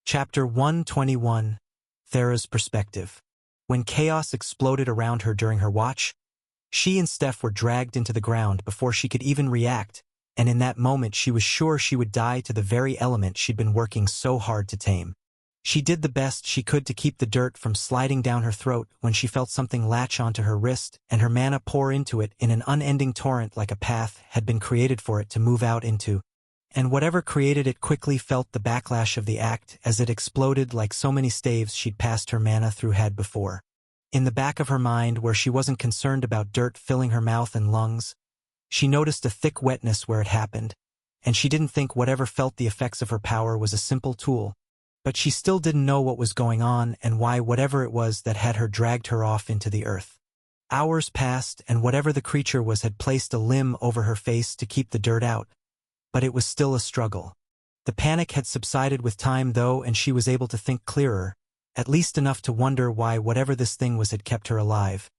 Chapter 121. Thera's Perspective. When chaos exploded around her during her watch, she and Steph were dragged into the ground before she could even react, and in that moment she was sure she would die to the very element she'd been working so hard to tame. She did the best she could to keep the dirt from sliding down her throat when she felt something latch onto her wrist and her mana pour into it in an unending torrent like a path had been created for it to move out into. And whatever created it quickly felt the backlash of the act as it exploded like so many staves she'd passed her mana through had before. In the back of her mind, where she wasn't concerned about dirt filling her mouth and lungs, she noticed a thick wetness where it happened, and she didn't think whatever felt the effects of her power was a simple tool. But she still didn't know what was going on and why whatever it was that had her dragged her off into the earth. Hours passed, and whatever the creature was had placed a limb over her face to keep the dirt out. But it was still a struggle. The panic had subsided with time, though, and she was able to think clearer, at least enough to wonder why whatever this thing was had kept her alive,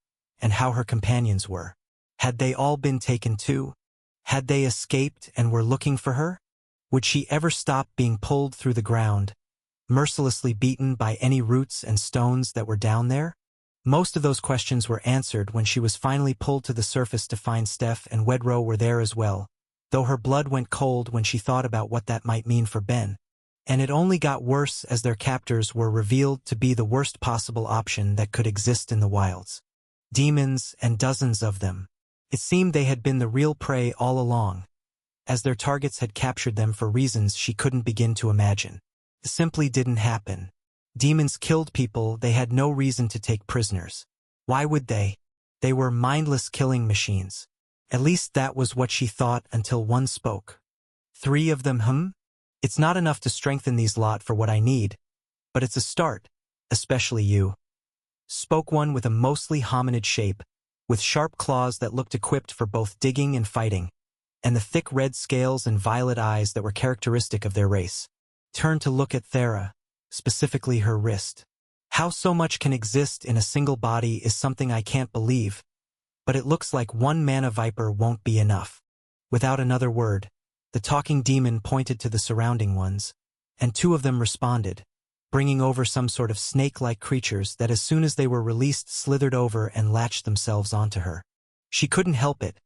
and how her companions were. Had they all been taken too? Had they escaped and were looking for her? Would she ever stop being pulled through the ground, mercilessly beaten by any roots and stones that were down there? Most of those questions were answered when she was finally pulled to the surface to find Steph and Wedro were there as well, though her blood went cold when she thought about what that might mean for Ben. And it only got worse as their captors were revealed to be the worst possible option that could exist in the wilds. Demons, and dozens of them. It seemed they had been the real prey all along, as their targets had captured them for reasons she couldn't begin to imagine. It simply didn't happen. Demons killed people they had no reason to take prisoners. Why would they? They were mindless killing machines. At least that was what she thought until one spoke. 3 of them, It's not enough to strengthen these lot for what I need, but it's a start, especially you. Spoke one with a mostly hominid shape, with sharp claws that looked equipped for both digging and fighting, and the thick red scales and violet eyes that were characteristic of their race. Turned to look at Thera, specifically her wrist. How so much can exist in a single body is something I can't believe, but it looks like 1 mana viper won't be enough. Without another word, the talking demon pointed to the surrounding ones, and 2 of them responded, bringing over some sort of snake-like creatures that as soon as they were released slithered over and latched themselves onto her. She couldn't help it.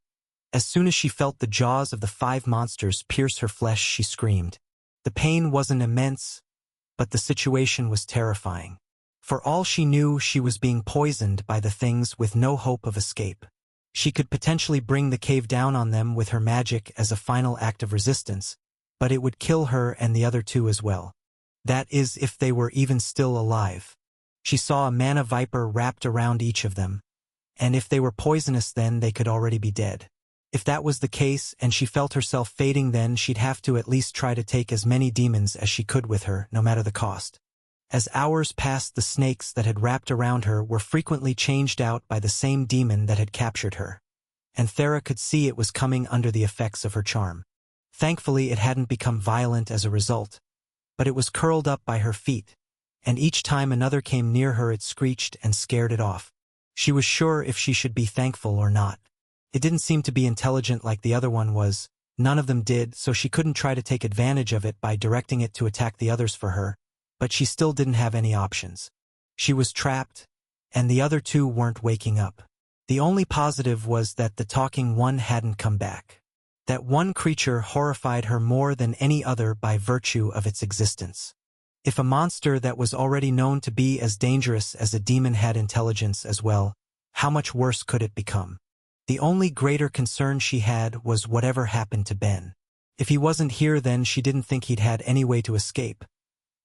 As soon as she felt the jaws of the 5 monsters pierce her flesh, she screamed. The pain wasn't immense, but the situation was terrifying. For all she knew, she was being poisoned by the things with no hope of escape. She could potentially bring the cave down on them with her magic as a final act of resistance, but it would kill her and the other 2 as well. That is, if they were even still alive. She saw a mana viper wrapped around each of them, and if they were poisonous then they could already be dead. If that was the case and she felt herself fading, then she'd have to at least try to take as many demons as she could with her, no matter the cost. As hours passed, the snakes that had wrapped around her were frequently changed out by the same demon that had captured her, and Thera could see it was coming under the effects of her charm. Thankfully, it hadn't become violent as a result, but it was curled up by her feet, and each time another came near her it screeched and scared it off. She was sure if she should be thankful or not. It didn't seem to be intelligent like the other one was. None of them did, so she couldn't try to take advantage of it by directing it to attack the others for her, but she still didn't have any options. She was trapped, and the other 2 weren't waking up. The only positive was that the talking one hadn't come back. That one creature horrified her more than any other by virtue of its existence. If a monster that was already known to be as dangerous as a demon had intelligence as well, how much worse could it become? The only greater concern she had was whatever happened to Ben. If he wasn't here, then she didn't think he'd had any way to escape.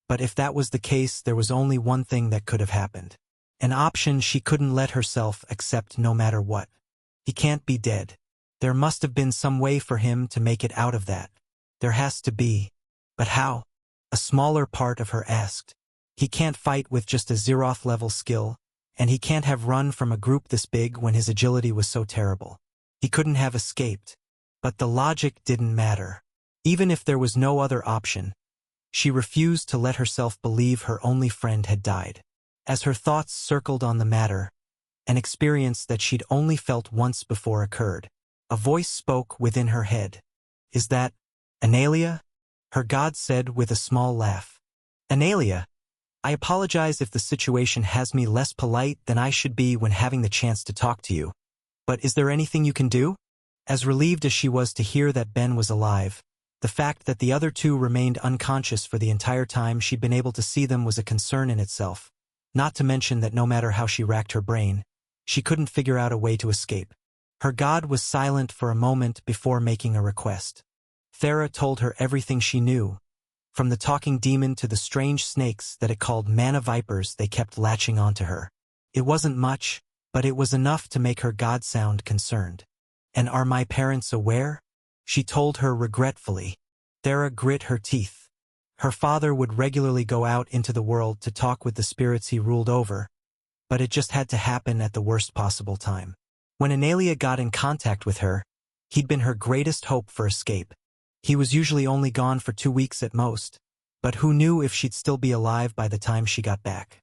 But if that was the case, there was only one thing that could have happened. An option she couldn't let herself accept no matter what. He can't be dead. There must have been some way for him to make it out of that. There has to be. But how? A smaller part of her asked. He can't fight with just a Zeroth-level skill, and he can't have run from a group this big when his agility was so terrible. He couldn't have escaped. But the logic didn't matter. Even if there was no other option, she refused to let herself believe her only friend had died. As her thoughts circled on the matter, an experience that she'd only felt once before occurred. A voice spoke within her head. "Is that Analia?" her god said with a small laugh. Analia, I apologize if the situation has me less polite than I should be when having the chance to talk to you. But is there anything you can do? As relieved as she was to hear that Ben was alive, the fact that the other two remained unconscious for the entire time she'd been able to see them was a concern in itself, not to mention that no matter how she racked her brain, she couldn't figure out a way to escape. Her god was silent for a moment before making a request. Thera told her everything she knew, from the talking demon to the strange snakes that it called mana vipers they kept latching onto her. It wasn't much, but it was enough to make her god sound concerned. And are my parents aware? She told her regretfully. Thera grit her teeth. Her father would regularly go out into the world to talk with the spirits he ruled over, but it just had to happen at the worst possible time. When Analia got in contact with her, he'd been her greatest hope for escape. He was usually only gone for 2 weeks at most, but who knew if she'd still be alive by the time she got back?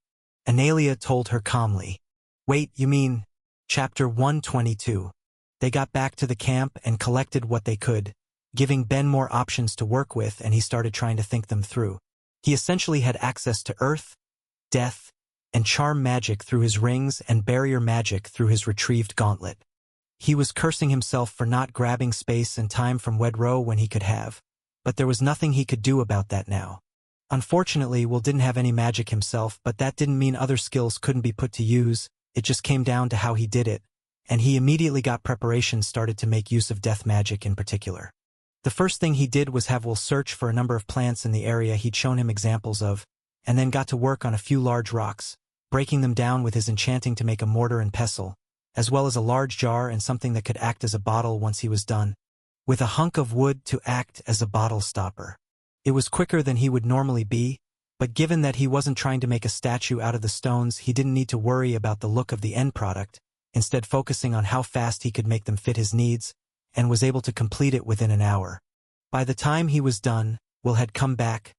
Analia told her calmly. Wait, you mean? Chapter 122. They got back to the camp and collected what they could, giving Ben more options to work with, and he started trying to think them through. He essentially had access to earth, death, and charm magic through his rings and barrier magic through his retrieved gauntlet. He was cursing himself for not grabbing space and time from Wedro when he could have, but there was nothing he could do about that now. Unfortunately, Will didn't have any magic himself, but that didn't mean other skills couldn't be put to use. It just came down to how he did it, and he immediately got preparations started to make use of death magic in particular. The first thing he did was have Will search for a number of plants in the area he'd shown him examples of, and then got to work on a few large rocks, breaking them down with his enchanting to make a mortar and pestle, as well as a large jar and something that could act as a bottle once he was done, with a hunk of wood to act as a bottle stopper. It was quicker than he would normally be, but given that he wasn't trying to make a statue out of the stones, he didn't need to worry about the look of the end product, instead focusing on how fast he could make them fit his needs, and was able to complete it within an hour. By the time he was done, Will had come back,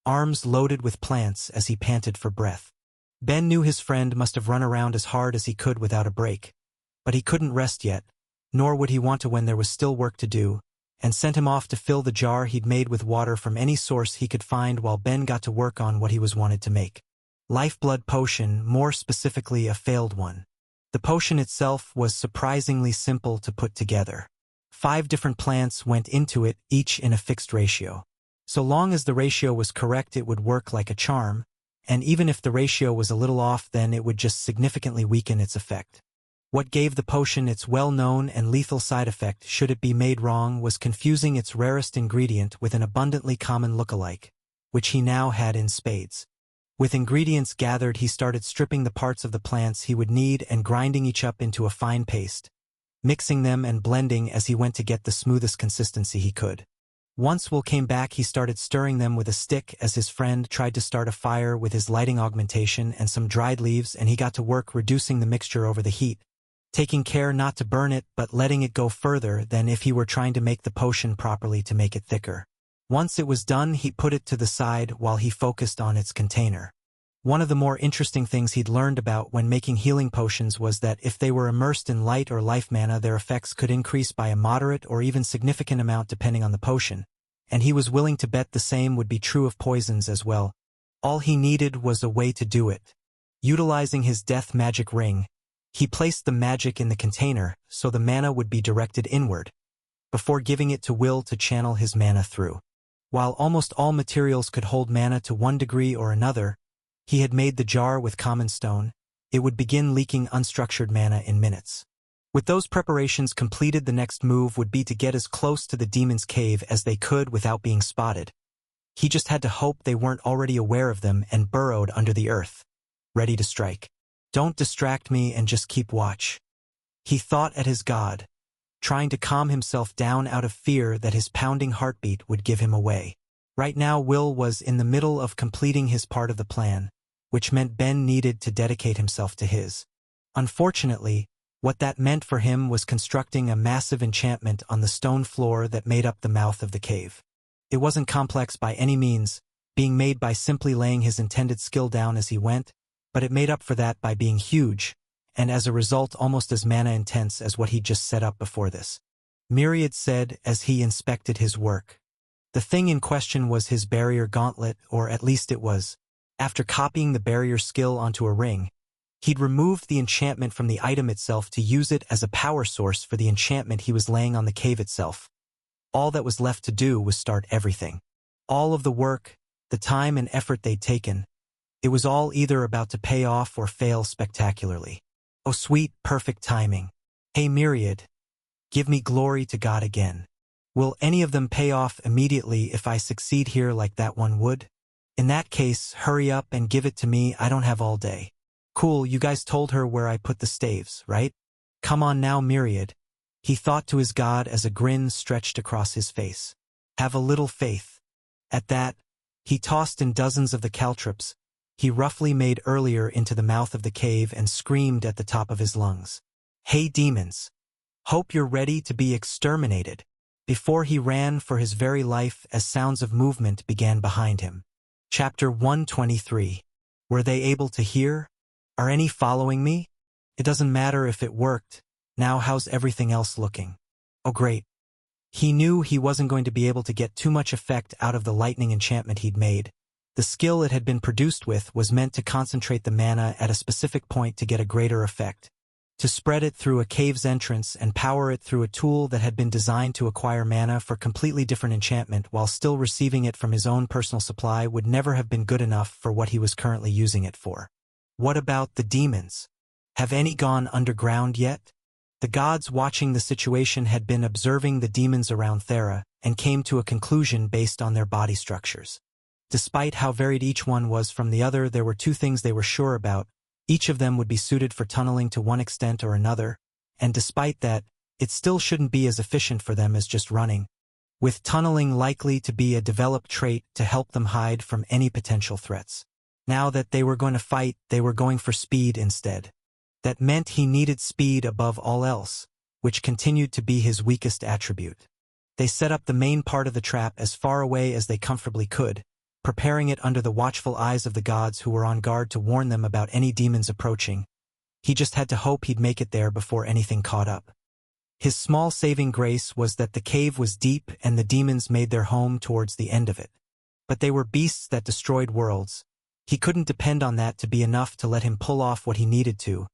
arms loaded with plants as he panted for breath. Ben knew his friend must have run around as hard as he could without a break, but he couldn't rest yet, nor would he want to when there was still work to do, and sent him off to fill the jar he'd made with water from any source he could find while Ben got to work on what he was wanted to make. Lifeblood potion, more specifically a failed one. The potion itself was surprisingly simple to put together. 5 different plants went into it, each in a fixed ratio. So long as the ratio was correct, it would work like a charm, and even if the ratio was a little off, then it would just significantly weaken its effect. What gave the potion its well-known and lethal side effect should it be made wrong was confusing its rarest ingredient with an abundantly common look-alike, which he now had in spades. With ingredients gathered, he started stripping the parts of the plants he would need and grinding each up into a fine paste, mixing them and blending as he went to get the smoothest consistency he could. Once Will came back, he started stirring them with a stick as his friend tried to start a fire with his lighting augmentation and some dried leaves, and he got to work reducing the mixture over the heat, taking care not to burn it but letting it go further than if he were trying to make the potion properly to make it thicker. Once it was done, he put it to the side while he focused on its container. One of the more interesting things he'd learned about when making healing potions was that if they were immersed in light or life mana, their effects could increase by a moderate or even significant amount depending on the potion, and he was willing to bet the same would be true of poisons as well. All he needed was a way to do it. Utilizing his death magic ring, he placed the magic in the container so the mana would be directed inward, before giving it to Will to channel his mana through. While almost all materials could hold mana to one degree or another, he had made the jar with common stone. It would begin leaking unstructured mana in minutes. With those preparations completed, the next move would be to get as close to the demon's cave as they could without being spotted. He just had to hope they weren't already aware of them and burrowed under the earth, ready to strike. Don't distract me and just keep watch, he thought at his god, trying to calm himself down out of fear that his pounding heartbeat would give him away. Right now Will was in the middle of completing his part of the plan, which meant Ben needed to dedicate himself to his. Unfortunately, what that meant for him was constructing a massive enchantment on the stone floor that made up the mouth of the cave. It wasn't complex by any means, being made by simply laying his intended skill down as he went, but it made up for that by being huge, and as a result almost as mana-intense as what he'd just set up before this. Myriad said as he inspected his work. The thing in question was his barrier gauntlet, or at least it was. After copying the barrier skill onto a ring, he'd removed the enchantment from the item itself to use it as a power source for the enchantment he was laying on the cave itself. All that was left to do was start everything. All of the work, the time and effort they'd taken, it was all either about to pay off or fail spectacularly. Oh, sweet, perfect timing. Hey, Myriad, give me glory to God again. Will any of them pay off immediately if I succeed here like that one would? In that case, hurry up and give it to me, I don't have all day. Cool, you guys told her where I put the staves, right? Come on now, Myriad. He thought to his god as a grin stretched across his face. Have a little faith. At that, he tossed in dozens of the caltrops he roughly made earlier into the mouth of the cave and screamed at the top of his lungs. Hey demons! Hope you're ready to be exterminated. Before he ran for his very life as sounds of movement began behind him. Chapter 123. Were they able to hear? Are any following me? It doesn't matter if it worked. Now how's everything else looking? Oh great. He knew he wasn't going to be able to get too much effect out of the lightning enchantment he'd made. The skill it had been produced with was meant to concentrate the mana at a specific point to get a greater effect. To spread it through a cave's entrance and power it through a tool that had been designed to acquire mana for completely different enchantment while still receiving it from his own personal supply would never have been good enough for what he was currently using it for. What about the demons? Have any gone underground yet? The gods watching the situation had been observing the demons around Thera and came to a conclusion based on their body structures. Despite how varied each one was from the other, there were two things they were sure about. Each of them would be suited for tunneling to one extent or another, and despite that, it still shouldn't be as efficient for them as just running, with tunneling likely to be a developed trait to help them hide from any potential threats. Now that they were going to fight, they were going for speed instead. That meant he needed speed above all else, which continued to be his weakest attribute. They set up the main part of the trap as far away as they comfortably could, preparing it under the watchful eyes of the gods who were on guard to warn them about any demons approaching. He just had to hope he'd make it there before anything caught up. His small saving grace was that the cave was deep and the demons made their home towards the end of it. But they were beasts that destroyed worlds. He couldn't depend on that to be enough to let him pull off what he needed to,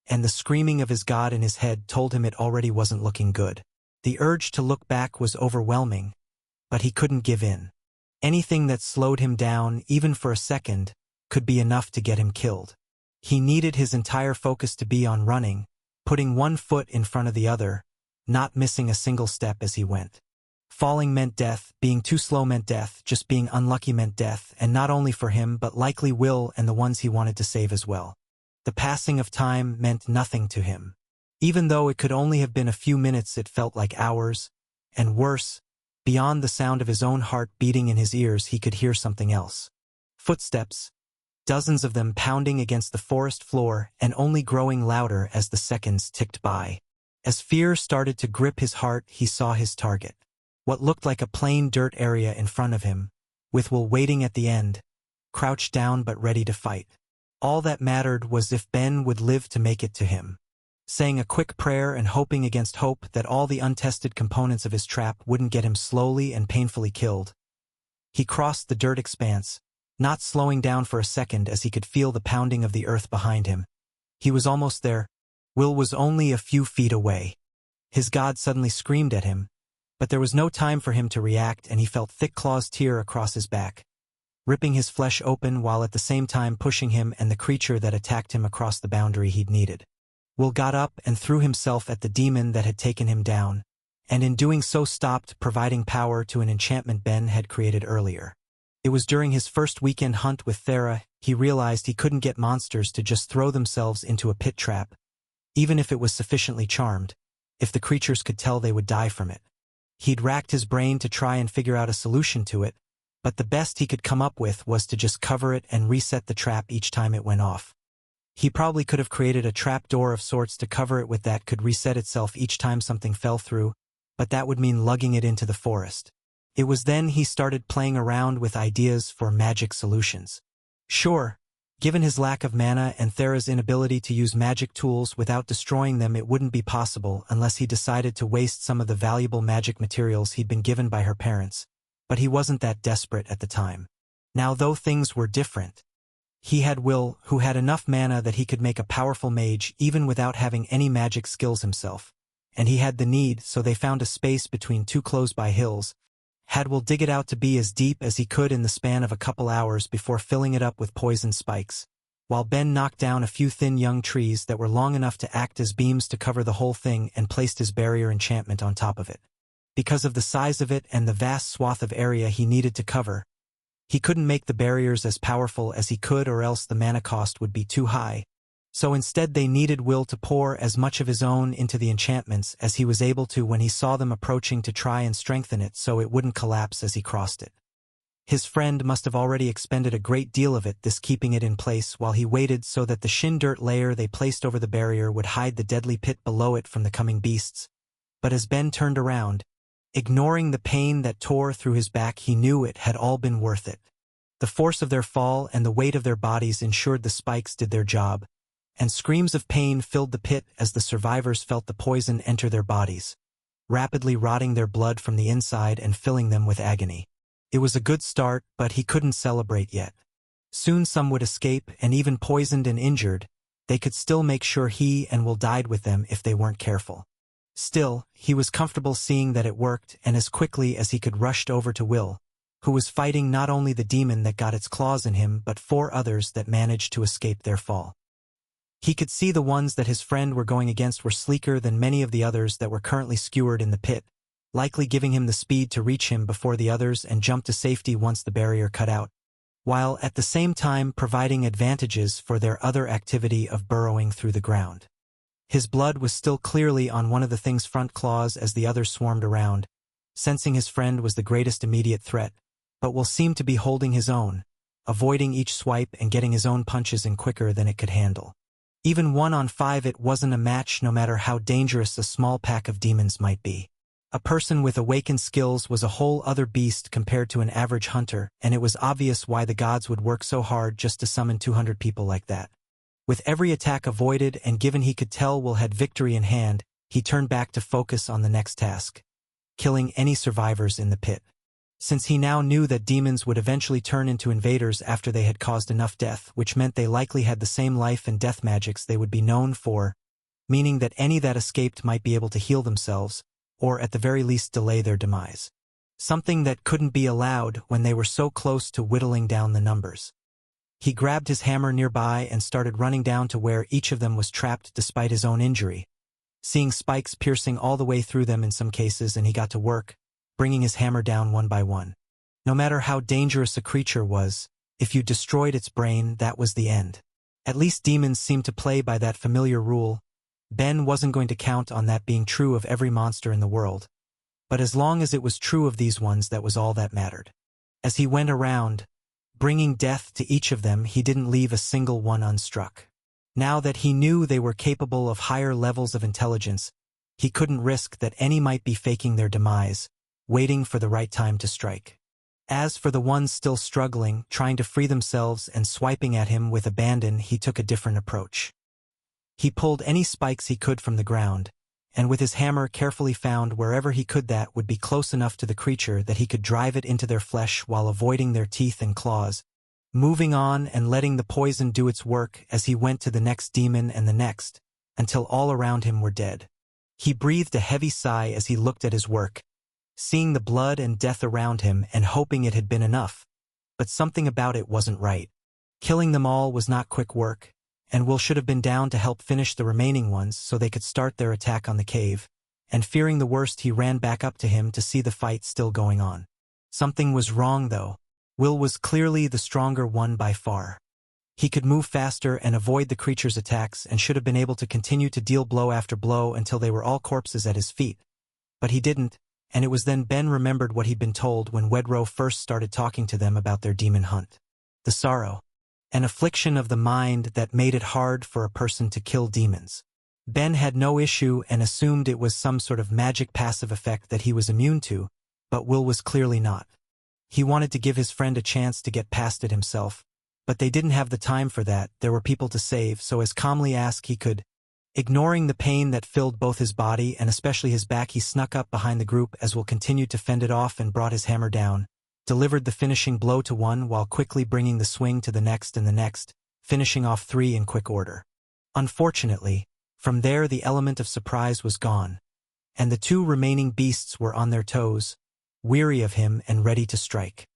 and the screaming of his god in his head told him it already wasn't looking good. The urge to look back was overwhelming, but he couldn't give in. Anything that slowed him down, even for a second, could be enough to get him killed. He needed his entire focus to be on running, putting one foot in front of the other, not missing a single step as he went. Falling meant death, being too slow meant death, just being unlucky meant death, and not only for him but likely Will and the ones he wanted to save as well. The passing of time meant nothing to him. Even though it could only have been a few minutes, it felt like hours, and worse, beyond the sound of his own heart beating in his ears, he could hear something else. Footsteps, dozens of them pounding against the forest floor and only growing louder as the seconds ticked by. As fear started to grip his heart, he saw his target. What looked like a plain dirt area in front of him, with Will waiting at the end, crouched down but ready to fight. All that mattered was if Ben would live to make it to him. Saying a quick prayer and hoping against hope that all the untested components of his trap wouldn't get him slowly and painfully killed, he crossed the dirt expanse, not slowing down for a second as he could feel the pounding of the earth behind him. He was almost there. Will was only a few feet away. His god suddenly screamed at him, but there was no time for him to react, and he felt thick claws tear across his back, ripping his flesh open while at the same time pushing him and the creature that attacked him across the boundary he'd needed. Will got up and threw himself at the demon that had taken him down, and in doing so stopped providing power to an enchantment Ben had created earlier. It was during his first weekend hunt with Thera he realized he couldn't get monsters to just throw themselves into a pit trap, even if it was sufficiently charmed, if the creatures could tell they would die from it. He'd racked his brain to try and figure out a solution to it, but the best he could come up with was to just cover it and reset the trap each time it went off. He probably could have created a trap door of sorts to cover it with that could reset itself each time something fell through, but that would mean lugging it into the forest. It was then he started playing around with ideas for magic solutions. Sure, given his lack of mana and Thera's inability to use magic tools without destroying them, it wouldn't be possible unless he decided to waste some of the valuable magic materials he'd been given by her parents. but he wasn't that desperate at the time. Now though things were different, he had Will, who had enough mana that he could make a powerful mage even without having any magic skills himself. And he had the need, so they found a space between two close-by hills, had Will dig it out to be as deep as he could in the span of a couple hours before filling it up with poison spikes, while Ben knocked down a few thin young trees that were long enough to act as beams to cover the whole thing and placed his barrier enchantment on top of it. Because of the size of it and the vast swath of area he needed to cover, he couldn't make the barriers as powerful as he could, or else the mana cost would be too high. So instead they needed Will to pour as much of his own into the enchantments as he was able to when he saw them approaching, to try and strengthen it so it wouldn't collapse as he crossed it. His friend must have already expended a great deal of it, this keeping it in place while he waited so that the shin dirt layer they placed over the barrier would hide the deadly pit below it from the coming beasts. But as Ben turned around, ignoring the pain that tore through his back, he knew it had all been worth it. The force of their fall and the weight of their bodies ensured the spikes did their job, and screams of pain filled the pit as the survivors felt the poison enter their bodies, rapidly rotting their blood from the inside and filling them with agony. It was a good start, but he couldn't celebrate yet. Soon some would escape, and even poisoned and injured, they could still make sure he and Will died with them if they weren't careful. Still, he was comfortable seeing that it worked, and as quickly as he could rushed over to Will, who was fighting not only the demon that got its claws in him but 4 others that managed to escape their fall. He could see the ones that his friend were going against were sleeker than many of the others that were currently skewered in the pit, likely giving him the speed to reach him before the others and jump to safety once the barrier cut out, while at the same time providing advantages for their other activity of burrowing through the ground. His blood was still clearly on one of the thing's front claws as the others swarmed around, sensing his friend was the greatest immediate threat, but Will seemed to be holding his own, avoiding each swipe and getting his own punches in quicker than it could handle. Even 1 on 5 it wasn't a match, no matter how dangerous a small pack of demons might be. A person with awakened skills was a whole other beast compared to an average hunter, and it was obvious why the gods would work so hard just to summon 200 people like that. With every attack avoided, and given he could tell Will had victory in hand, he turned back to focus on the next task: killing any survivors in the pit. Since he now knew that demons would eventually turn into invaders after they had caused enough death, which meant they likely had the same life and death magics they would be known for, meaning that any that escaped might be able to heal themselves, or at the very least delay their demise. Something that couldn't be allowed when they were so close to whittling down the numbers. He grabbed his hammer nearby and started running down to where each of them was trapped despite his own injury, seeing spikes piercing all the way through them in some cases, and he got to work, bringing his hammer down one by one. No matter how dangerous a creature was, if you destroyed its brain, that was the end. At least demons seemed to play by that familiar rule. Ben wasn't going to count on that being true of every monster in the world, but as long as it was true of these ones, that was all that mattered. As he went around, bringing death to each of them, he didn't leave a single one unstruck. Now that he knew they were capable of higher levels of intelligence, he couldn't risk that any might be faking their demise, waiting for the right time to strike. As for the ones still struggling, trying to free themselves and swiping at him with abandon, he took a different approach. He pulled any spikes he could from the ground, and with his hammer carefully found wherever he could that would be close enough to the creature that he could drive it into their flesh while avoiding their teeth and claws, moving on and letting the poison do its work as he went to the next demon and the next, until all around him were dead. He breathed a heavy sigh as he looked at his work, seeing the blood and death around him and hoping it had been enough, but something about it wasn't right. Killing them all was not quick work, and Will should have been down to help finish the remaining ones so they could start their attack on the cave, and fearing the worst, he ran back up to him to see the fight still going on. Something was wrong though. Will was clearly the stronger one by far. He could move faster and avoid the creature's attacks and should have been able to continue to deal blow after blow until they were all corpses at his feet. But he didn't, and it was then Ben remembered what he'd been told when Wedro first started talking to them about their demon hunt. The sorrow. An affliction of the mind that made it hard for a person to kill demons. Ben had no issue and assumed it was some sort of magic passive effect that he was immune to, but Will was clearly not. He wanted to give his friend a chance to get past it himself, but they didn't have the time for that. There were people to save, so as calmly as he could, ignoring the pain that filled both his body and especially his back, he snuck up behind the group as Will continued to fend it off and brought his hammer down, delivered the finishing blow to one while quickly bringing the swing to the next and the next, finishing off 3 in quick order. Unfortunately, from there the element of surprise was gone, and the 2 remaining beasts were on their toes, weary of him and ready to strike.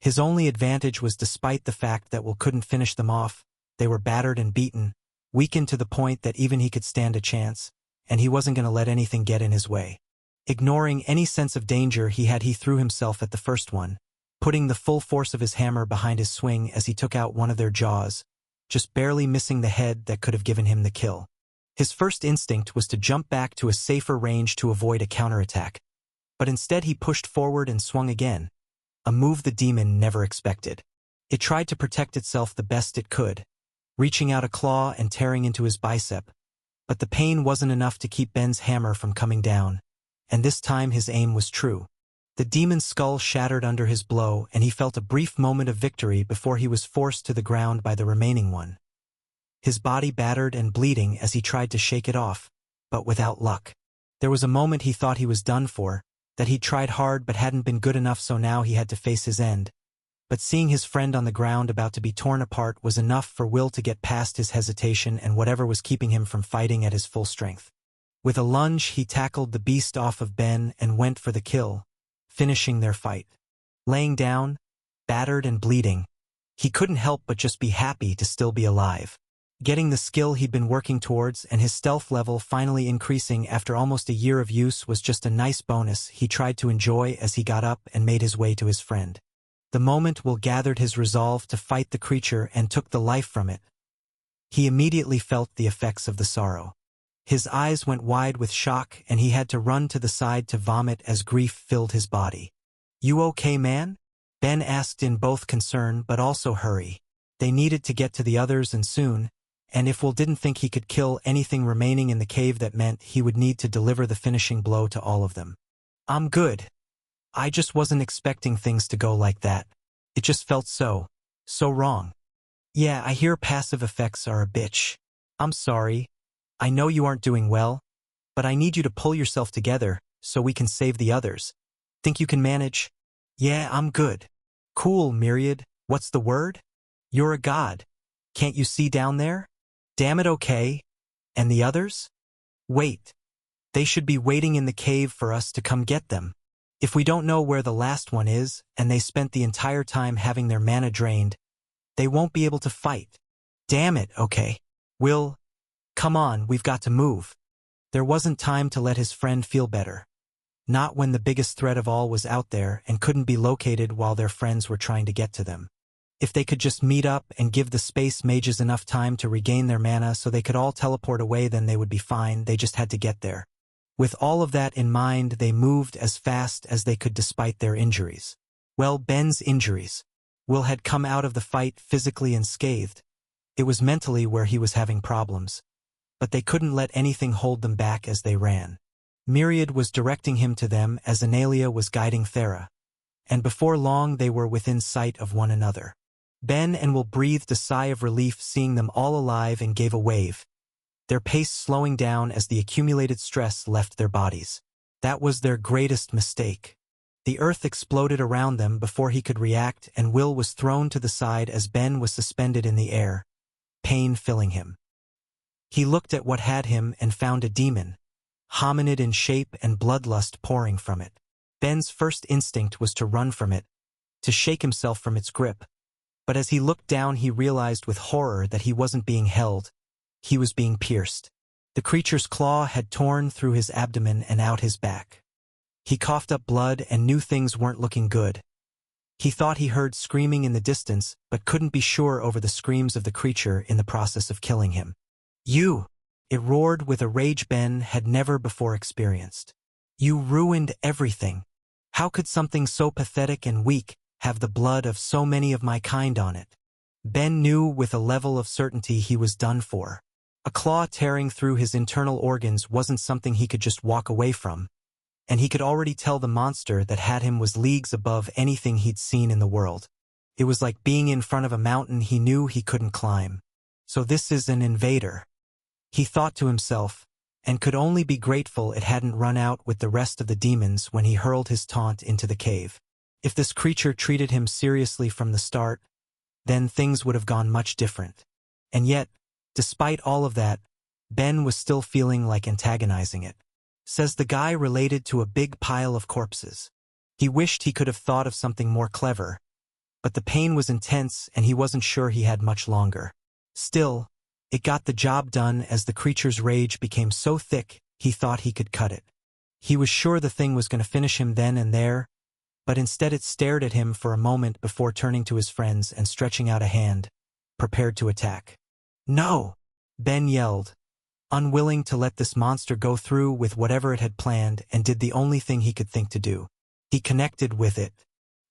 His only advantage was despite the fact that Will couldn't finish them off, they were battered and beaten, weakened to the point that even he could stand a chance, and he wasn't going to let anything get in his way. Ignoring any sense of danger he threw himself at the first one, putting the full force of his hammer behind his swing as he took out one of their jaws, just barely missing the head that could have given him the kill. His first instinct was to jump back to a safer range to avoid a counterattack, but instead he pushed forward and swung again, a move the demon never expected. It tried to protect itself the best it could, reaching out a claw and tearing into his bicep, but the pain wasn't enough to keep Ben's hammer from coming down, and this time his aim was true. The demon's skull shattered under his blow, and he felt a brief moment of victory before he was forced to the ground by the remaining one. His body battered and bleeding as he tried to shake it off, but without luck. There was a moment he thought he was done for, that he'd tried hard but hadn't been good enough, so now he had to face his end. But seeing his friend on the ground about to be torn apart was enough for Will to get past his hesitation and whatever was keeping him from fighting at his full strength. With a lunge, he tackled the beast off of Ben and went for the kill, finishing their fight. Laying down, battered and bleeding, he couldn't help but just be happy to still be alive. Getting the skill he'd been working towards and his stealth level finally increasing after almost a year of use was just a nice bonus he tried to enjoy as he got up and made his way to his friend. The moment Will gathered his resolve to fight the creature and took the life from it, he immediately felt the effects of the sorrow. His eyes went wide with shock and he had to run to the side to vomit as grief filled his body. "You okay, man?" Ben asked in both concern but also hurry. They needed to get to the others and soon, and if Will didn't think he could kill anything remaining in the cave, that meant he would need to deliver the finishing blow to all of them. "I'm good. I just wasn't expecting things to go like that. It just felt so wrong. Yeah, I hear passive effects are a bitch. I'm sorry. I know you aren't doing well, but I need you to pull yourself together so we can save the others. Think you can manage?" "Yeah, I'm good." "Cool, Myriad. What's the word? You're a god. Can't you see down there? Damn it, okay. And the others? Wait. They should be waiting in the cave for us to come get them. If we don't know where the last one is, and they spent the entire time having their mana drained, they won't be able to fight. Damn it, okay. Will, come on, we've got to move." There wasn't time to let his friend feel better. Not when the biggest threat of all was out there and couldn't be located while their friends were trying to get to them. If they could just meet up and give the space mages enough time to regain their mana so they could all teleport away, then they would be fine. They just had to get there. With all of that in mind, they moved as fast as they could despite their injuries. Well, Ben's injuries. Will had come out of the fight physically unscathed. It was mentally where he was having problems. But they couldn't let anything hold them back as they ran. Myriad was directing him to them as Analia was guiding Thera. And before long they were within sight of one another. Ben and Will breathed a sigh of relief seeing them all alive and gave a wave, their pace slowing down as the accumulated stress left their bodies. That was their greatest mistake. The earth exploded around them before he could react, and Will was thrown to the side as Ben was suspended in the air, pain filling him. He looked at what had him and found a demon, hominid in shape and bloodlust pouring from it. Ben's first instinct was to run from it, to shake himself from its grip. But as he looked down, he realized with horror that he wasn't being held. He was being pierced. The creature's claw had torn through his abdomen and out his back. He coughed up blood and knew things weren't looking good. He thought he heard screaming in the distance, but couldn't be sure over the screams of the creature in the process of killing him. "You!" It roared with a rage Ben had never before experienced. "You ruined everything. How could something so pathetic and weak have the blood of so many of my kind on it?" Ben knew with a level of certainty he was done for. A claw tearing through his internal organs wasn't something he could just walk away from, and he could already tell the monster that had him was leagues above anything he'd seen in the world. It was like being in front of a mountain he knew he couldn't climb. So this is an invader, he thought to himself, and could only be grateful it hadn't run out with the rest of the demons when he hurled his taunt into the cave. If this creature treated him seriously from the start, then things would have gone much different. And yet, despite all of that, Ben was still feeling like antagonizing it. Says the guy related to a big pile of corpses. He wished he could have thought of something more clever, but the pain was intense and he wasn't sure he had much longer. Still, it got the job done as the creature's rage became so thick he thought he could cut it. He was sure the thing was going to finish him then and there, but instead it stared at him for a moment before turning to his friends and stretching out a hand, prepared to attack. "No!" Ben yelled, unwilling to let this monster go through with whatever it had planned, and did the only thing he could think to do. He connected with it.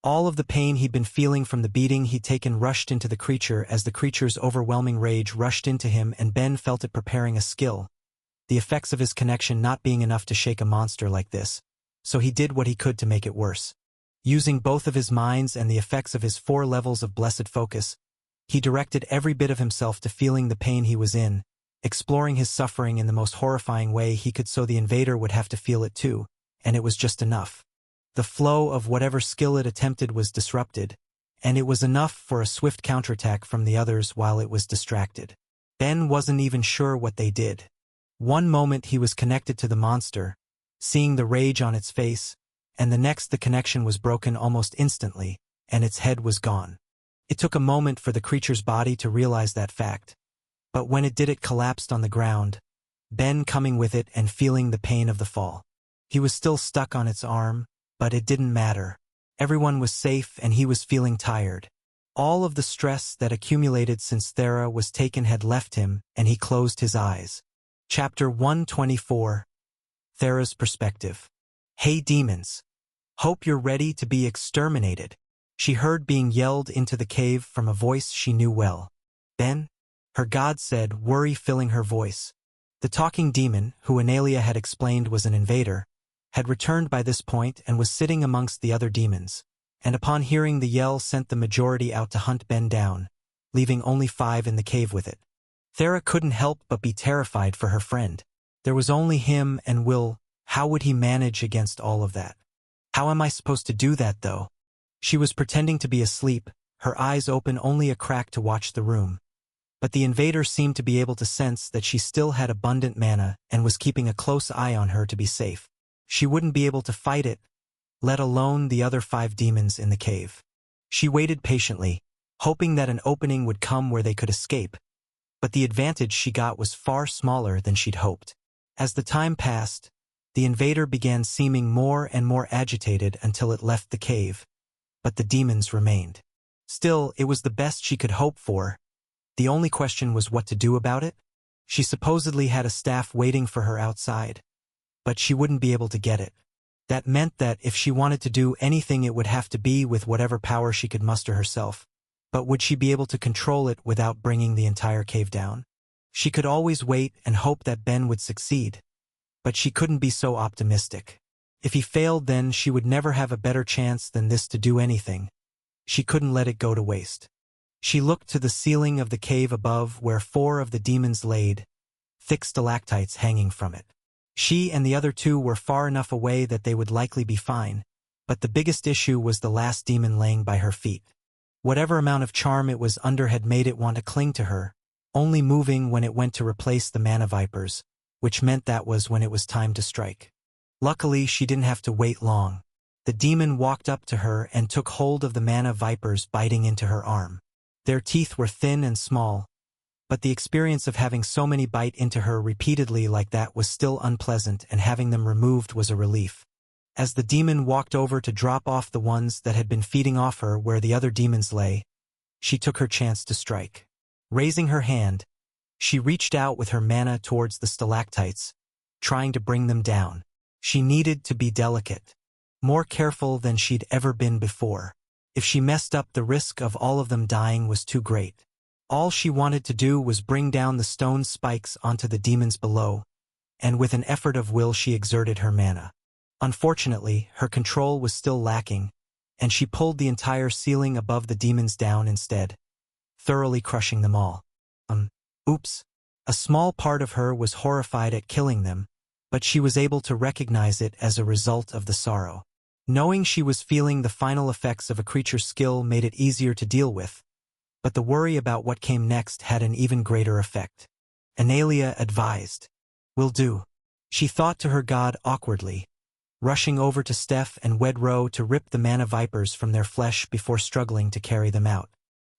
All of the pain he'd been feeling from the beating he'd taken rushed into the creature as the creature's overwhelming rage rushed into him, and Ben felt it preparing a skill, the effects of his connection not being enough to shake a monster like this, so he did what he could to make it worse. Using both of his minds and the effects of his 4 levels of blessed focus, he directed every bit of himself to feeling the pain he was in, exploring his suffering in the most horrifying way he could so the invader would have to feel it too, and it was just enough. The flow of whatever skill it attempted was disrupted, and it was enough for a swift counterattack from the others while it was distracted. Ben wasn't even sure what they did. One moment he was connected to the monster, seeing the rage on its face, and the next the connection was broken almost instantly, and its head was gone. It took a moment for the creature's body to realize that fact, but when it did it collapsed on the ground, Ben coming with it and feeling the pain of the fall. He was still stuck on its arm, but it didn't matter. Everyone was safe and he was feeling tired. All of the stress that accumulated since Thera was taken had left him, and he closed his eyes. Chapter 124. Thera's Perspective. "Hey demons! Hope you're ready to be exterminated," she heard being yelled into the cave from a voice she knew well. "Ben?" her god said, worry filling her voice. The talking demon, who Analia had explained was an invader, had returned by this point and was sitting amongst the other demons, and upon hearing the yell sent the majority out to hunt Ben down, leaving only 5 in the cave with it. Thera couldn't help but be terrified for her friend. There was only him and Will. How would he manage against all of that? "How am I supposed to do that, though?" She was pretending to be asleep, her eyes open only a crack to watch the room. But the invader seemed to be able to sense that she still had abundant mana and was keeping a close eye on her to be safe. She wouldn't be able to fight it, let alone the other 5 demons in the cave. She waited patiently, hoping that an opening would come where they could escape, but the advantage she got was far smaller than she'd hoped. As the time passed, the invader began seeming more and more agitated until it left the cave, but the demons remained. Still, it was the best she could hope for. The only question was what to do about it. She supposedly had a staff waiting for her outside, but she wouldn't be able to get it. That meant that if she wanted to do anything it would have to be with whatever power she could muster herself. But would she be able to control it without bringing the entire cave down? She could always wait and hope that Ben would succeed, but she couldn't be so optimistic. If he failed, then she would never have a better chance than this to do anything. She couldn't let it go to waste. She looked to the ceiling of the cave above where 4 of the demons laid, thick stalactites hanging from it. She and the other 2 were far enough away that they would likely be fine, but the biggest issue was the last demon laying by her feet. Whatever amount of charm it was under had made it want to cling to her, only moving when it went to replace the mana vipers, which meant that was when it was time to strike. Luckily, she didn't have to wait long. The demon walked up to her and took hold of the mana vipers biting into her arm. Their teeth were thin and small, but the experience of having so many bite into her repeatedly like that was still unpleasant, and having them removed was a relief. As the demon walked over to drop off the ones that had been feeding off her where the other demons lay, she took her chance to strike. Raising her hand, she reached out with her mana towards the stalactites, trying to bring them down. She needed to be delicate, more careful than she'd ever been before. If she messed up, the risk of all of them dying was too great. All she wanted to do was bring down the stone spikes onto the demons below, and with an effort of will she exerted her mana. Unfortunately, her control was still lacking, and she pulled the entire ceiling above the demons down instead, thoroughly crushing them all. Oops. A small part of her was horrified at killing them, but she was able to recognize it as a result of the sorrow. Knowing she was feeling the final effects of a creature's skill made it easier to deal with, but the worry about what came next had an even greater effect. Analea advised, "Will do." She thought to her god awkwardly, rushing over to Steph and Wedro to rip the mana vipers from their flesh before struggling to carry them out.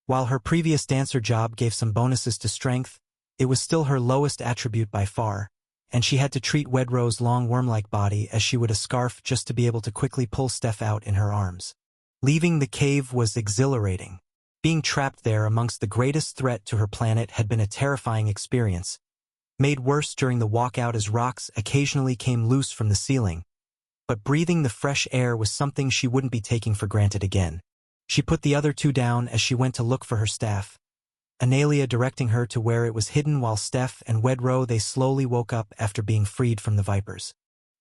While her previous dancer job gave some bonuses to strength, it was still her lowest attribute by far, and she had to treat Wedro's long worm-like body as she would a scarf just to be able to quickly pull Steph out in her arms. Leaving the cave was exhilarating. Being trapped there amongst the greatest threat to her planet had been a terrifying experience, made worse during the walkout as rocks occasionally came loose from the ceiling. But breathing the fresh air was something she wouldn't be taking for granted again. She put the other two down as she went to look for her staff, Analea directing her to where it was hidden while Steph and Wedro they slowly woke up after being freed from the vipers.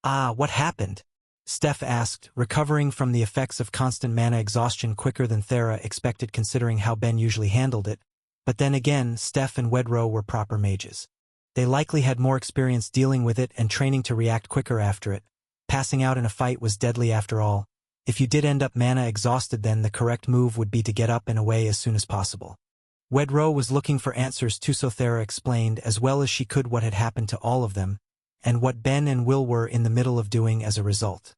"Ah, what happened?" Steph asked, recovering from the effects of constant mana exhaustion quicker than Thera expected considering how Ben usually handled it. But then again, Steph and Wedro were proper mages. They likely had more experience dealing with it and training to react quicker after it. Passing out in a fight was deadly after all. If you did end up mana exhausted, then the correct move would be to get up and away as soon as possible. Wedro was looking for answers too, so Thera explained as well as she could what had happened to all of them, and what Ben and Will were in the middle of doing as a result.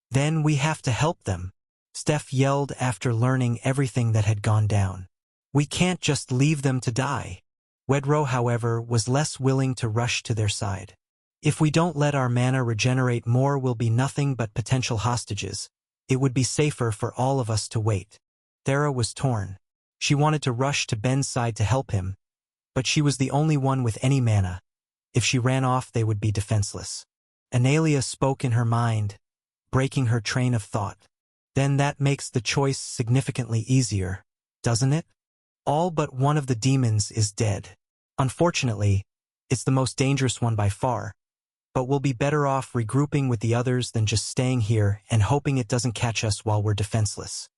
"Then we have to help them," Steph yelled after learning everything that had gone down. "We can't just leave them to die." Wedro, however, was less willing to rush to their side. "If we don't let our mana regenerate more, we'll be nothing but potential hostages. It would be safer for all of us to wait." Thera was torn. She wanted to rush to Ben's side to help him, but she was the only one with any mana. If she ran off, they would be defenseless. Analea spoke in her mind, breaking her train of thought. "Then that makes the choice significantly easier, doesn't it? All but one of the demons is dead. Unfortunately, it's the most dangerous one by far, but we'll be better off regrouping with the others than just staying here and hoping it doesn't catch us while we're defenseless."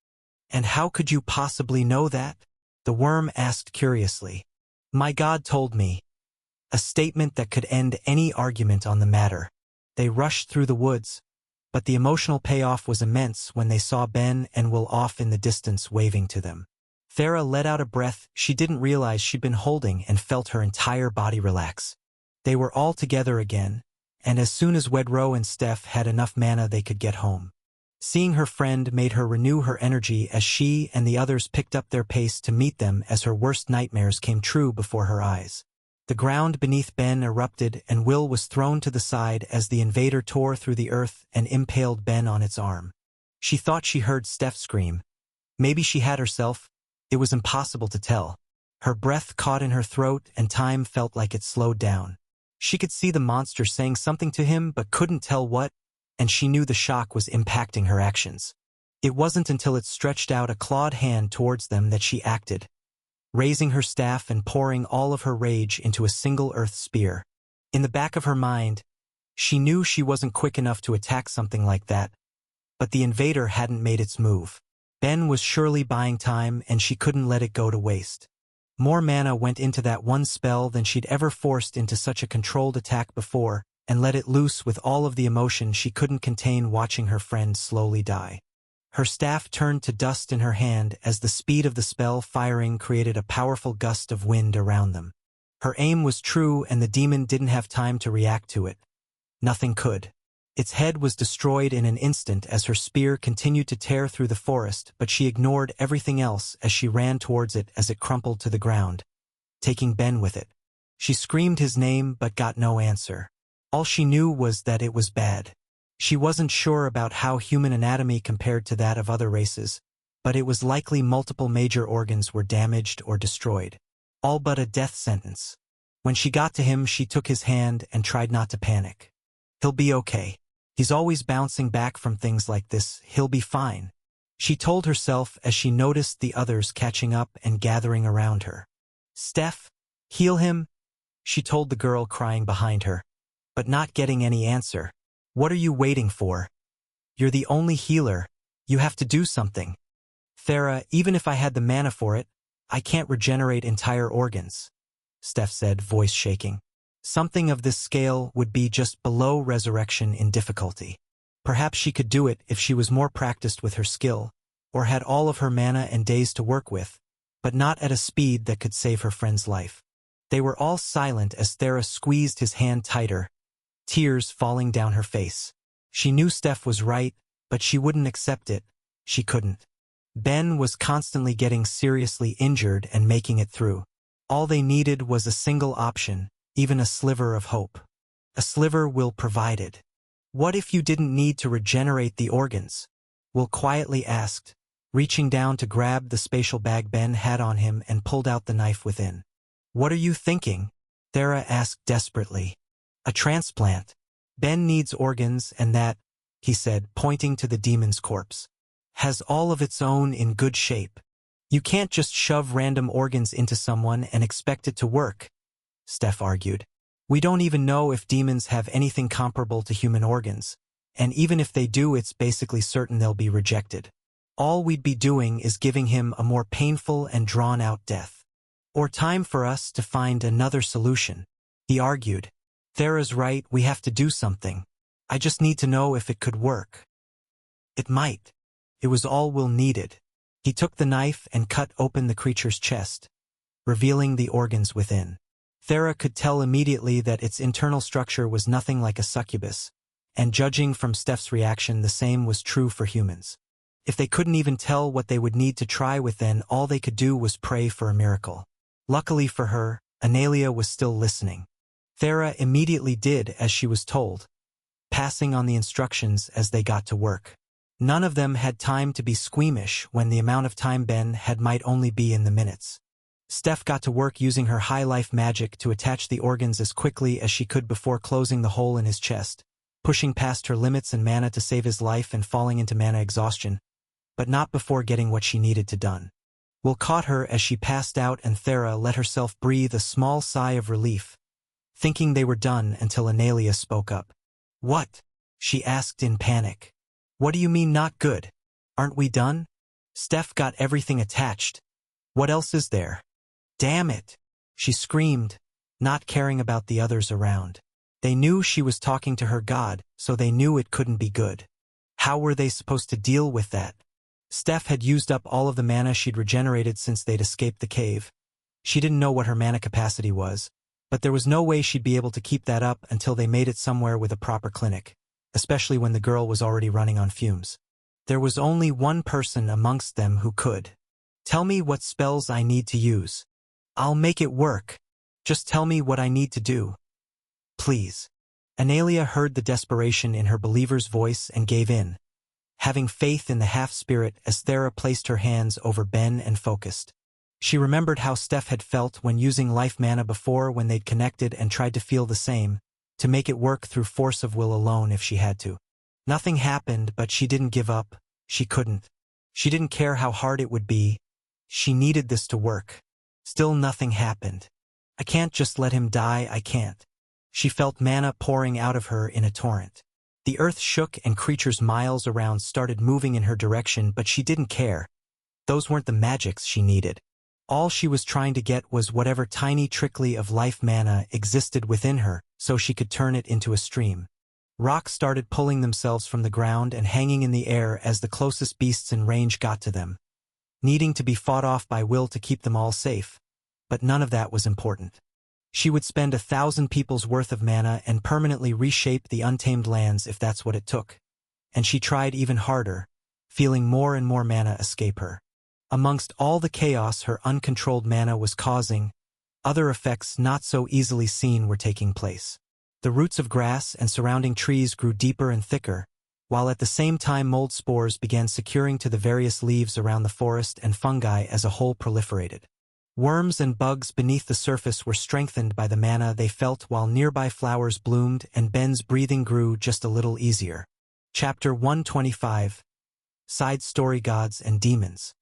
"And how could you possibly know that?" the worm asked curiously. "My god told me." A statement that could end any argument on the matter. They rushed through the woods, but the emotional payoff was immense when they saw Ben and Will off in the distance waving to them. Thera let out a breath she didn't realize she'd been holding and felt her entire body relax. They were all together again, and as soon as Wedro and Steph had enough mana they could get home. Seeing her friend made her renew her energy as she and the others picked up their pace to meet them as her worst nightmares came true before her eyes. The ground beneath Ben erupted and Will was thrown to the side as the invader tore through the earth and impaled Ben on its arm. She thought she heard Steph scream. Maybe she had herself. It was impossible to tell. Her breath caught in her throat and time felt like it slowed down. She could see the monster saying something to him but couldn't tell what, and she knew the shock was impacting her actions. It wasn't until it stretched out a clawed hand towards them that she acted, raising her staff and pouring all of her rage into a single earth spear. In the back of her mind, she knew she wasn't quick enough to attack something like that, but the invader hadn't made its move. Ben was surely buying time and she couldn't let it go to waste. More mana went into that one spell than she'd ever forced into such a controlled attack before, and let it loose with all of the emotion she couldn't contain watching her friend slowly die. Her staff turned to dust in her hand as the speed of the spell firing created a powerful gust of wind around them. Her aim was true and the demon didn't have time to react to it. Nothing could. Its head was destroyed in an instant as her spear continued to tear through the forest, but she ignored everything else as she ran towards it as it crumpled to the ground, taking Ben with it. She screamed his name but got no answer. All she knew was that it was bad. She wasn't sure about how human anatomy compared to that of other races, but it was likely multiple major organs were damaged or destroyed. All but a death sentence. When she got to him, she took his hand and tried not to panic. "He'll be okay. He's always bouncing back from things like this. He'll be fine," she told herself as she noticed the others catching up and gathering around her. "Steph, heal him," she told the girl crying behind her. But not getting any answer. "What are you waiting for? You're the only healer. You have to do something." "Thera, even if I had the mana for it, I can't regenerate entire organs," Steph said, voice shaking. "Something of this scale would be just below resurrection in difficulty." Perhaps she could do it if she was more practiced with her skill, or had all of her mana and days to work with, but not at a speed that could save her friend's life. They were all silent as Thera squeezed his hand tighter, tears falling down her face. She knew Steph was right, but she wouldn't accept it. She couldn't. Ben was constantly getting seriously injured and making it through. All they needed was a single option, even a sliver of hope. A sliver Will provided. What if you didn't need to regenerate the organs? Will quietly asked, reaching down to grab the spatial bag Ben had on him and pulled out the knife within. What are you thinking? Thera asked desperately. A transplant. Ben needs organs and that, he said, pointing to the demon's corpse, has all of its own in good shape. You can't just shove random organs into someone and expect it to work, Steph argued. We don't even know if demons have anything comparable to human organs, and even if they do, it's basically certain they'll be rejected. All we'd be doing is giving him a more painful and drawn-out death. Or time for us to find another solution, he argued. Thera's right, we have to do something. I just need to know if it could work. It might. It was all Will needed. He took the knife and cut open the creature's chest, revealing the organs within. Thera could tell immediately that its internal structure was nothing like a succubus, and judging from Steph's reaction, the same was true for humans. If they couldn't even tell what they would need to try with, then all they could do was pray for a miracle. Luckily for her, Analia was still listening. Thera immediately did as she was told, passing on the instructions as they got to work. None of them had time to be squeamish when the amount of time Ben had might only be in the minutes. Steph got to work using her high life magic to attach the organs as quickly as she could before closing the hole in his chest, pushing past her limits and mana to save his life and falling into mana exhaustion, but not before getting what she needed to done. Will caught her as she passed out, and Thera let herself breathe a small sigh of relief, thinking they were done until Analia spoke up. What? She asked in panic. What do you mean not good? Aren't we done? Steph got everything attached. What else is there? Damn it! She screamed, not caring about the others around. They knew she was talking to her god, so they knew it couldn't be good. How were they supposed to deal with that? Steph had used up all of the mana she'd regenerated since they'd escaped the cave. She didn't know what her mana capacity was, but there was no way she'd be able to keep that up until they made it somewhere with a proper clinic, especially when the girl was already running on fumes. There was only one person amongst them who could. Tell me what spells I need to use. I'll make it work. Just tell me what I need to do. Please. Analia heard the desperation in her believer's voice and gave in, having faith in the half-spirit as Thera placed her hands over Ben and focused. She remembered how Steph had felt when using life mana before, when they'd connected and tried to feel the same, to make it work through force of will alone if she had to. Nothing happened, but she didn't give up. She couldn't. She didn't care how hard it would be. She needed this to work. Still nothing happened. I can't just let him die, I can't. She felt mana pouring out of her in a torrent. The earth shook and creatures miles around started moving in her direction, but she didn't care. Those weren't the magics she needed. All she was trying to get was whatever tiny trickle of life mana existed within her, so she could turn it into a stream. Rocks started pulling themselves from the ground and hanging in the air as the closest beasts in range got to them, needing to be fought off by Will to keep them all safe. But none of that was important. She would spend 1,000 people's worth of mana and permanently reshape the untamed lands if that's what it took. And she tried even harder, feeling more and more mana escape her. Amongst all the chaos her uncontrolled mana was causing, other effects not so easily seen were taking place. The roots of grass and surrounding trees grew deeper and thicker, while at the same time mold spores began securing to the various leaves around the forest, and fungi as a whole proliferated. Worms and bugs beneath the surface were strengthened by the mana they felt, while nearby flowers bloomed and Ben's breathing grew just a little easier. Chapter 125. Side Story: Gods and Demons.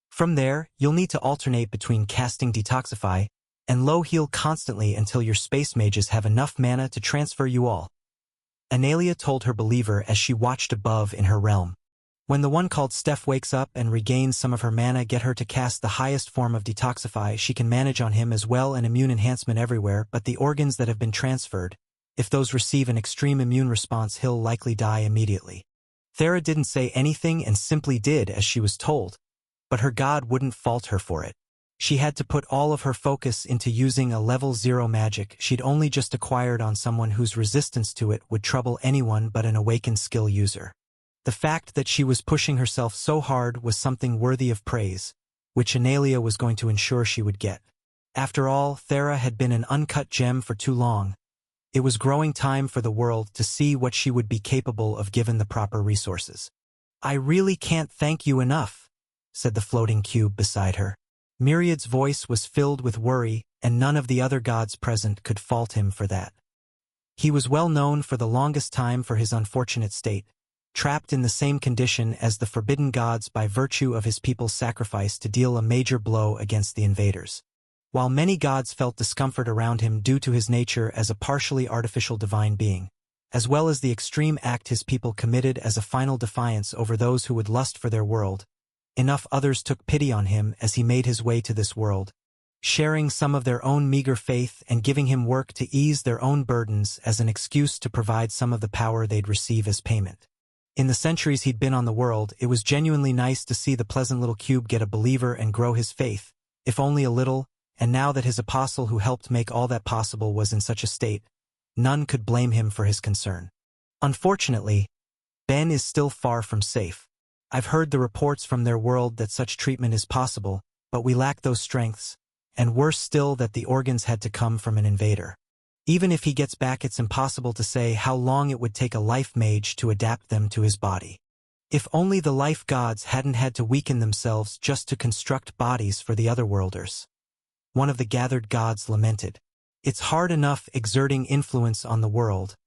From there, you'll need to alternate between casting Detoxify and Low Heal constantly until your space mages have enough mana to transfer you all. Analia told her believer as she watched above in her realm. When the one called Steph wakes up and regains some of her mana, get her to cast the highest form of Detoxify she can manage on him, as well an immune enhancement everywhere but the organs that have been transferred. If those receive an extreme immune response, he'll likely die immediately. Thera didn't say anything and simply did as she was told, but her god wouldn't fault her for it. She had to put all of her focus into using a level 0 magic she'd only just acquired on someone whose resistance to it would trouble anyone but an awakened skill user. The fact that she was pushing herself so hard was something worthy of praise, which Analea was going to ensure she would get. After all, Thera had been an uncut gem for too long. It was growing time for the world to see what she would be capable of given the proper resources. "I really can't thank you enough," said the floating cube beside her. Myriad's voice was filled with worry, and none of the other gods present could fault him for that. He was well known for the longest time for his unfortunate state, trapped in the same condition as the forbidden gods by virtue of his people's sacrifice to deal a major blow against the invaders. While many gods felt discomfort around him due to his nature as a partially artificial divine being, as well as the extreme act his people committed as a final defiance over those who would lust for their world, enough others took pity on him as he made his way to this world, sharing some of their own meager faith and giving him work to ease their own burdens as an excuse to provide some of the power they'd receive as payment. In the centuries he'd been on the world, it was genuinely nice to see the pleasant little cube get a believer and grow his faith, if only a little, and now that his apostle who helped make all that possible was in such a state, none could blame him for his concern. Unfortunately, Ben is still far from safe. I've heard the reports from their world that such treatment is possible, but we lack those strengths, and worse still that the organs had to come from an invader. Even if he gets back, it's impossible to say how long it would take a life mage to adapt them to his body. If only the life gods hadn't had to weaken themselves just to construct bodies for the otherworlders. One of the gathered gods lamented. It's hard enough exerting influence on the world,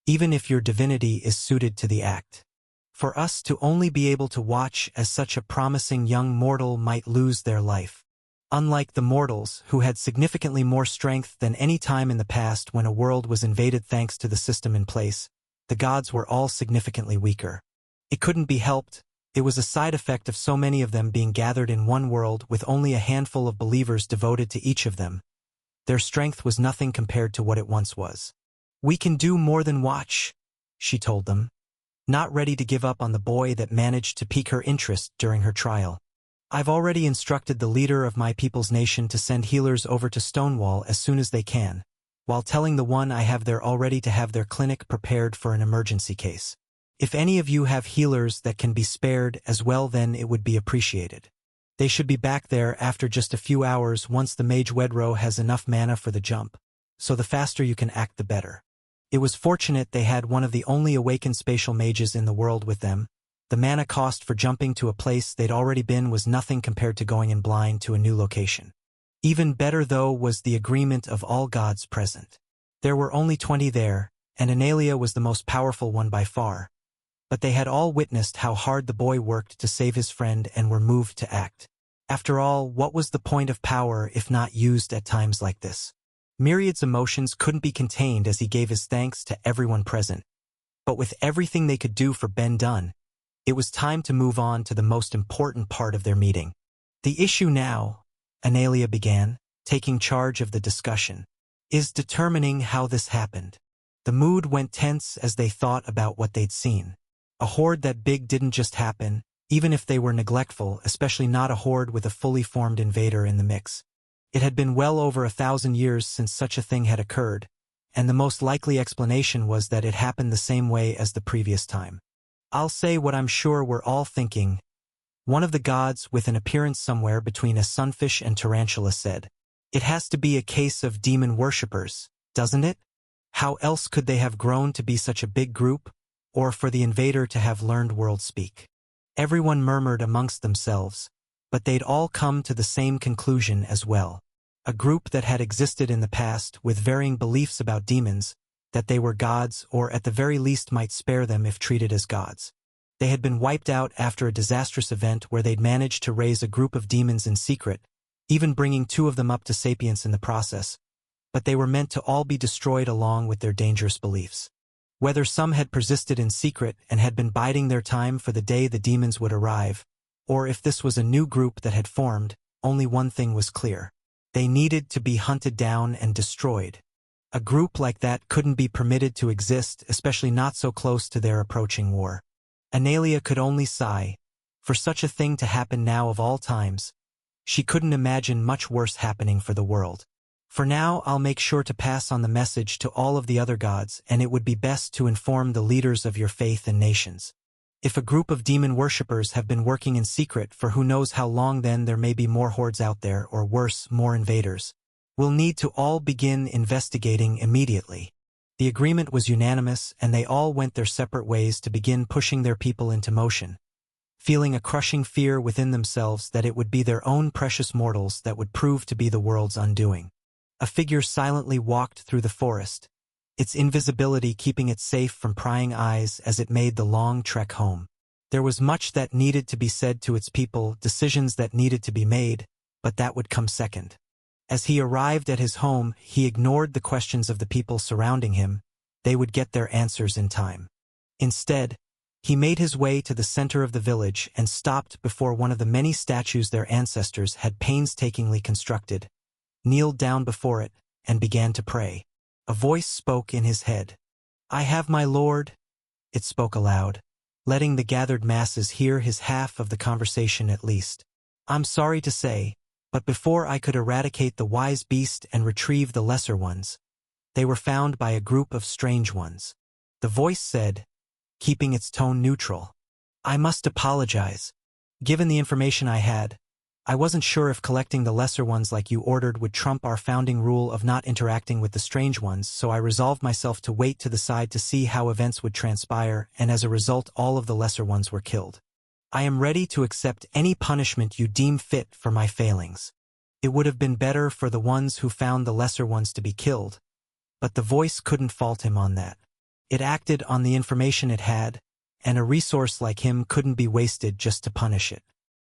even if your divinity is suited to the act. For us to only be able to watch as such a promising young mortal might lose their life. Unlike the mortals, who had significantly more strength than any time in the past when a world was invaded thanks to the system in place, the gods were all significantly weaker. It couldn't be helped. It was a side effect of so many of them being gathered in one world with only a handful of believers devoted to each of them. Their strength was nothing compared to what it once was. "We can do more than watch," she told them, not ready to give up on the boy that managed to pique her interest during her trial. "I've already instructed the leader of my people's nation to send healers over to Stonewall as soon as they can, while telling the one I have there already to have their clinic prepared for an emergency case. If any of you have healers that can be spared as well, then it would be appreciated. They should be back there after just a few hours once the Mage Wedro has enough mana for the jump, so the faster you can act the better." It was fortunate they had one of the only awakened spatial mages in the world with them. The mana cost for jumping to a place they'd already been was nothing compared to going in blind to a new location. Even better, though, was the agreement of all gods present. There were only 20 there, and Analea was the most powerful one by far. But they had all witnessed how hard the boy worked to save his friend and were moved to act. After all, what was the point of power if not used at times like this? Myriad's emotions couldn't be contained as he gave his thanks to everyone present. But with everything they could do for Ben done, it was time to move on to the most important part of their meeting. "The issue now," Analea began, taking charge of the discussion, "is determining how this happened." The mood went tense as they thought about what they'd seen. A horde that big didn't just happen, even if they were neglectful, especially not a horde with a fully formed invader in the mix. It had been well over 1,000 years since such a thing had occurred, and the most likely explanation was that it happened the same way as the previous time. "I'll say what I'm sure we're all thinking," one of the gods with an appearance somewhere between a sunfish and tarantula said. "It has to be a case of demon worshippers, doesn't it? How else could they have grown to be such a big group, or for the invader to have learned world speak?" Everyone murmured amongst themselves, but they'd all come to the same conclusion as well. A group that had existed in the past with varying beliefs about demons, that they were gods or at the very least might spare them if treated as gods. They had been wiped out after a disastrous event where they'd managed to raise a group of demons in secret, even bringing 2 of them up to sapience in the process, but they were meant to all be destroyed along with their dangerous beliefs. Whether some had persisted in secret and had been biding their time for the day the demons would arrive, or if this was a new group that had formed, only one thing was clear. They needed to be hunted down and destroyed. A group like that couldn't be permitted to exist, especially not so close to their approaching war. Analia could only sigh. For such a thing to happen now of all times, she couldn't imagine much worse happening for the world. For now, I'll make sure to pass on the message to all of the other gods, and it would be best to inform the leaders of your faith and nations. If a group of demon worshippers have been working in secret for who knows how long, then there may be more hordes out there, or worse, more invaders. We'll need to all begin investigating immediately. The agreement was unanimous, and they all went their separate ways to begin pushing their people into motion, feeling a crushing fear within themselves that it would be their own precious mortals that would prove to be the world's undoing. A figure silently walked through the forest, its invisibility keeping it safe from prying eyes as it made the long trek home. There was much that needed to be said to its people, decisions that needed to be made, but that would come second. As he arrived at his home, he ignored the questions of the people surrounding him. They would get their answers in time. Instead, he made his way to the center of the village and stopped before one of the many statues their ancestors had painstakingly constructed, kneeled down before it, and began to pray. A voice spoke in his head. "I have my lord," it spoke aloud, letting the gathered masses hear his half of the conversation at least. "I'm sorry to say, but before I could eradicate the wise beast and retrieve the lesser ones, they were found by a group of strange ones." The voice said, keeping its tone neutral. "I must apologize. Given the information I had, I wasn't sure if collecting the lesser ones like you ordered would trump our founding rule of not interacting with the strange ones, so I resolved myself to wait to the side to see how events would transpire, and as a result all of the lesser ones were killed. I am ready to accept any punishment you deem fit for my failings. It would have been better for the ones who found the lesser ones to be killed, but the voice couldn't fault him on that. It acted on the information it had, and a resource like him couldn't be wasted just to punish it.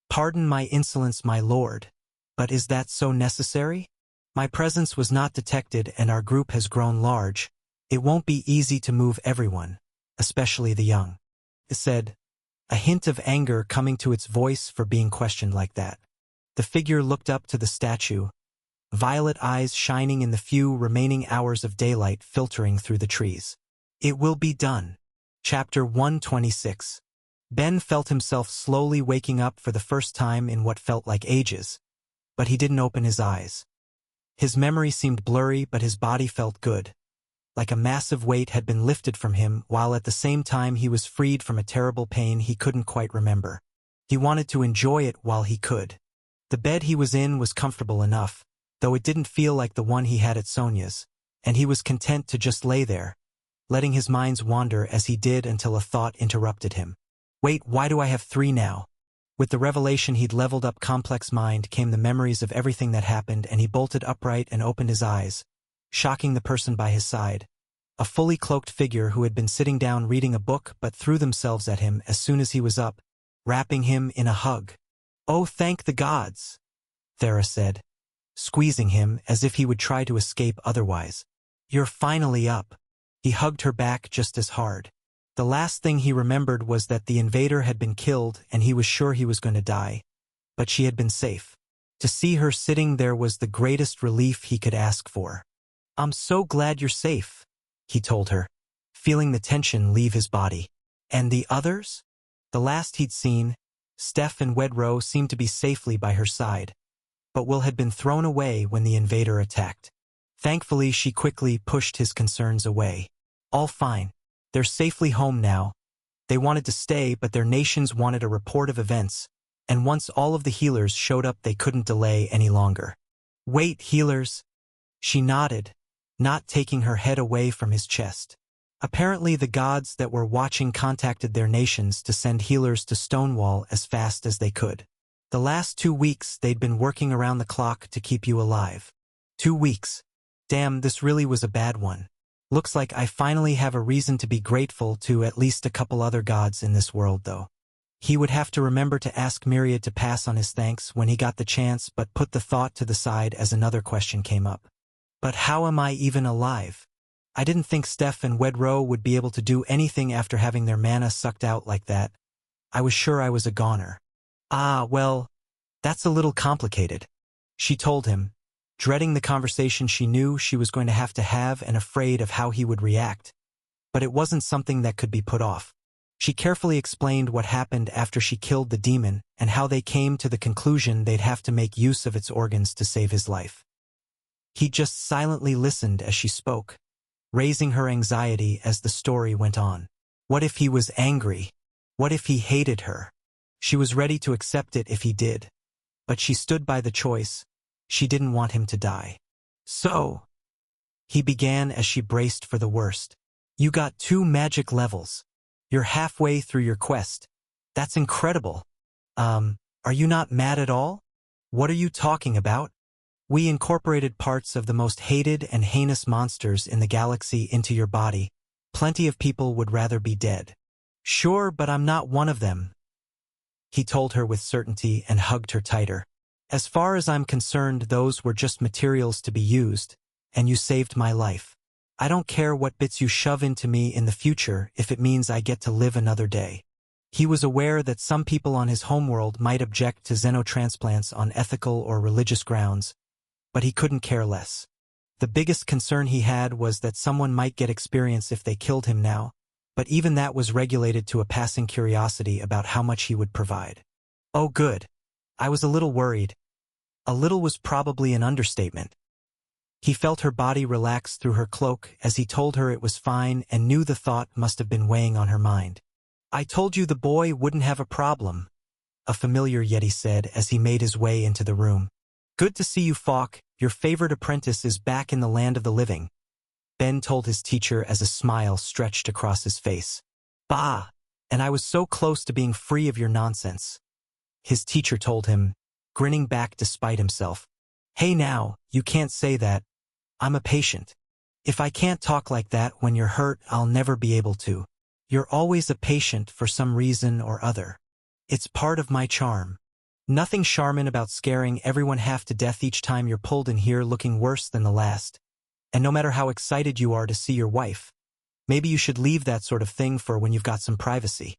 "Pardon my insolence, my lord, but is that so necessary? My presence was not detected and our group has grown large. It won't be easy to move everyone, especially the young," it said, a hint of anger coming to its voice for being questioned like that. The figure looked up to the statue, violet eyes shining in the few remaining hours of daylight filtering through the trees. "It will be done." Chapter 126. Ben felt himself slowly waking up for the first time in what felt like ages, but he didn't open his eyes. His memory seemed blurry, but his body felt good, like a massive weight had been lifted from him, while at the same time he was freed from a terrible pain he couldn't quite remember. He wanted to enjoy it while he could. The bed he was in was comfortable enough, though it didn't feel like the one he had at Sonia's, and he was content to just lay there, letting his mind wander as he did until a thought interrupted him. "Wait, why do I have 3 now?" With the revelation he'd leveled up complex mind came the memories of everything that happened, and he bolted upright and opened his eyes, shocking the person by his side. A fully cloaked figure who had been sitting down reading a book but threw themselves at him as soon as he was up, wrapping him in a hug. "Oh, thank the gods," Thera said, squeezing him as if he would try to escape otherwise. "You're finally up." He hugged her back just as hard. The last thing he remembered was that the invader had been killed and he was sure he was going to die, but she had been safe. To see her sitting there was the greatest relief he could ask for. "I'm so glad you're safe," he told her, feeling the tension leave his body. "And the others?" The last he'd seen, Steph and Wedro seemed to be safely by her side, but Will had been thrown away when the invader attacked. Thankfully, she quickly pushed his concerns away. "All fine. They're safely home now. They wanted to stay, but their nations wanted a report of events, and once all of the healers showed up they couldn't delay any longer." "Wait, healers?" She nodded, not taking her head away from his chest. Apparently the gods that were watching contacted their nations to send healers to Stonewall as fast as they could. The last 2 weeks they'd been working around the clock to keep you alive. 2 weeks. Damn, this really was a bad one. Looks like I finally have a reason to be grateful to at least a couple other gods in this world, though. He would have to remember to ask Myriad to pass on his thanks when he got the chance, but put the thought to the side as another question came up. But how am I even alive? I didn't think Steph and Wedro would be able to do anything after having their mana sucked out like that. I was sure I was a goner. "Ah, well, that's a little complicated," she told him, dreading the conversation she knew she was going to have and afraid of how he would react. But it wasn't something that could be put off. She carefully explained what happened after she killed the demon and how they came to the conclusion they'd have to make use of its organs to save his life. He just silently listened as she spoke, raising her anxiety as the story went on. What if he was angry? What if he hated her? She was ready to accept it if he did. But she stood by the choice. She didn't want him to die. So, he began as she braced for the worst. You got 2 magic levels. You're halfway through your quest. That's incredible. Are you not mad at all? What are you talking about? We incorporated parts of the most hated and heinous monsters in the galaxy into your body. Plenty of people would rather be dead. Sure, but I'm not one of them, he told her with certainty and hugged her tighter. As far as I'm concerned, those were just materials to be used, and you saved my life. I don't care what bits you shove into me in the future if it means I get to live another day. He was aware that some people on his homeworld might object to xenotransplants on ethical or religious grounds, but he couldn't care less. The biggest concern he had was that someone might get experience if they killed him now, but even that was regulated to a passing curiosity about how much he would provide. Oh good. I was a little worried. A little was probably an understatement. He felt her body relax through her cloak as he told her it was fine and knew the thought must have been weighing on her mind. I told you the boy wouldn't have a problem, a familiar Yeti said as he made his way into the room. Good to see you, Falk. Your favorite apprentice is back in the land of the living, Ben told his teacher as a smile stretched across his face. Bah! And I was so close to being free of your nonsense, his teacher told him, grinning back despite himself. Hey now, you can't say that. I'm a patient. If I can't talk like that when you're hurt, I'll never be able to. You're always a patient for some reason or other. It's part of my charm. Nothing charming about scaring everyone half to death each time you're pulled in here looking worse than the last. And no matter how excited you are to see your wife, maybe you should leave that sort of thing for when you've got some privacy.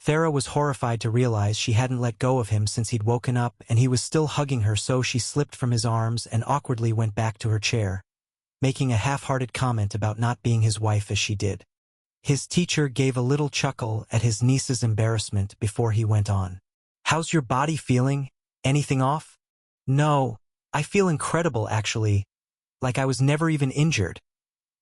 Thera was horrified to realize she hadn't let go of him since he'd woken up and he was still hugging her, so she slipped from his arms and awkwardly went back to her chair, making a half-hearted comment about not being his wife as she did. His teacher gave a little chuckle at his niece's embarrassment before he went on. How's your body feeling? Anything off? No, I feel incredible actually, like I was never even injured.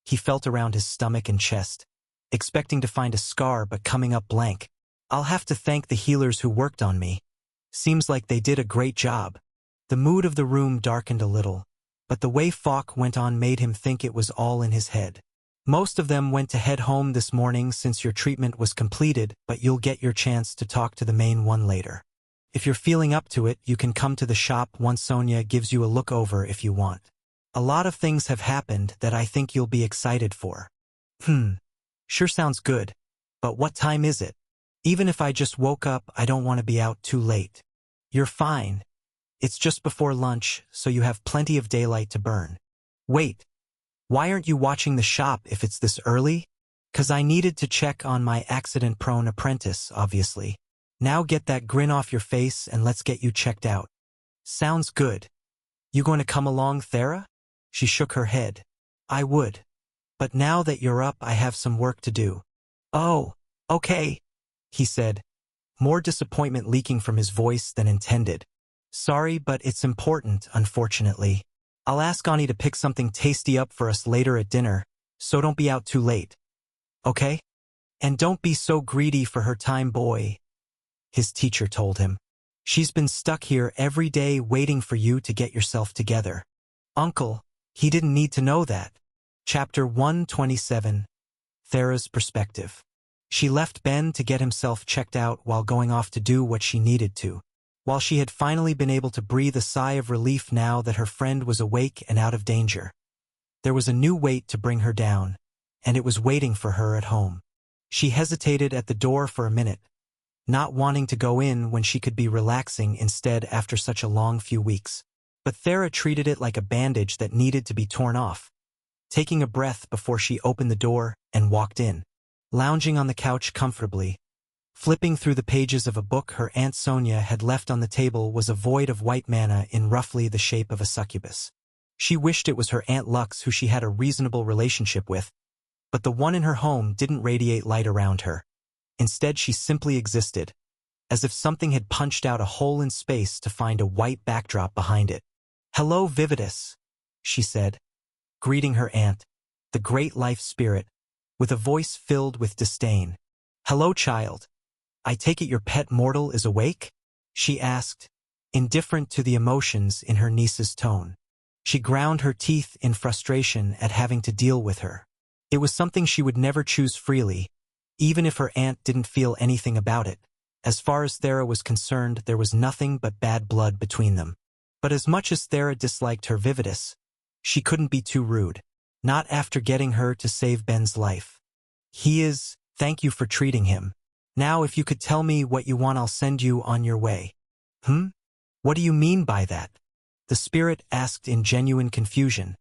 He felt around his stomach and chest, expecting to find a scar but coming up blank. I'll have to thank the healers who worked on me. Seems like they did a great job. The mood of the room darkened a little, but the way Falk went on made him think it was all in his head. Most of them went to head home this morning since your treatment was completed, but you'll get your chance to talk to the main one later. If you're feeling up to it, you can come to the shop once Sonia gives you a look over if you want. A lot of things have happened that I think you'll be excited for. Sure sounds good. But what time is it? Even if I just woke up, I don't want to be out too late. You're fine. It's just before lunch, so you have plenty of daylight to burn. Wait. Why aren't you watching the shop if it's this early? 'Cause I needed to check on my accident-prone apprentice, obviously. Now get that grin off your face and let's get you checked out. Sounds good. You going to come along, Thera? She shook her head. I would. But now that you're up, I have some work to do. Oh, okay, he said, more disappointment leaking from his voice than intended. Sorry, but it's important, unfortunately. I'll ask Ani to pick something tasty up for us later at dinner, so don't be out too late. Okay? And don't be so greedy for her time, boy, his teacher told him. She's been stuck here every day waiting for you to get yourself together. Uncle, he didn't need to know that. Chapter 127. Thera's Perspective. She left Ben to get himself checked out while going off to do what she needed to. While she had finally been able to breathe a sigh of relief now that her friend was awake and out of danger, there was a new weight to bring her down, and it was waiting for her at home. She hesitated at the door for a minute, not wanting to go in when she could be relaxing instead after such a long few weeks. But Thera treated it like a bandage that needed to be torn off, taking a breath before she opened the door and walked in. Lounging on the couch comfortably, flipping through the pages of a book her Aunt Sonia had left on the table was a void of white mana in roughly the shape of a succubus. She wished it was her Aunt Lux who she had a reasonable relationship with, but the one in her home didn't radiate light around her. Instead, she simply existed, as if something had punched out a hole in space to find a white backdrop behind it. "Hello, Vividus," she said, greeting her aunt, the great life spirit, with a voice filled with disdain. "Hello, child. I take it your pet mortal is awake?" she asked, indifferent to the emotions in her niece's tone. She ground her teeth in frustration at having to deal with her. It was something she would never choose freely, even if her aunt didn't feel anything about it. As far as Thera was concerned, there was nothing but bad blood between them. But as much as Thera disliked her Vividus, she couldn't be too rude. Not after getting her to save Ben's life. Thank you for treating him. Now if you could tell me what you want, I'll send you on your way." What do you mean by that?" the spirit asked in genuine confusion,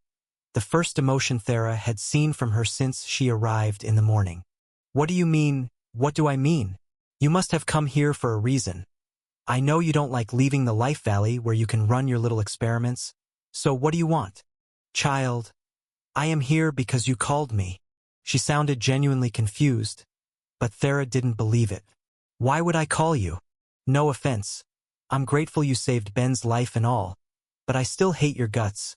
the first emotion Thera had seen from her since she arrived in the morning. "What do you mean? What do I mean? You must have come here for a reason. I know you don't like leaving the Life Valley where you can run your little experiments, so what do you want?" "Child, I am here because you called me." She sounded genuinely confused, but Thera didn't believe it. "Why would I call you? No offense. I'm grateful you saved Ben's life and all, but I still hate your guts."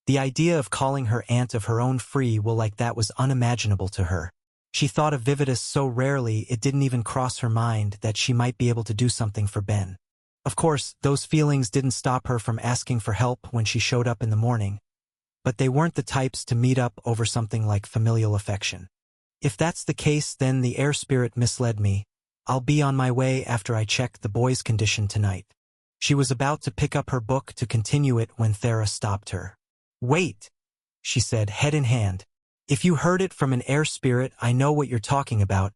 The idea of calling her aunt of her own free will like that was unimaginable to her. She thought of Vividus so rarely it didn't even cross her mind that she might be able to do something for Ben. Of course, those feelings didn't stop her from asking for help when she showed up in the morning, but they weren't the types to meet up over something like familial affection. "If that's the case, then the air spirit misled me. I'll be on my way after I check the boy's condition tonight." She was about to pick up her book to continue it when Thera stopped her. "Wait," she said, head in hand. "If you heard it from an air spirit, I know what you're talking about.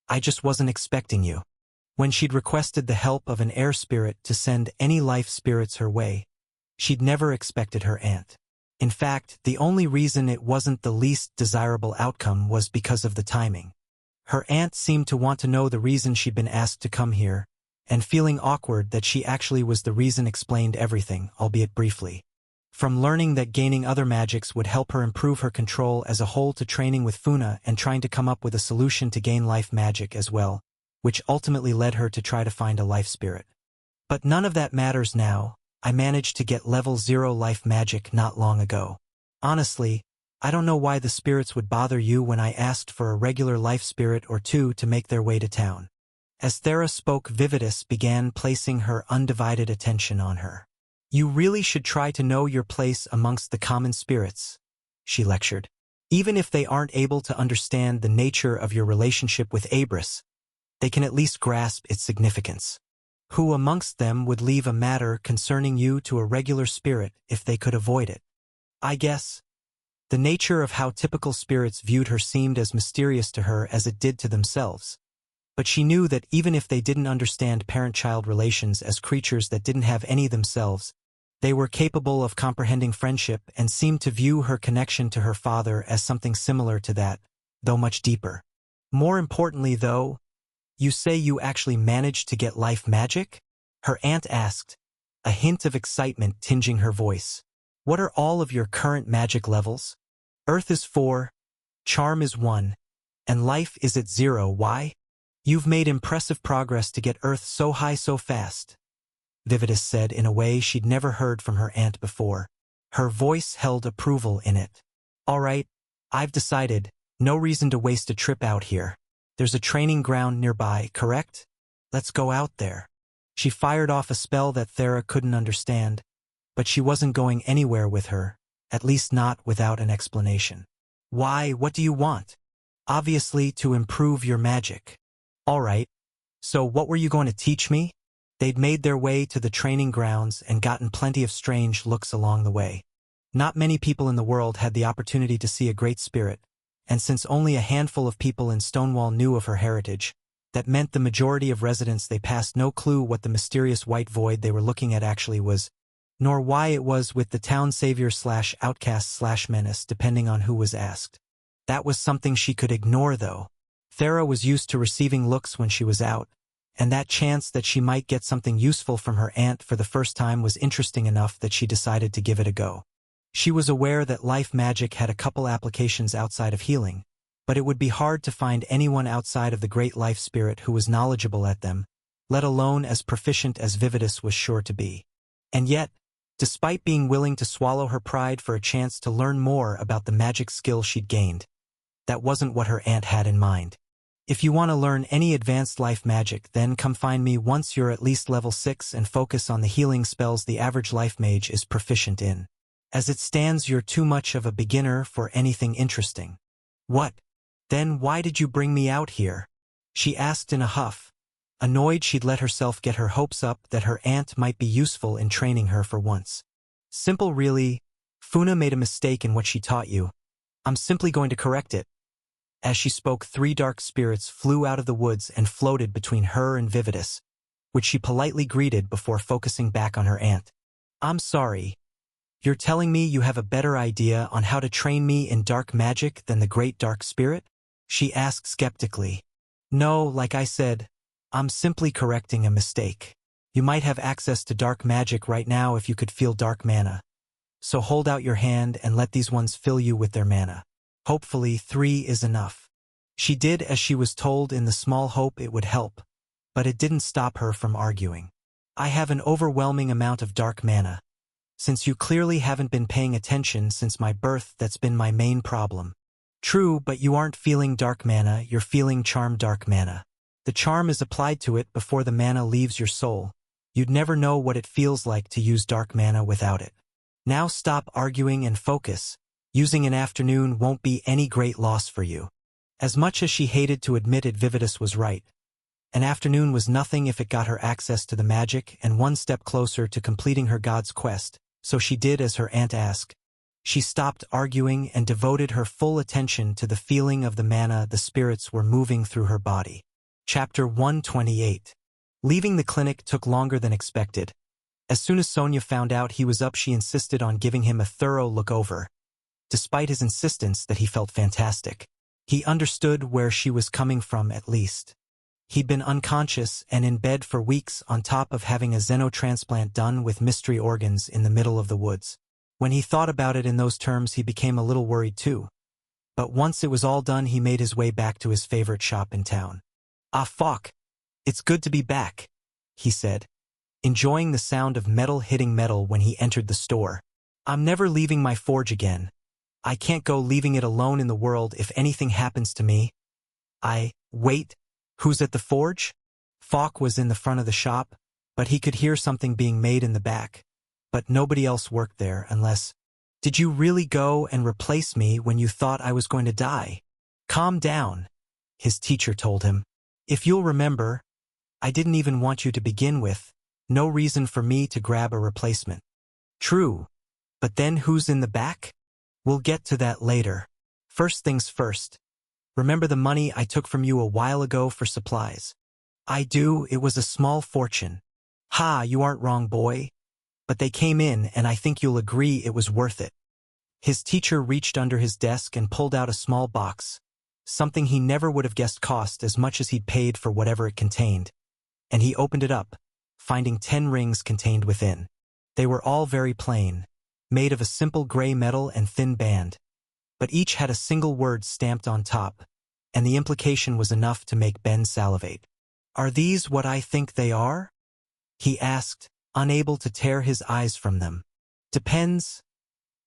I just wasn't expecting you." When she'd requested the help of an air spirit to send any life spirits her way, she'd never expected her aunt. In fact, the only reason it wasn't the least desirable outcome was because of the timing. Her aunt seemed to want to know the reason she'd been asked to come here, and feeling awkward that she actually was the reason explained everything, albeit briefly. From learning that gaining other magics would help her improve her control as a whole to training with Funa and trying to come up with a solution to gain life magic as well, which ultimately led her to try to find a life spirit. But none of that matters now. I managed to get level 0 life magic not long ago. Honestly, I don't know why the spirits would bother you when I asked for a regular life spirit or two to make their way to town. As Thera spoke, Vividus began placing her undivided attention on her. "You really should try to know your place amongst the common spirits," she lectured. "Even if they aren't able to understand the nature of your relationship with Abris, they can at least grasp its significance. Who amongst them would leave a matter concerning you to a regular spirit if they could avoid it? I guess." The nature of how typical spirits viewed her seemed as mysterious to her as it did to themselves. But she knew that even if they didn't understand parent-child relations as creatures that didn't have any themselves, they were capable of comprehending friendship and seemed to view her connection to her father as something similar to that, though much deeper. "More importantly, though, you say you actually managed to get life magic?" her aunt asked, a hint of excitement tinging her voice. "What are all of your current magic levels?" "Earth is 4, Charm is 1, and Life is at 0. Why?" "You've made impressive progress to get Earth so high so fast," Vividus said in a way she'd never heard from her aunt before. Her voice held approval in it. "All right, I've decided. No reason to waste a trip out here. There's a training ground nearby, correct? Let's go out there." She fired off a spell that Thera couldn't understand, but she wasn't going anywhere with her, at least not without an explanation. "Why, what do you want?" "Obviously to improve your magic." "All right. So what were you going to teach me?" They'd made their way to the training grounds and gotten plenty of strange looks along the way. Not many people in the world had the opportunity to see a great spirit, and since only a handful of people in Stonewall knew of her heritage, that meant the majority of residents they passed no clue what the mysterious white void they were looking at actually was, nor why it was with the town savior/outcast/menace depending on who was asked. That was something she could ignore though. Thera was used to receiving looks when she was out, and that chance that she might get something useful from her aunt for the first time was interesting enough that she decided to give it a go. She was aware that life magic had a couple applications outside of healing, but it would be hard to find anyone outside of the Great Life Spirit who was knowledgeable at them, let alone as proficient as Vividus was sure to be. And yet, despite being willing to swallow her pride for a chance to learn more about the magic skill she'd gained, that wasn't what her aunt had in mind. If you want to learn any advanced life magic, then come find me once you're at least level 6 and focus on the healing spells the average life mage is proficient in. As it stands, you're too much of a beginner for anything interesting. What? Then why did you bring me out here? She asked in a huff, annoyed she'd let herself get her hopes up that her aunt might be useful in training her for once. Simple really. Funa made a mistake in what she taught you. I'm simply going to correct it. As she spoke, 3 dark spirits flew out of the woods and floated between her and Vividus, which she politely greeted before focusing back on her aunt. I'm sorry. You're telling me you have a better idea on how to train me in dark magic than the Great Dark Spirit? She asked skeptically. No, like I said, I'm simply correcting a mistake. You might have access to dark magic right now if you could feel dark mana. So hold out your hand and let these ones fill you with their mana. Hopefully 3 is enough. She did as she was told in the small hope it would help, but it didn't stop her from arguing. I have an overwhelming amount of dark mana. Since you clearly haven't been paying attention since my birth, that's been my main problem. True, but you aren't feeling dark mana, you're feeling charm dark mana. The charm is applied to it before the mana leaves your soul. You'd never know what it feels like to use dark mana without it. Now stop arguing and focus. Using an afternoon won't be any great loss for you. As much as she hated to admit it, Vividus was right. An afternoon was nothing if it got her access to the magic and one step closer to completing her god's quest, so she did as her aunt asked. She stopped arguing and devoted her full attention to the feeling of the mana the spirits were moving through her body. Chapter 128. Leaving the clinic took longer than expected. As soon as Sonia found out he was up, she insisted on giving him a thorough look over. Despite his insistence that he felt fantastic, he understood where she was coming from at least. He'd been unconscious and in bed for weeks on top of having a xenotransplant done with mystery organs in the middle of the woods. When he thought about it in those terms, he became a little worried too. But once it was all done, he made his way back to his favorite shop in town. Ah, fuck. It's good to be back, he said, enjoying the sound of metal hitting metal when he entered the store. I'm never leaving my forge again. I can't go leaving it alone in the world if anything happens to me. Wait, who's at the forge? Falk was in the front of the shop, but he could hear something being made in the back. But nobody else worked there unless... Did you really go and replace me when you thought I was going to die? Calm down, his teacher told him. If you'll remember, I didn't even want you to begin with. No reason for me to grab a replacement. True, but then who's in the back? We'll get to that later. First things first. Remember the money I took from you a while ago for supplies? I do, it was a small fortune. Ha, you aren't wrong, boy. But they came in and I think you'll agree it was worth it. His teacher reached under his desk and pulled out a small box, something he never would have guessed cost as much as he'd paid for whatever it contained. And he opened it up, finding 10 rings contained within. They were all very plain, made of a simple gray metal and thin band, but each had a single word stamped on top, and the implication was enough to make Ben salivate. Are these what I think they are? He asked, unable to tear his eyes from them. Depends,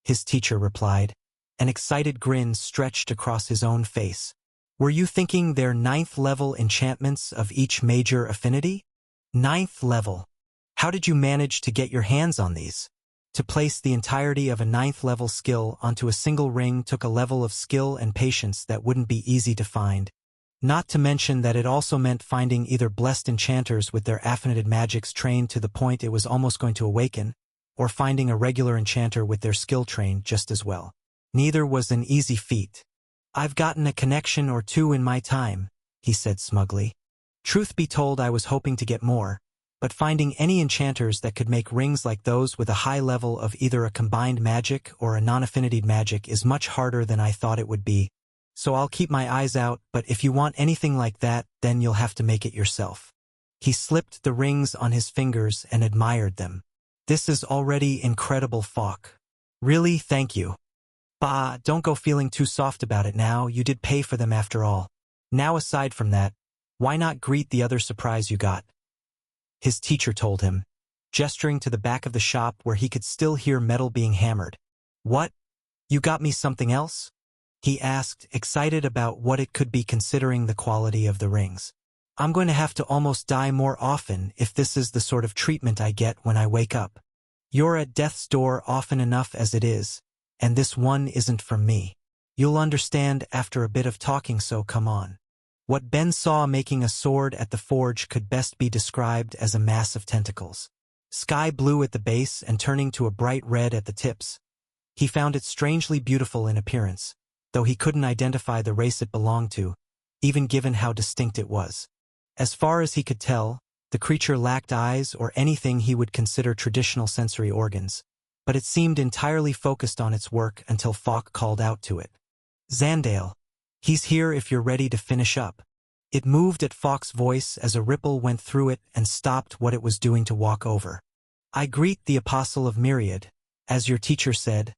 his teacher replied. An excited grin stretched across his own face. Were you thinking they're 9th level enchantments of each major affinity? 9th level. How did you manage to get your hands on these? To place the entirety of a 9th level skill onto a single ring took a level of skill and patience that wouldn't be easy to find. Not to mention that it also meant finding either blessed enchanters with their affinited magics trained to the point it was almost going to awaken, or finding a regular enchanter with their skill trained just as well. Neither was an easy feat. I've gotten a connection or two in my time, he said smugly. Truth be told, I was hoping to get more, but finding any enchanters that could make rings like those with a high level of either a combined magic or a non-affinitied magic is much harder than I thought it would be. So I'll keep my eyes out, but if you want anything like that, then you'll have to make it yourself. He slipped the rings on his fingers and admired them. This is already incredible, Falk. Really, thank you. Bah, don't go feeling too soft about it now, you did pay for them after all. Now aside from that, why not greet the other surprise you got? His teacher told him, gesturing to the back of the shop where he could still hear metal being hammered. What? You got me something else? He asked, excited about what it could be considering the quality of the rings. I'm going to have to almost die more often if this is the sort of treatment I get when I wake up. You're at death's door often enough as it is, and this one isn't from me. You'll understand after a bit of talking, so come on. What Ben saw making a sword at the forge could best be described as a mass of tentacles. Sky blue at the base and turning to a bright red at the tips. He found it strangely beautiful in appearance, though he couldn't identify the race it belonged to, even given how distinct it was. As far as he could tell, the creature lacked eyes or anything he would consider traditional sensory organs, but it seemed entirely focused on its work until Falk called out to it. Zandale. He's here if you're ready to finish up. It moved at Falk's voice as a ripple went through it and stopped what it was doing to walk over. I greet the Apostle of Myriad. As your teacher said,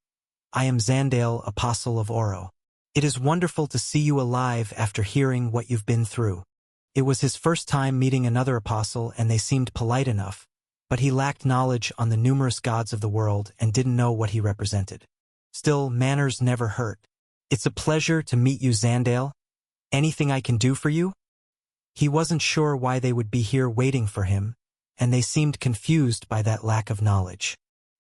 I am Zandale, Apostle of Oro. It is wonderful to see you alive after hearing what you've been through. It was his first time meeting another apostle and they seemed polite enough, but he lacked knowledge on the numerous gods of the world and didn't know what he represented. Still, manners never hurt. It's a pleasure to meet you, Zandale. Anything I can do for you? He wasn't sure why they would be here waiting for him, and they seemed confused by that lack of knowledge.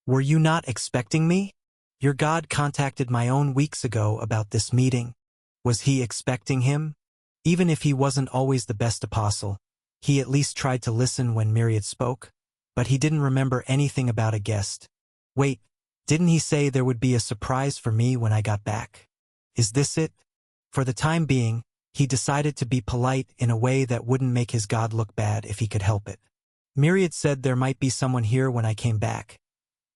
Were you not expecting me? Your god contacted my own weeks ago about this meeting. Was he expecting him? Even if he wasn't always the best apostle, he at least tried to listen when Myriad spoke, but he didn't remember anything about a guest. Wait, didn't he say there would be a surprise for me when I got back? Is this it? For the time being, he decided to be polite in a way that wouldn't make his god look bad if he could help it. Myriad said there might be someone here when I came back,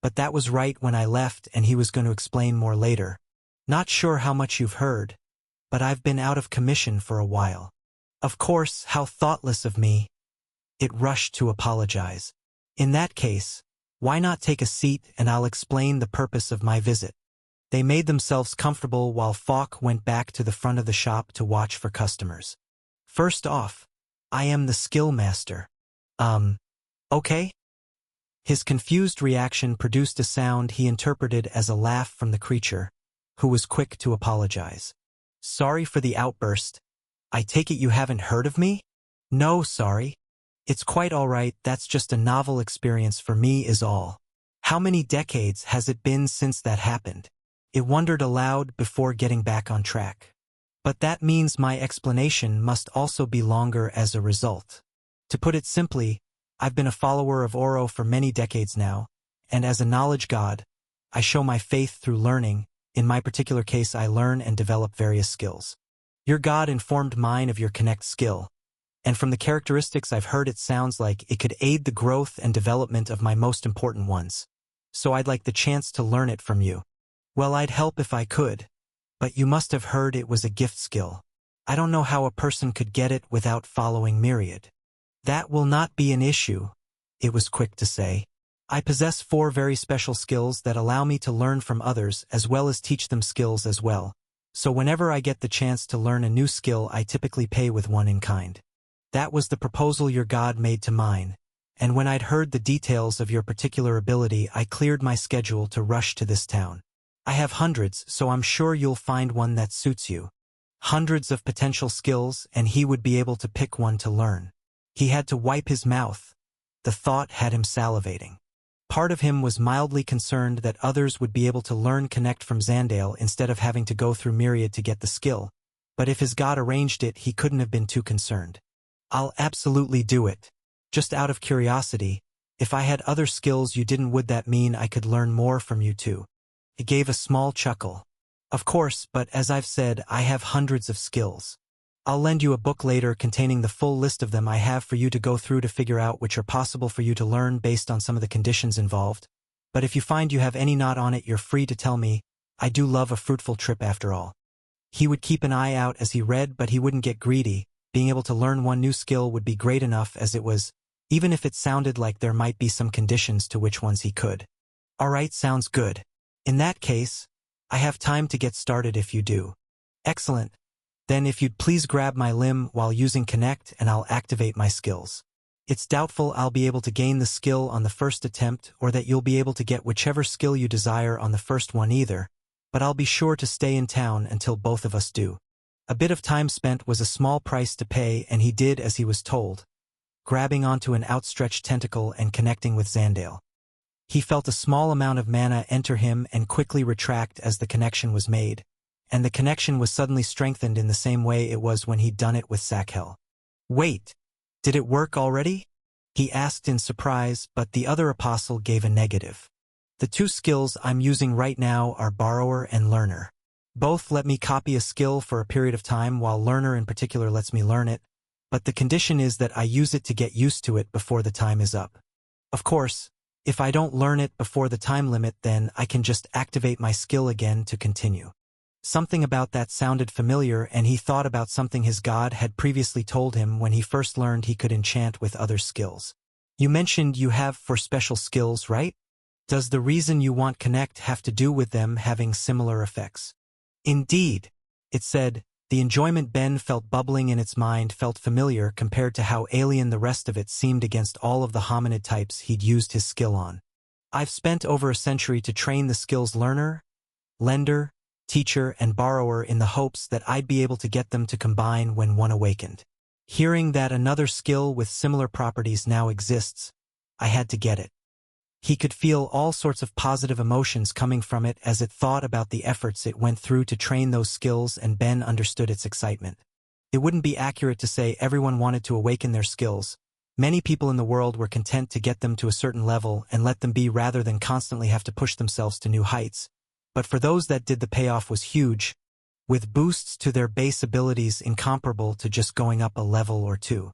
but that was right when I left and he was going to explain more later. Not sure how much you've heard, but I've been out of commission for a while. Of course, how thoughtless of me. It rushed to apologize. In that case, why not take a seat and I'll explain the purpose of my visit. They made themselves comfortable while Falk went back to the front of the shop to watch for customers. First off, I am the skill master. Okay? His confused reaction produced a sound he interpreted as a laugh from the creature, who was quick to apologize. Sorry for the outburst. I take it you haven't heard of me? No, sorry. It's quite all right, that's just a novel experience for me is all. How many decades has it been since that happened? It wondered aloud before getting back on track. But that means my explanation must also be longer as a result. To put it simply, I've been a follower of Oro for many decades now, and as a knowledge god, I show my faith through learning. In my particular case, I learn and develop various skills. Your god informed mine of your connect skill, and from the characteristics I've heard it sounds like it could aid the growth and development of my most important ones. So I'd like the chance to learn it from you. Well, I'd help if I could, but you must have heard it was a gift skill. I don't know how a person could get it without following Myriad. That will not be an issue, it was quick to say. I possess 4 very special skills that allow me to learn from others as well as teach them skills as well. So whenever I get the chance to learn a new skill, I typically pay with one in kind. That was the proposal your god made to mine, and when I'd heard the details of your particular ability, I cleared my schedule to rush to this town. I have hundreds, so I'm sure you'll find one that suits you. Hundreds of potential skills, and he would be able to pick one to learn. He had to wipe his mouth. The thought had him salivating. Part of him was mildly concerned that others would be able to learn Connect from Zandale instead of having to go through Myriad to get the skill, but if his god arranged it, he couldn't have been too concerned. I'll absolutely do it. Just out of curiosity, if I had other skills you didn't, would that mean I could learn more from you too? He gave a small chuckle. Of course, but as I've said, I have hundreds of skills. I'll lend you a book later containing the full list of them I have for you to go through to figure out which are possible for you to learn based on some of the conditions involved. But if you find you have any not on it, you're free to tell me. I do love a fruitful trip after all. He would keep an eye out as he read, but he wouldn't get greedy. Being able to learn one new skill would be great enough as it was, even if it sounded like there might be some conditions to which ones he could. All right, sounds good. In that case, I have time to get started if you do. Excellent. Then if you'd please grab my limb while using Connect and I'll activate my skills. It's doubtful I'll be able to gain the skill on the first attempt or that you'll be able to get whichever skill you desire on the first one either, but I'll be sure to stay in town until both of us do. A bit of time spent was a small price to pay, and he did as he was told, grabbing onto an outstretched tentacle and connecting with Zandale. He felt a small amount of mana enter him and quickly retract as the connection was made, and the connection was suddenly strengthened in the same way it was when he'd done it with Sakhel. Wait, did it work already? He asked in surprise, but the other apostle gave a negative. The two skills I'm using right now are Borrower and Learner. Both let me copy a skill for a period of time, while Learner in particular lets me learn it, but the condition is that I use it to get used to it before the time is up. Of course, if I don't learn it before the time limit, then I can just activate my skill again to continue. Something about that sounded familiar, and he thought about something his god had previously told him when he first learned he could enchant with other skills. You mentioned you have for special skills, right? Does the reason you want Connect have to do with them having similar effects? Indeed, it said. The enjoyment Ben felt bubbling in its mind felt familiar compared to how alien the rest of it seemed against all of the hominid types he'd used his skill on. I've spent over a century to train the skills Learner, Lender, Teacher, and Borrower in the hopes that I'd be able to get them to combine when one awakened. Hearing that another skill with similar properties now exists, I had to get it. He could feel all sorts of positive emotions coming from it as it thought about the efforts it went through to train those skills, and Ben understood its excitement. It wouldn't be accurate to say everyone wanted to awaken their skills. Many people in the world were content to get them to a certain level and let them be rather than constantly have to push themselves to new heights. But for those that did, the payoff was huge, with boosts to their base abilities incomparable to just going up a level or two.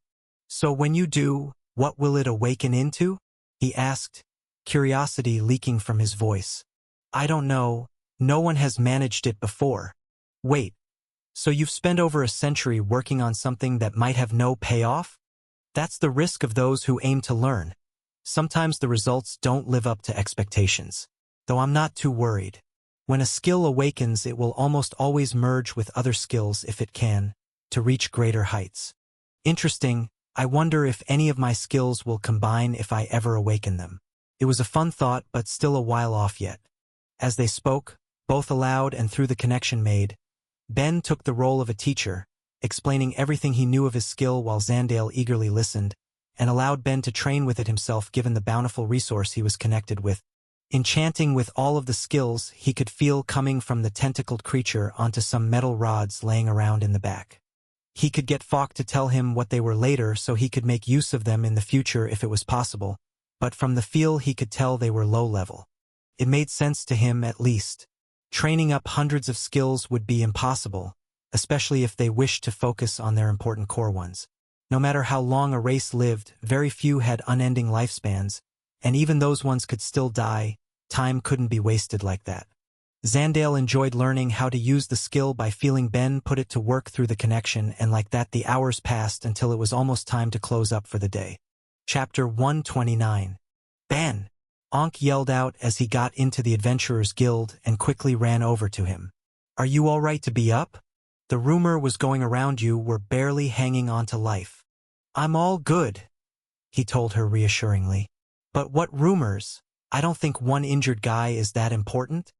So when you do, what will it awaken into? He asked, curiosity leaking from his voice. I don't know. No one has managed it before. Wait, so you've spent over a century working on something that might have no payoff? That's the risk of those who aim to learn. Sometimes the results don't live up to expectations. Though I'm not too worried. When a skill awakens, it will almost always merge with other skills if it can, to reach greater heights. Interesting. I wonder if any of my skills will combine if I ever awaken them. It was a fun thought, but still a while off yet. As they spoke, both aloud and through the connection made, Ben took the role of a teacher, explaining everything he knew of his skill while Zandale eagerly listened, and allowed Ben to train with it himself given the bountiful resource he was connected with. Enchanting with all of the skills he could feel coming from the tentacled creature onto some metal rods laying around in the back. He could get Falk to tell him what they were later so he could make use of them in the future if it was possible, but from the feel he could tell they were low level. It made sense to him at least. Training up hundreds of skills would be impossible, especially if they wished to focus on their important core ones. No matter how long a race lived, very few had unending lifespans, and even those ones could still die. Time couldn't be wasted like that. Zandale enjoyed learning how to use the skill by feeling Ben put it to work through the connection, and like that the hours passed until it was almost time to close up for the day. Chapter 129. Ben! Ankh yelled out as he got into the Adventurers Guild and quickly ran over to him. Are you all right to be up? The rumor was going around you were barely hanging on to life. I'm all good, he told her reassuringly. But what rumors? I don't think one injured guy is that important.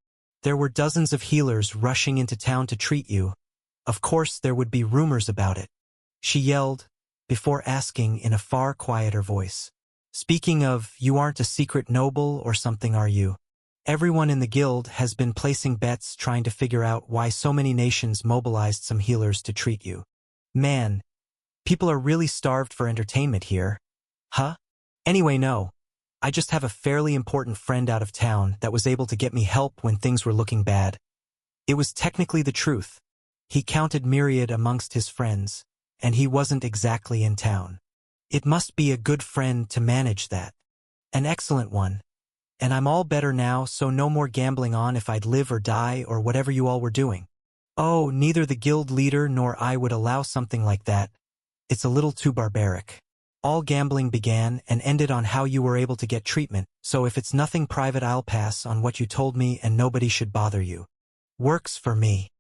There were dozens of healers rushing into town to treat you. Of course there would be rumors about it, she yelled, before asking in a far quieter voice. Speaking of, you aren't a secret noble or something, are you? Everyone in the guild has been placing bets trying to figure out why so many nations mobilized some healers to treat you. Man, people are really starved for entertainment here. Huh? Anyway, no. I just have a fairly important friend out of town that was able to get me help when things were looking bad. It was technically the truth. He counted Myriad amongst his friends, and he wasn't exactly in town. It must be a good friend to manage that. An excellent one. And I'm all better now, so no more gambling on if I'd live or die or whatever you all were doing. Oh, neither the guild leader nor I would allow something like that. It's a little too barbaric. All gambling began and ended on how you were able to get treatment, so if it's nothing private I'll pass on what you told me and nobody should bother you. Works for me.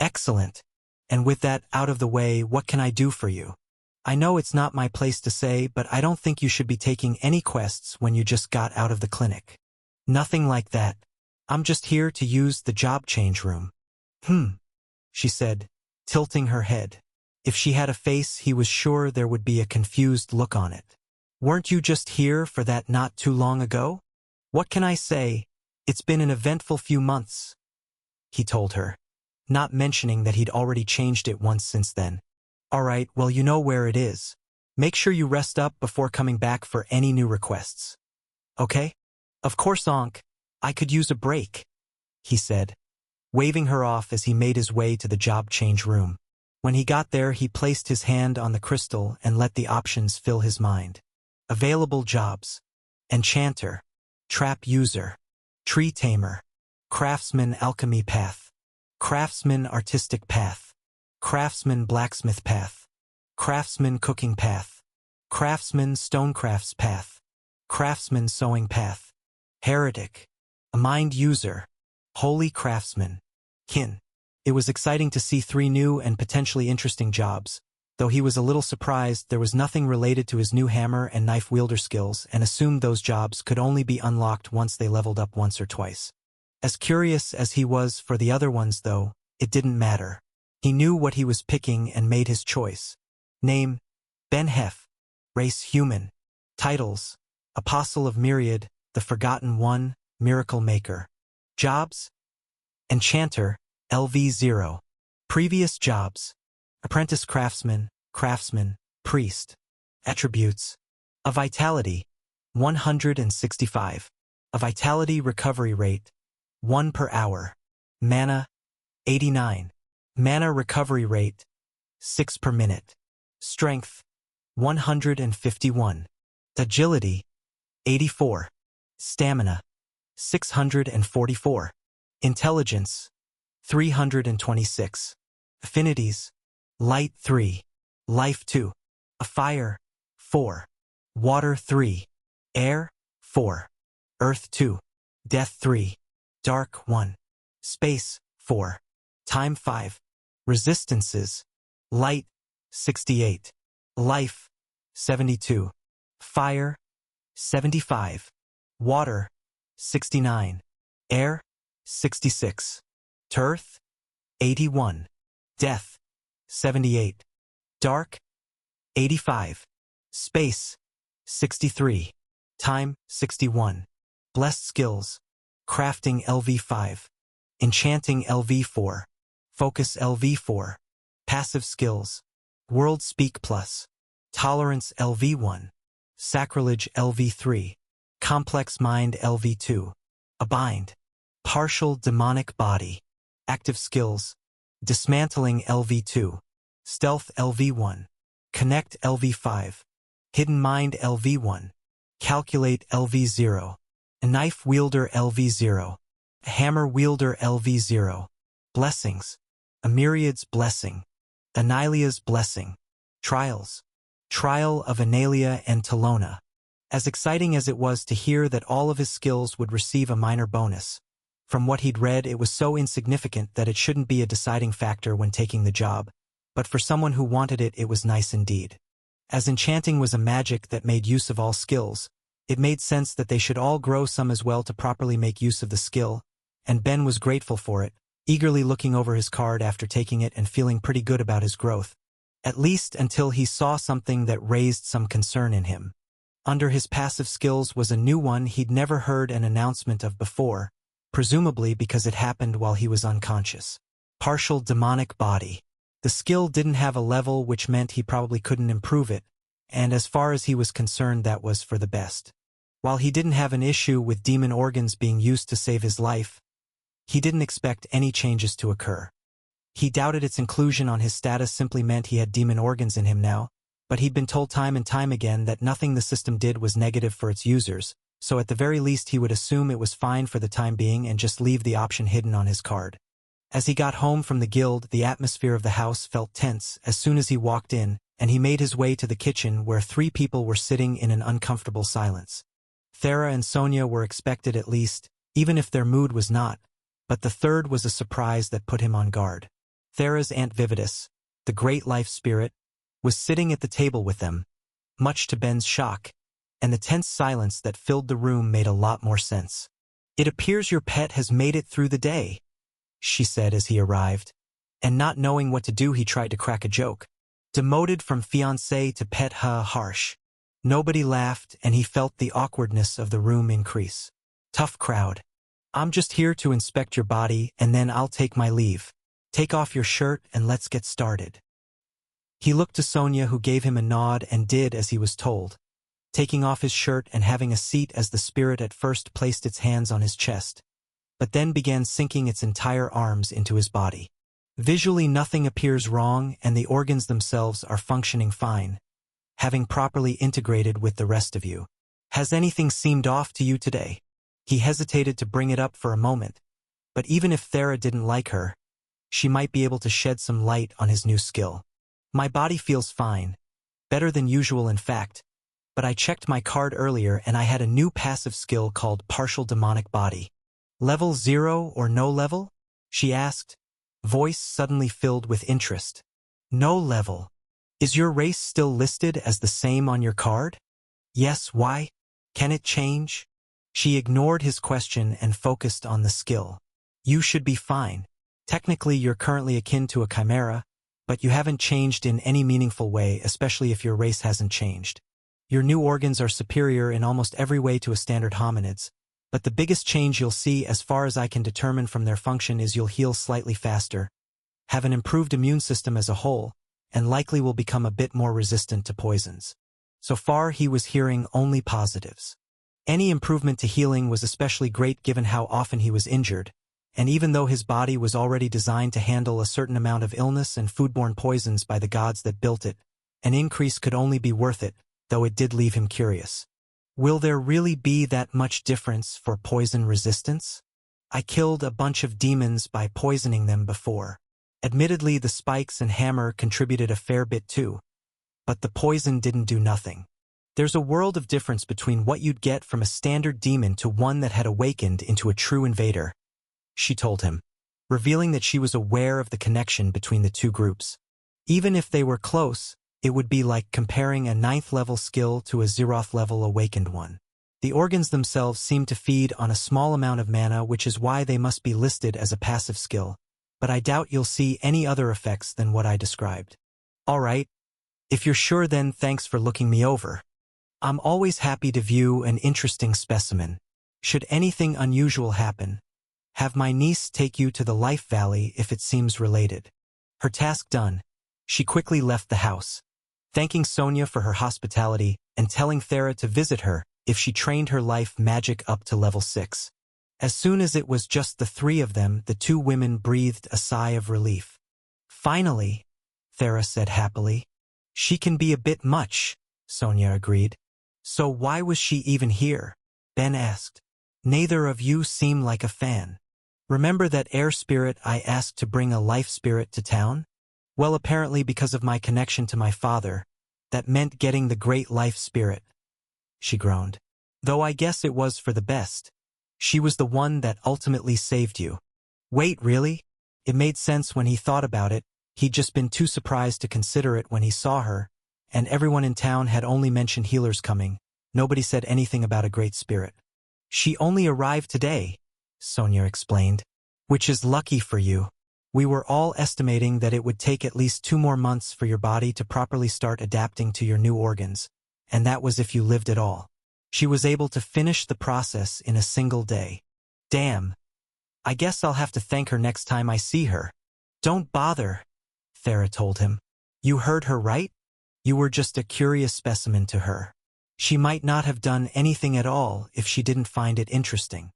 Excellent. And with that out of the way, what can I do for you? I know it's not my place to say, but I don't think you should be taking any quests when you just got out of the clinic. Nothing like that. I'm just here to use the job change room. She said, tilting her head. If she had a face, he was sure there would be a confused look on it. Weren't you just here for that not too long ago? What can I say? It's been an eventful few months, he told her, not mentioning that he'd already changed it once since then. All right, well, you know where it is. Make sure you rest up before coming back for any new requests. Okay? Of course, Onk. I could use a break, he said, waving her off as he made his way to the job change room. When he got there, he placed his hand on the crystal and let the options fill his mind. Available jobs: Enchanter, Trap User, Tree Tamer, Craftsman Alchemy Path, Craftsman Artistic Path, Craftsman Blacksmith Path, Craftsman Cooking Path, Craftsman Stonecrafts Path, Craftsman Sewing Path, Heretic, a Mind User, Holy Craftsman, Kin. It was exciting to see 3 new and potentially interesting jobs, though he was a little surprised there was nothing related to his new hammer and knife wielder skills and assumed those jobs could only be unlocked once they leveled up once or twice. As curious as he was for the other ones, though, it didn't matter. He knew what he was picking and made his choice. Name: Ben Hef. Race: human. Titles: Apostle of Myriad, the Forgotten One, Miracle Maker. Jobs: Enchanter, LV0. Previous jobs: Apprentice Craftsman, Craftsman, Priest. Attributes: A Vitality, 165. A Vitality Recovery Rate, 1 per hour. Mana, 89. Mana Recovery Rate, 6 per minute. Strength, 151. Agility, 84. Stamina, 644. Intelligence, 326. Affinities: Light 3, Life 2, Fire 4, Water 3, Air 4, Earth 2, Death 3, Dark 1, Space 4, Time 5. Resistances: Light 68, Life 72, Fire 75, Water 69, Air 66, Earth 81, Death 78, Dark 85, Space 63, Time 61. Blessed skills: Crafting LV5, Enchanting LV4, Focus LV4. Passive skills: World Speak Plus, Tolerance LV1, Sacrilege LV3, Complex Mind LV2, A Bind. Partial Demonic Body. Active skills: Dismantling LV2, Stealth LV1, Connect LV5, Hidden Mind LV1, Calculate LV0, a Knife Wielder LV0, a Hammer Wielder LV0. Blessings: A Myriad's Blessing, Anilia's Blessing. Trials: Trial of Analia and Talona. As exciting as it was to hear that all of his skills would receive a minor bonus, from what he'd read, it was so insignificant that it shouldn't be a deciding factor when taking the job, but for someone who wanted it, it was nice indeed. As enchanting was a magic that made use of all skills, it made sense that they should all grow some as well to properly make use of the skill, and Ben was grateful for it, eagerly looking over his card after taking it and feeling pretty good about his growth, at least until he saw something that raised some concern in him. Under his passive skills was a new one he'd never heard an announcement of before, presumably because it happened while he was unconscious. Partial Demonic Body. The skill didn't have a level, which meant he probably couldn't improve it, and as far as he was concerned, that was for the best. While he didn't have an issue with demon organs being used to save his life, he didn't expect any changes to occur. He doubted its inclusion on his status simply meant he had demon organs in him now, but he'd been told time and time again that nothing the system did was negative for its users, so at the very least he would assume it was fine for the time being and just leave the option hidden on his card. As he got home from the guild, the atmosphere of the house felt tense as soon as he walked in, and he made his way to the kitchen where 3 people were sitting in an uncomfortable silence. Thera and Sonia were expected at least, even if their mood was not, But the third was a surprise that put him on guard. Thera's Aunt Vividis, the great life spirit, was sitting at the table with them, much to Ben's shock, and the tense silence that filled the room made a lot more sense. "It appears your pet has made it through the day," she said as he arrived, and not knowing what to do he tried to crack a joke. Demoted from fiancé to pet, harsh. Nobody laughed, and he felt the awkwardness of the room increase. Tough crowd. "I'm just here to inspect your body, and then I'll take my leave. Take off your shirt and let's get started." He looked to Sonia, who gave him a nod and did as he was told, taking off his shirt and having a seat as the spirit at first placed its hands on his chest, but then began sinking its entire arms into his body. Visually nothing appears wrong and the organs themselves are functioning fine, having properly integrated with the rest of you. "Has anything seemed off to you today?" He hesitated to bring it up for a moment, but even if Thera didn't like her, she might be able to shed some light on his new skill. "My body feels fine, better than usual in fact, but I checked my card earlier and I had a new passive skill called Partial Demonic Body." "Level 0 or no level?" she asked, voice suddenly filled with interest. "No level. Is your race still listed as the same on your card?" "Yes, why? Can it change?" She ignored his question and focused on the skill. "You should be fine. Technically you're currently akin to a chimera, but you haven't changed in any meaningful way, especially if your race hasn't changed. Your new organs are superior in almost every way to a standard hominids, but the biggest change you'll see as far as I can determine from their function is you'll heal slightly faster, have an improved immune system as a whole, and likely will become a bit more resistant to poisons." So far he was hearing only positives. Any improvement to healing was especially great given how often he was injured, and even though his body was already designed to handle a certain amount of illness and foodborne poisons by the gods that built it, an increase could only be worth it, though it did leave him curious. Will there really be that much difference for poison resistance? I killed a bunch of demons by poisoning them before. Admittedly, the spikes and hammer contributed a fair bit too, but the poison didn't do nothing. There's a world of difference between what you'd get from a standard demon to one that had awakened into a true invader, she told him, revealing that she was aware of the connection between the two groups. Even if they were close, it would be like comparing a 9th level skill to a Zeroth level awakened one. The organs themselves seem to feed on a small amount of mana, which is why they must be listed as a passive skill, but I doubt you'll see any other effects than what I described. All right. If you're sure, then thanks for looking me over. I'm always happy to view an interesting specimen. Should anything unusual happen, have my niece take you to the Life Valley if it seems related. Her task done, she quickly left the house, thanking Sonia for her hospitality and telling Thera to visit her if she trained her life magic up to level 6. As soon as it was just the three of them, the two women breathed a sigh of relief. "Finally," Thera said happily. "She can be a bit much," Sonia agreed. "So why was she even here?" Ben asked. "Neither of you seem like a fan. Remember that air spirit I asked to bring a life spirit to town? Well, apparently because of my connection to my father, that meant getting the great life spirit," she groaned. "Though I guess it was for the best. She was the one that ultimately saved you." Wait, really? It made sense when he thought about it. He'd just been too surprised to consider it when he saw her, and everyone in town had only mentioned healers coming. Nobody said anything about a great spirit. "She only arrived today," Sonia explained, "which is lucky for you. We were all estimating that it would take at least 2 more months for your body to properly start adapting to your new organs, and that was if you lived at all. She was able to finish the process in a single day. Damn. I guess I'll have to thank her next time I see her." "Don't bother," Thera told him. "You heard her right? You were just a curious specimen to her. She might not have done anything at all if she didn't find it interesting."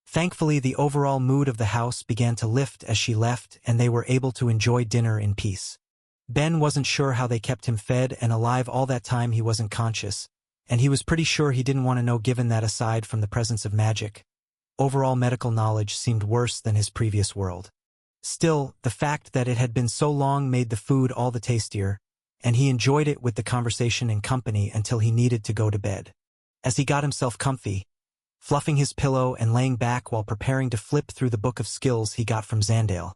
Thankfully, the overall mood of the house began to lift as she left, and they were able to enjoy dinner in peace. Ben wasn't sure how they kept him fed and alive all that time he wasn't conscious, and he was pretty sure he didn't want to know, given that aside from the presence of magic, overall medical knowledge seemed worse than his previous world. Still, the fact that it had been so long made the food all the tastier, and he enjoyed it with the conversation and company until he needed to go to bed. As he got himself comfy, fluffing his pillow and laying back while preparing to flip through the book of skills he got from Zandale.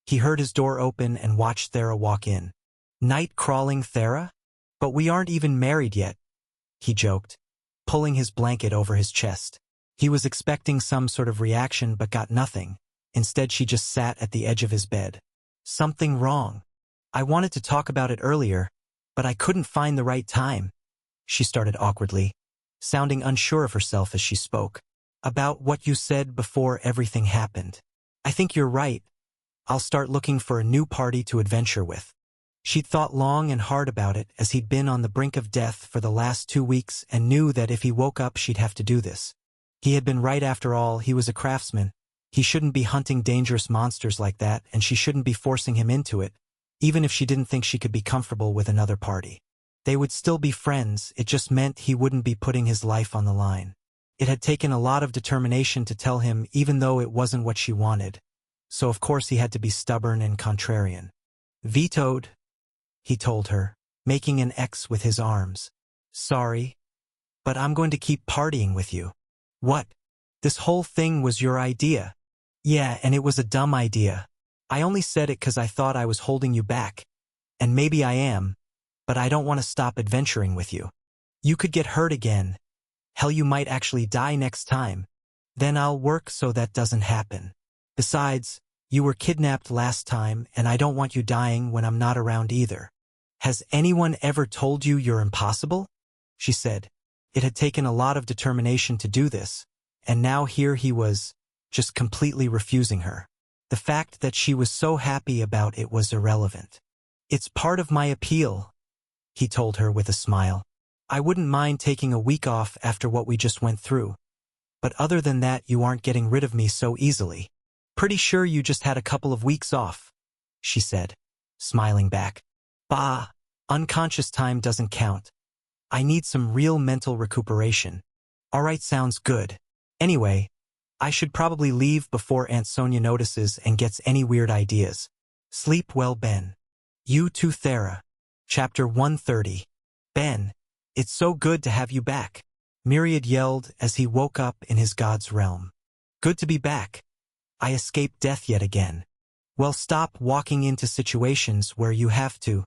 He heard his door open and watched Thera walk in. "Night-crawling Thera? But we aren't even married yet," he joked, pulling his blanket over his chest. He was expecting some sort of reaction but got nothing. Instead, she just sat at the edge of his bed. "Something wrong. I wanted to talk about it earlier, but I couldn't find the right time," she started awkwardly, sounding unsure of herself as she spoke. "About what you said before everything happened. I think you're right. I'll start looking for a new party to adventure with." She'd thought long and hard about it, as he'd been on the brink of death for the last 2 weeks and knew that if he woke up she'd have to do this. He had been right after all. He was a craftsman. He shouldn't be hunting dangerous monsters like that, and she shouldn't be forcing him into it, even if she didn't think she could be comfortable with another party. They would still be friends, it just meant he wouldn't be putting his life on the line. It had taken a lot of determination to tell him, even though it wasn't what she wanted. So of course he had to be stubborn and contrarian. "Vetoed," he told her, making an X with his arms. "Sorry, but I'm going to keep partying with you." "What? This whole thing was your idea?" "Yeah, and it was a dumb idea. I only said it 'cause I thought I was holding you back. And maybe I am, but I don't want to stop adventuring with you. You could get hurt again. Hell, you might actually die next time. Then I'll work so that doesn't happen. Besides, you were kidnapped last time, and I don't want you dying when I'm not around either." "Has anyone ever told you you're impossible?" she said. It had taken a lot of determination to do this, and now here he was, just completely refusing her. The fact that she was so happy about it was irrelevant. "It's part of my appeal," he told her with a smile. "I wouldn't mind taking a week off after what we just went through. But other than that, you aren't getting rid of me so easily." "Pretty sure you just had a couple of weeks off," she said, smiling back. "Bah, unconscious time doesn't count. I need some real mental recuperation." "All right, sounds good. Anyway, I should probably leave before Aunt Sonia notices and gets any weird ideas. Sleep well, Ben." "You too, Thera." Chapter 130. "Ben, it's so good to have you back," Myriad yelled as he woke up in his god's realm. "Good to be back. I escaped death yet again." "Well, stop walking into situations where you have to.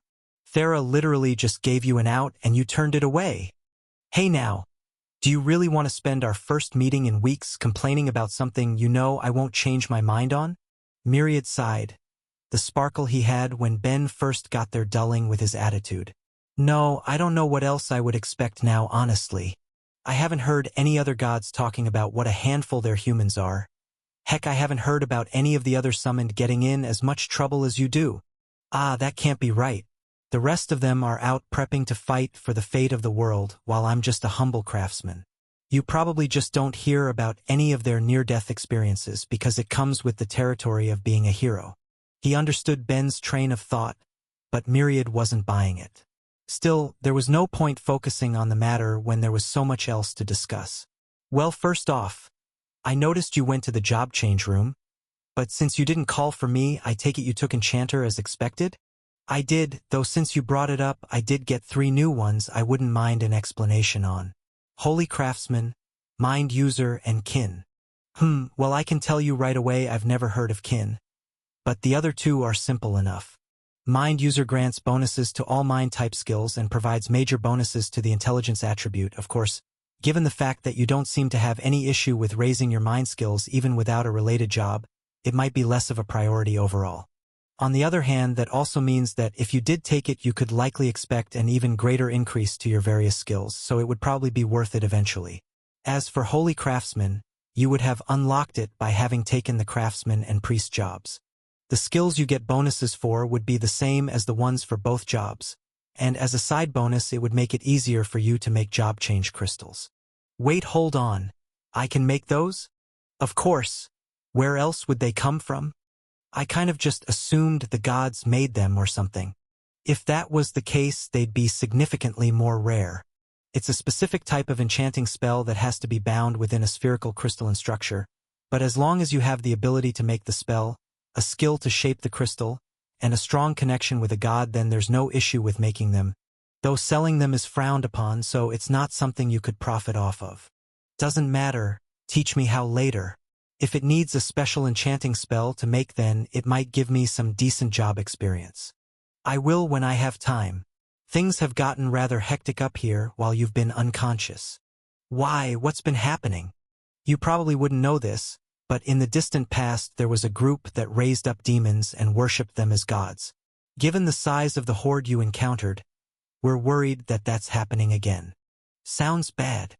Thera literally just gave you an out and you turned it away. Hey now, do you really want to spend our first meeting in weeks complaining about something you know I won't change my mind on?" Myriad sighed, the sparkle he had when Ben first got there dulling with his attitude. "No, I don't know what else I would expect now, honestly. I haven't heard any other gods talking about what a handful their humans are. Heck, I haven't heard about any of the other summoned getting in as much trouble as you do." "Ah, that can't be right. The rest of them are out prepping to fight for the fate of the world, while I'm just a humble craftsman. You probably just don't hear about any of their near-death experiences because it comes with the territory of being a hero." He understood Ben's train of thought, but Myriad wasn't buying it. Still, there was no point focusing on the matter when there was so much else to discuss. "Well, first off, I noticed you went to the job change room, but since you didn't call for me, I take it you took Enchanter as expected?" "I did, though since you brought it up, I did get 3 new ones I wouldn't mind an explanation on. Holy Craftsman, Mind User, and Kin." Well, I can tell you right away I've never heard of Kin. But the other 2 are simple enough. Mind User grants bonuses to all mind-type skills and provides major bonuses to the intelligence attribute. Of course, given the fact that you don't seem to have any issue with raising your mind skills even without a related job, it might be less of a priority overall. On the other hand, that also means that if you did take it, you could likely expect an even greater increase to your various skills, so it would probably be worth it eventually. As for Holy Craftsman, you would have unlocked it by having taken the Craftsman and Priest jobs. The skills you get bonuses for would be the same as the ones for both jobs, and as a side bonus it would make it easier for you to make job change crystals. "Wait, hold on. I can make those?" "Of course. Where else would they come from? I kind of just assumed the gods made them or something." "If that was the case, they'd be significantly more rare. It's a specific type of enchanting spell that has to be bound within a spherical crystalline structure, but as long as you have the ability to make the spell, a skill to shape the crystal, and a strong connection with a god, then there's no issue with making them, though selling them is frowned upon, so it's not something you could profit off of." Doesn't matter, teach me how later. If it needs a special enchanting spell to make, then it might give me some decent job experience. I will when I have time. Things have gotten rather hectic up here while you've been unconscious. Why, what's been happening? You probably wouldn't know this, but in the distant past there was a group that raised up demons and worshipped them as gods. Given the size of the horde you encountered, we're worried that that's happening again. Sounds bad.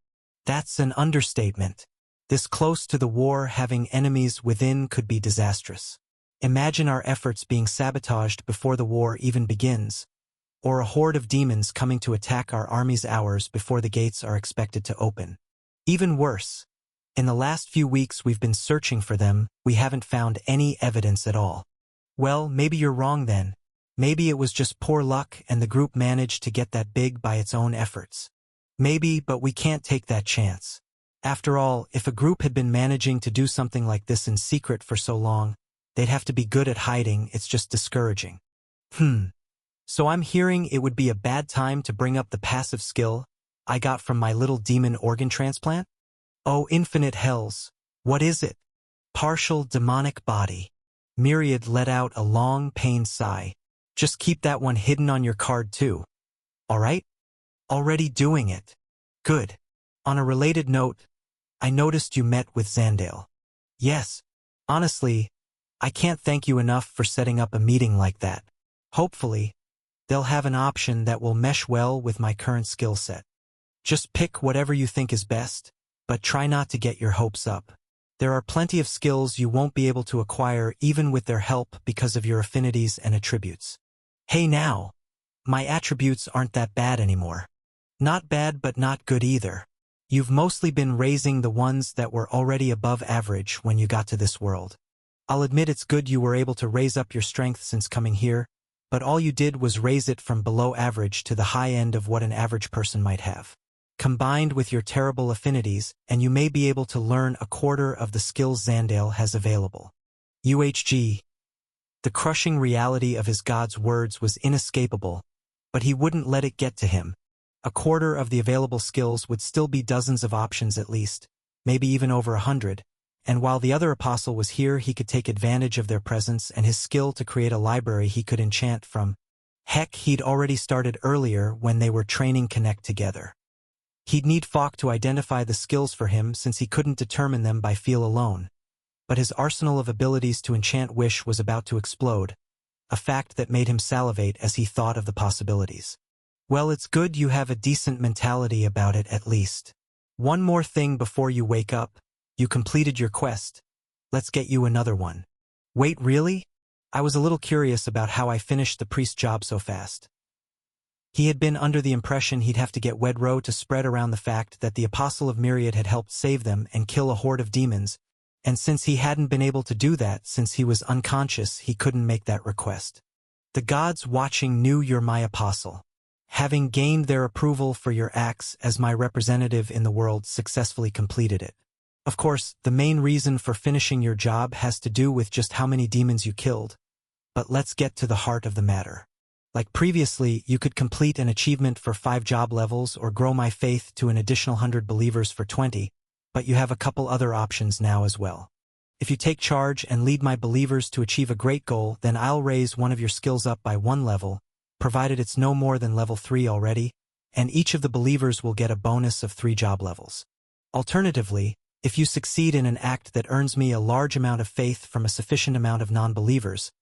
That's an understatement. This close to the war, having enemies within could be disastrous. Imagine our efforts being sabotaged before the war even begins, or a horde of demons coming to attack our armies hours before the gates are expected to open. Even worse, in the last few weeks we've been searching for them, we haven't found any evidence at all. Well, maybe you're wrong then. Maybe it was just poor luck and the group managed to get that big by its own efforts. Maybe, but we can't take that chance. After all, if a group had been managing to do something like this in secret for so long, they'd have to be good at hiding. It's just discouraging. So I'm hearing it would be a bad time to bring up the passive skill I got from my little demon organ transplant? Oh, infinite hells. What is it? Partial demonic body. Myriad let out a long, pained sigh. Just keep that one hidden on your card too. All right? Already doing it. Good. On a related note, I noticed you met with Zandale. Yes. Honestly, I can't thank you enough for setting up a meeting like that. Hopefully, they'll have an option that will mesh well with my current skill set. Just pick whatever you think is best, but try not to get your hopes up. There are plenty of skills you won't be able to acquire even with their help because of your affinities and attributes. Hey now, my attributes aren't that bad anymore. Not bad but not good either. You've mostly been raising the ones that were already above average when you got to this world. I'll admit it's good you were able to raise up your strength since coming here, but all you did was raise it from below average to the high end of what an average person might have. Combined with your terrible affinities, and you may be able to learn a quarter of the skills Zandale has available. UHG. The crushing reality of his god's words was inescapable, but he wouldn't let it get to him. A quarter of the available skills would still be dozens of options at least, maybe even over 100, and while the other apostle was here he could take advantage of their presence and his skill to create a library he could enchant from. Heck, he'd already started earlier when they were training Connect together. He'd need Falk to identify the skills for him since he couldn't determine them by feel alone. But his arsenal of abilities to enchant Wish was about to explode, a fact that made him salivate as he thought of the possibilities. Well, it's good you have a decent mentality about it at least. One more thing before you wake up. You completed your quest. Let's get you another one. Wait, really? I was a little curious about how I finished the priest job so fast. He had been under the impression he'd have to get Wedro to spread around the fact that the Apostle of Myriad had helped save them and kill a horde of demons, and since he hadn't been able to do that since he was unconscious, he couldn't make that request. The gods watching knew you're my apostle. Having gained their approval for your acts as my representative in the world successfully completed it. Of course, the main reason for finishing your job has to do with just how many demons you killed, but let's get to the heart of the matter. Like previously, you could complete an achievement for 5 job levels or grow my faith to an additional 100 believers for 20, but you have a couple other options now as well. If you take charge and lead my believers to achieve a great goal, then I'll raise one of your skills up by 1 level, provided it's no more than level 3 already, and each of the believers will get a bonus of 3 job levels. Alternatively, if you succeed in an act that earns me a large amount of faith from a sufficient amount of non-believers,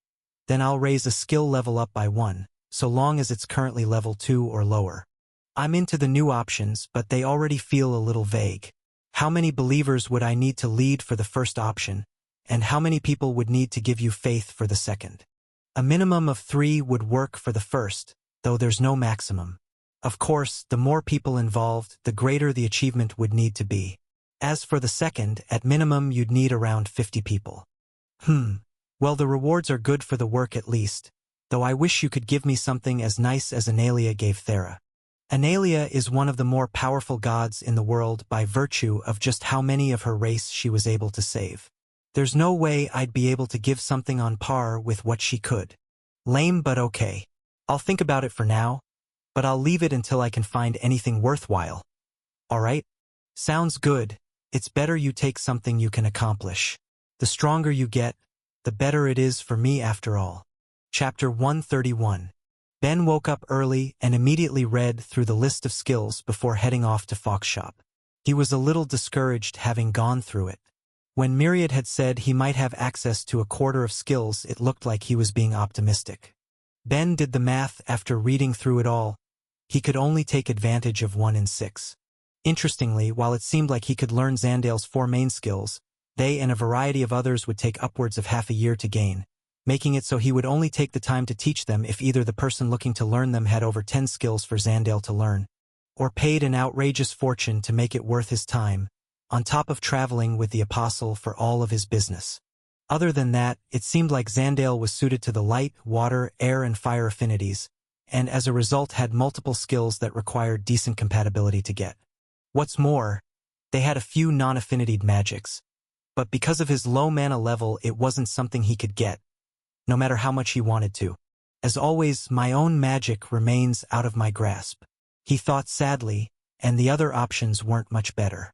then I'll raise a skill level up by 1, so long as it's currently level 2 or lower. I'm into the new options, but they already feel a little vague. How many believers would I need to lead for the first option, and how many people would need to give you faith for the second? A minimum of 3 would work for the first, though there's no maximum. Of course, the more people involved, the greater the achievement would need to be. As for the second, at minimum you'd need around 50 people. Well, the rewards are good for the work at least, though I wish you could give me something as nice as Analia gave Thera. Analia is one of the more powerful gods in the world by virtue of just how many of her race she was able to save. There's no way I'd be able to give something on par with what she could. Lame but okay. I'll think about it for now, but I'll leave it until I can find anything worthwhile. Alright? Sounds good. It's better you take something you can accomplish. The stronger you get, the better it is for me after all. Chapter 131. Ben woke up early and immediately read through the list of skills before heading off to Fox's shop. He was a little discouraged having gone through it. When Myriad had said he might have access to a quarter of skills, it looked like he was being optimistic. Ben did the math after reading through it all. He could only take advantage of 1 in 6. Interestingly, while it seemed like he could learn Zandale's 4 main skills, they and a variety of others would take upwards of half a year to gain, making it so he would only take the time to teach them if either the person looking to learn them had over 10 skills for Zandale to learn, or paid an outrageous fortune to make it worth his time, on top of traveling with the Apostle for all of his business. Other than that, it seemed like Zandale was suited to the light, water, air and fire affinities, and as a result had multiple skills that required decent compatibility to get. What's more, they had a few non-affinitied magics, but because of his low mana level it wasn't something he could get, no matter how much he wanted to. As always, my own magic remains out of my grasp, he thought sadly, and the other options weren't much better.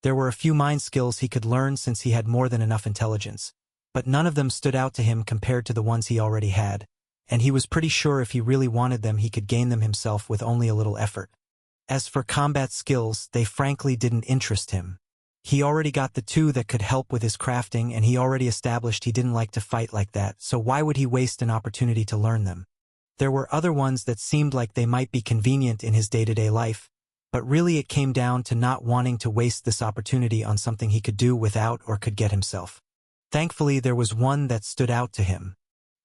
There were a few mind skills he could learn since he had more than enough intelligence, but none of them stood out to him compared to the ones he already had, and he was pretty sure if he really wanted them he could gain them himself with only a little effort. As for combat skills, they frankly didn't interest him. He already got the 2 that could help with his crafting, and he already established he didn't like to fight like that, so why would he waste an opportunity to learn them? There were other ones that seemed like they might be convenient in his day-to-day life, but really it came down to not wanting to waste this opportunity on something he could do without or could get himself. Thankfully, there was one that stood out to him.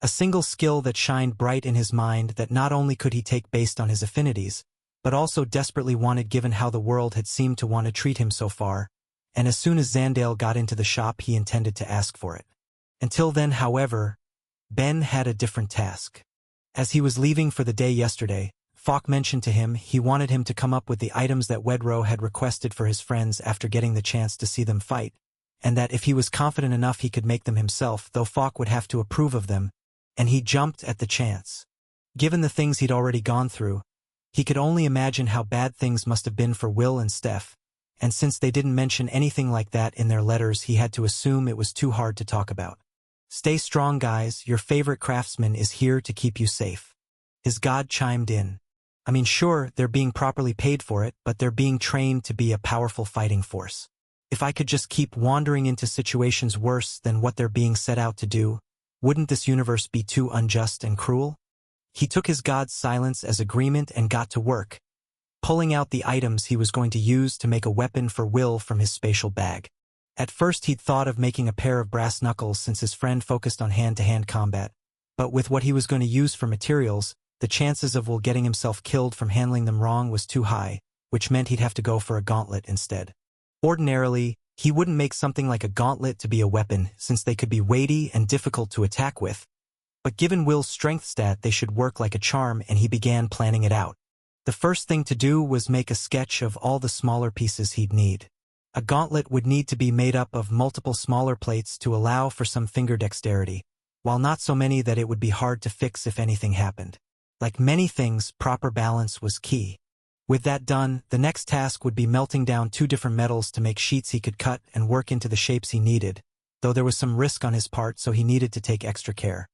A single skill that shined bright in his mind that not only could he take based on his affinities, but also desperately wanted given how the world had seemed to want to treat him so far, and as soon as Zandale got into the shop he intended to ask for it. Until then, however, Ben had a different task. As he was leaving for the day yesterday, Falk mentioned to him he wanted him to come up with the items that Wedro had requested for his friends after getting the chance to see them fight, and that if he was confident enough he could make them himself, though Falk would have to approve of them, and he jumped at the chance. Given the things he'd already gone through, he could only imagine how bad things must have been for Will and Steph, and since they didn't mention anything like that in their letters he had to assume it was too hard to talk about. Stay strong, guys, your favorite craftsman is here to keep you safe. His god chimed in. I mean, sure, they're being properly paid for it, but they're being trained to be a powerful fighting force. If I could just keep wandering into situations worse than what they're being set out to do, wouldn't this universe be too unjust and cruel? He took his god's silence as agreement and got to work, pulling out the items he was going to use to make a weapon for Will from his spatial bag. At first he'd thought of making a pair of brass knuckles since his friend focused on hand-to-hand combat, but with what he was going to use for materials, the chances of Will getting himself killed from handling them wrong was too high, which meant he'd have to go for a gauntlet instead. Ordinarily, he wouldn't make something like a gauntlet to be a weapon since they could be weighty and difficult to attack with, but given Will's strength stat they should work like a charm, and he began planning it out. The first thing to do was make a sketch of all the smaller pieces he'd need. A gauntlet would need to be made up of multiple smaller plates to allow for some finger dexterity, while not so many that it would be hard to fix if anything happened. Like many things, proper balance was key. With that done, the next task would be melting down 2 different metals to make sheets he could cut and work into the shapes he needed, though there was some risk on his part, so he needed to take extra care.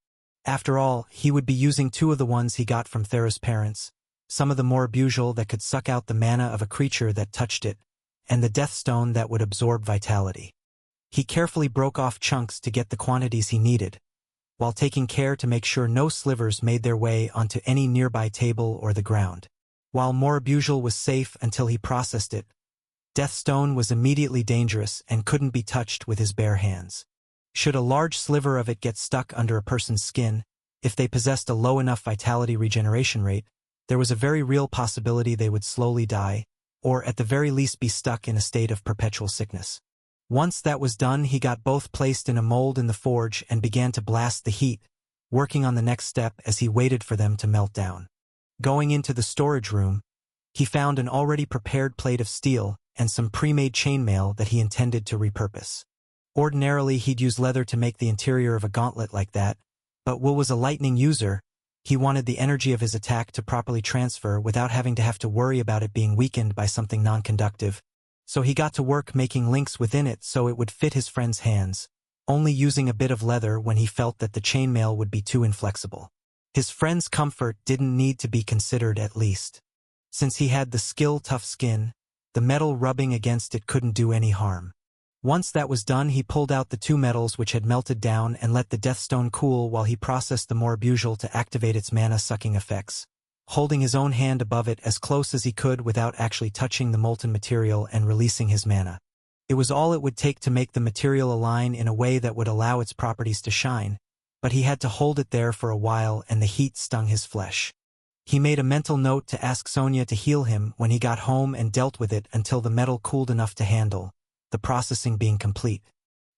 After all, he would be using 2 of the ones he got from Thera's parents, some of the more usual that could suck out the mana of a creature that touched it, and the Death Stone that would absorb vitality. He carefully broke off chunks to get the quantities he needed, while taking care to make sure no slivers made their way onto any nearby table or the ground. While Morabugel was safe until he processed it, Deathstone was immediately dangerous and couldn't be touched with his bare hands. Should a large sliver of it get stuck under a person's skin, if they possessed a low enough vitality regeneration rate, there was a very real possibility they would slowly die, or at the very least be stuck in a state of perpetual sickness. Once that was done, he got both placed in a mold in the forge and began to blast the heat, working on the next step as he waited for them to melt down. Going into the storage room, he found an already prepared plate of steel and some pre-made chainmail that he intended to repurpose. Ordinarily, he'd use leather to make the interior of a gauntlet like that, but Will was a lightning user. He wanted the energy of his attack to properly transfer without having to worry about it being weakened by something non-conductive, So he got to work making links within it so it would fit his friend's hands, only using a bit of leather when he felt that the chainmail would be too inflexible. His friend's comfort didn't need to be considered at least. Since he had the tough skin, the metal rubbing against it couldn't do any harm. Once that was done, he pulled out the two metals which had melted down and let the Deathstone cool while he processed the Morbusal to activate its mana-sucking effects, holding his own hand above it as close as he could without actually touching the molten material and releasing his mana. It was all it would take to make the material align in a way that would allow its properties to shine, but he had to hold it there for a while and the heat stung his flesh. He made a mental note to ask Sonia to heal him when he got home and dealt with it until the metal cooled enough to handle, the processing being complete.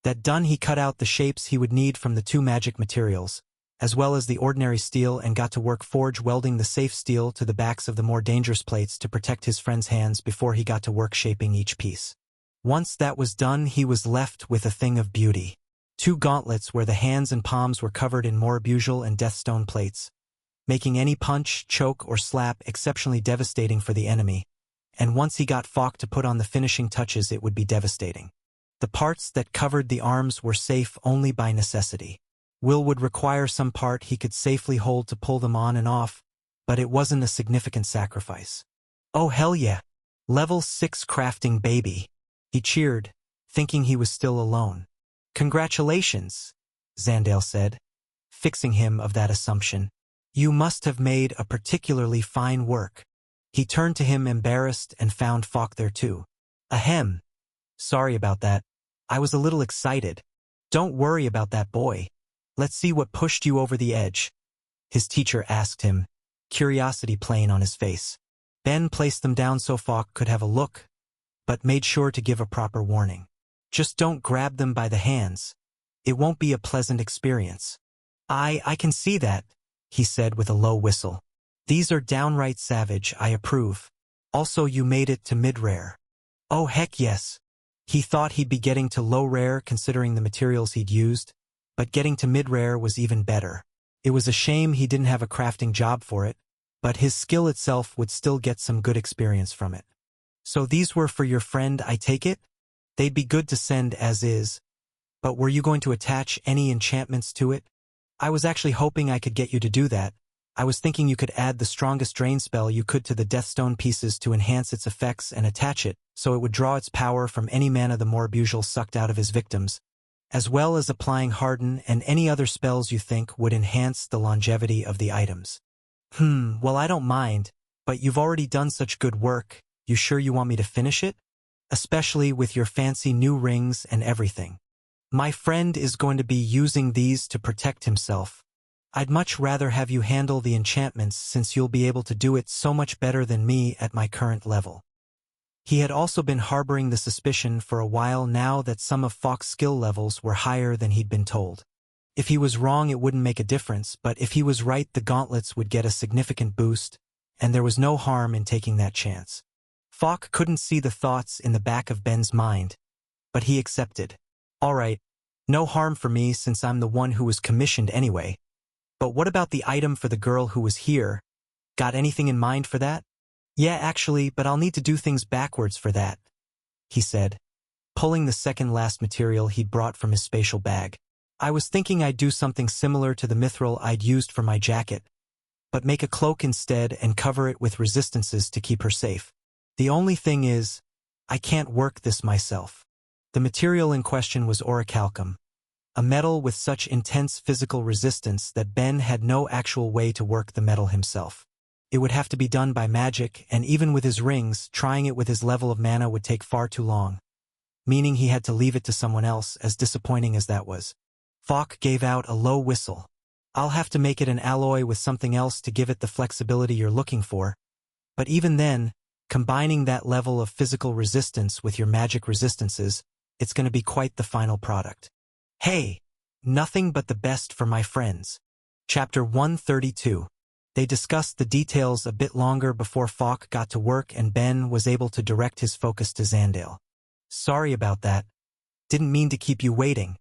That done, he cut out the shapes he would need from the two magic materials, as well as the ordinary steel, and got to work forge welding the safe steel to the backs of the more dangerous plates to protect his friend's hands before he got to work shaping each piece. Once that was done, he was left with a thing of beauty. Two gauntlets where the hands and palms were covered in Morbusal and Deathstone plates, making any punch, choke, or slap exceptionally devastating for the enemy, and once he got Falk to put on the finishing touches, it would be devastating. The parts that covered the arms were safe only by necessity. Will would require some part he could safely hold to pull them on and off, but it wasn't a significant sacrifice. Oh hell yeah! Level 6 crafting baby! He cheered, thinking he was still alone. Congratulations, Zandale said, fixing him of that assumption. You must have made a particularly fine work. He turned to him embarrassed and found Falk there too. Ahem. Sorry about that. I was a little excited. Don't worry about that, boy. Let's see what pushed you over the edge. His teacher asked him, curiosity playing on his face. Ben placed them down so Falk could have a look, but made sure to give a proper warning. Just don't grab them by the hands. It won't be a pleasant experience. I can see that, he said with a low whistle. These are downright savage, I approve. Also, you made it to mid-rare. Oh heck yes. He thought he'd be getting to low-rare considering the materials he'd used, but getting to mid-rare was even better. It was a shame he didn't have a crafting job for it, but his skill itself would still get some good experience from it. So these were for your friend, I take it? They'd be good to send as is, but were you going to attach any enchantments to it? I was actually hoping I could get you to do that. I was thinking you could add the strongest drain spell you could to the Deathstone pieces to enhance its effects and attach it, so it would draw its power from any mana the Morbusal sucked out of his victims, as well as applying Harden and any other spells you think would enhance the longevity of the items. Well, I don't mind, but you've already done such good work. You sure you want me to finish it? Especially with your fancy new rings and everything. My friend is going to be using these to protect himself. I'd much rather have you handle the enchantments since you'll be able to do it so much better than me at my current level. He had also been harboring the suspicion for a while now that some of Falk's skill levels were higher than he'd been told. If he was wrong, it wouldn't make a difference, but if he was right, the gauntlets would get a significant boost, and there was no harm in taking that chance. Falk couldn't see the thoughts in the back of Ben's mind, but he accepted. All right, no harm for me since I'm the one who was commissioned anyway. But what about the item for the girl who was here? Got anything in mind for that? Yeah, actually, but I'll need to do things backwards for that, he said, pulling the second-last material he'd brought from his spatial bag. I was thinking I'd do something similar to the mithril I'd used for my jacket, but make a cloak instead and cover it with resistances to keep her safe. The only thing is, I can't work this myself. The material in question was orichalcum, a metal with such intense physical resistance that Ben had no actual way to work the metal himself. It would have to be done by magic, and even with his rings, trying it with his level of mana would take far too long, meaning he had to leave it to someone else, as disappointing as that was. Falk gave out a low whistle. I'll have to make it an alloy with something else to give it the flexibility you're looking for, but even then, combining that level of physical resistance with your magic resistances, it's going to be quite the final product. Hey, nothing but the best for my friends. Chapter 132. They discussed the details a bit longer before Falk got to work and Ben was able to direct his focus to Zandale. Sorry about that. Didn't mean to keep you waiting.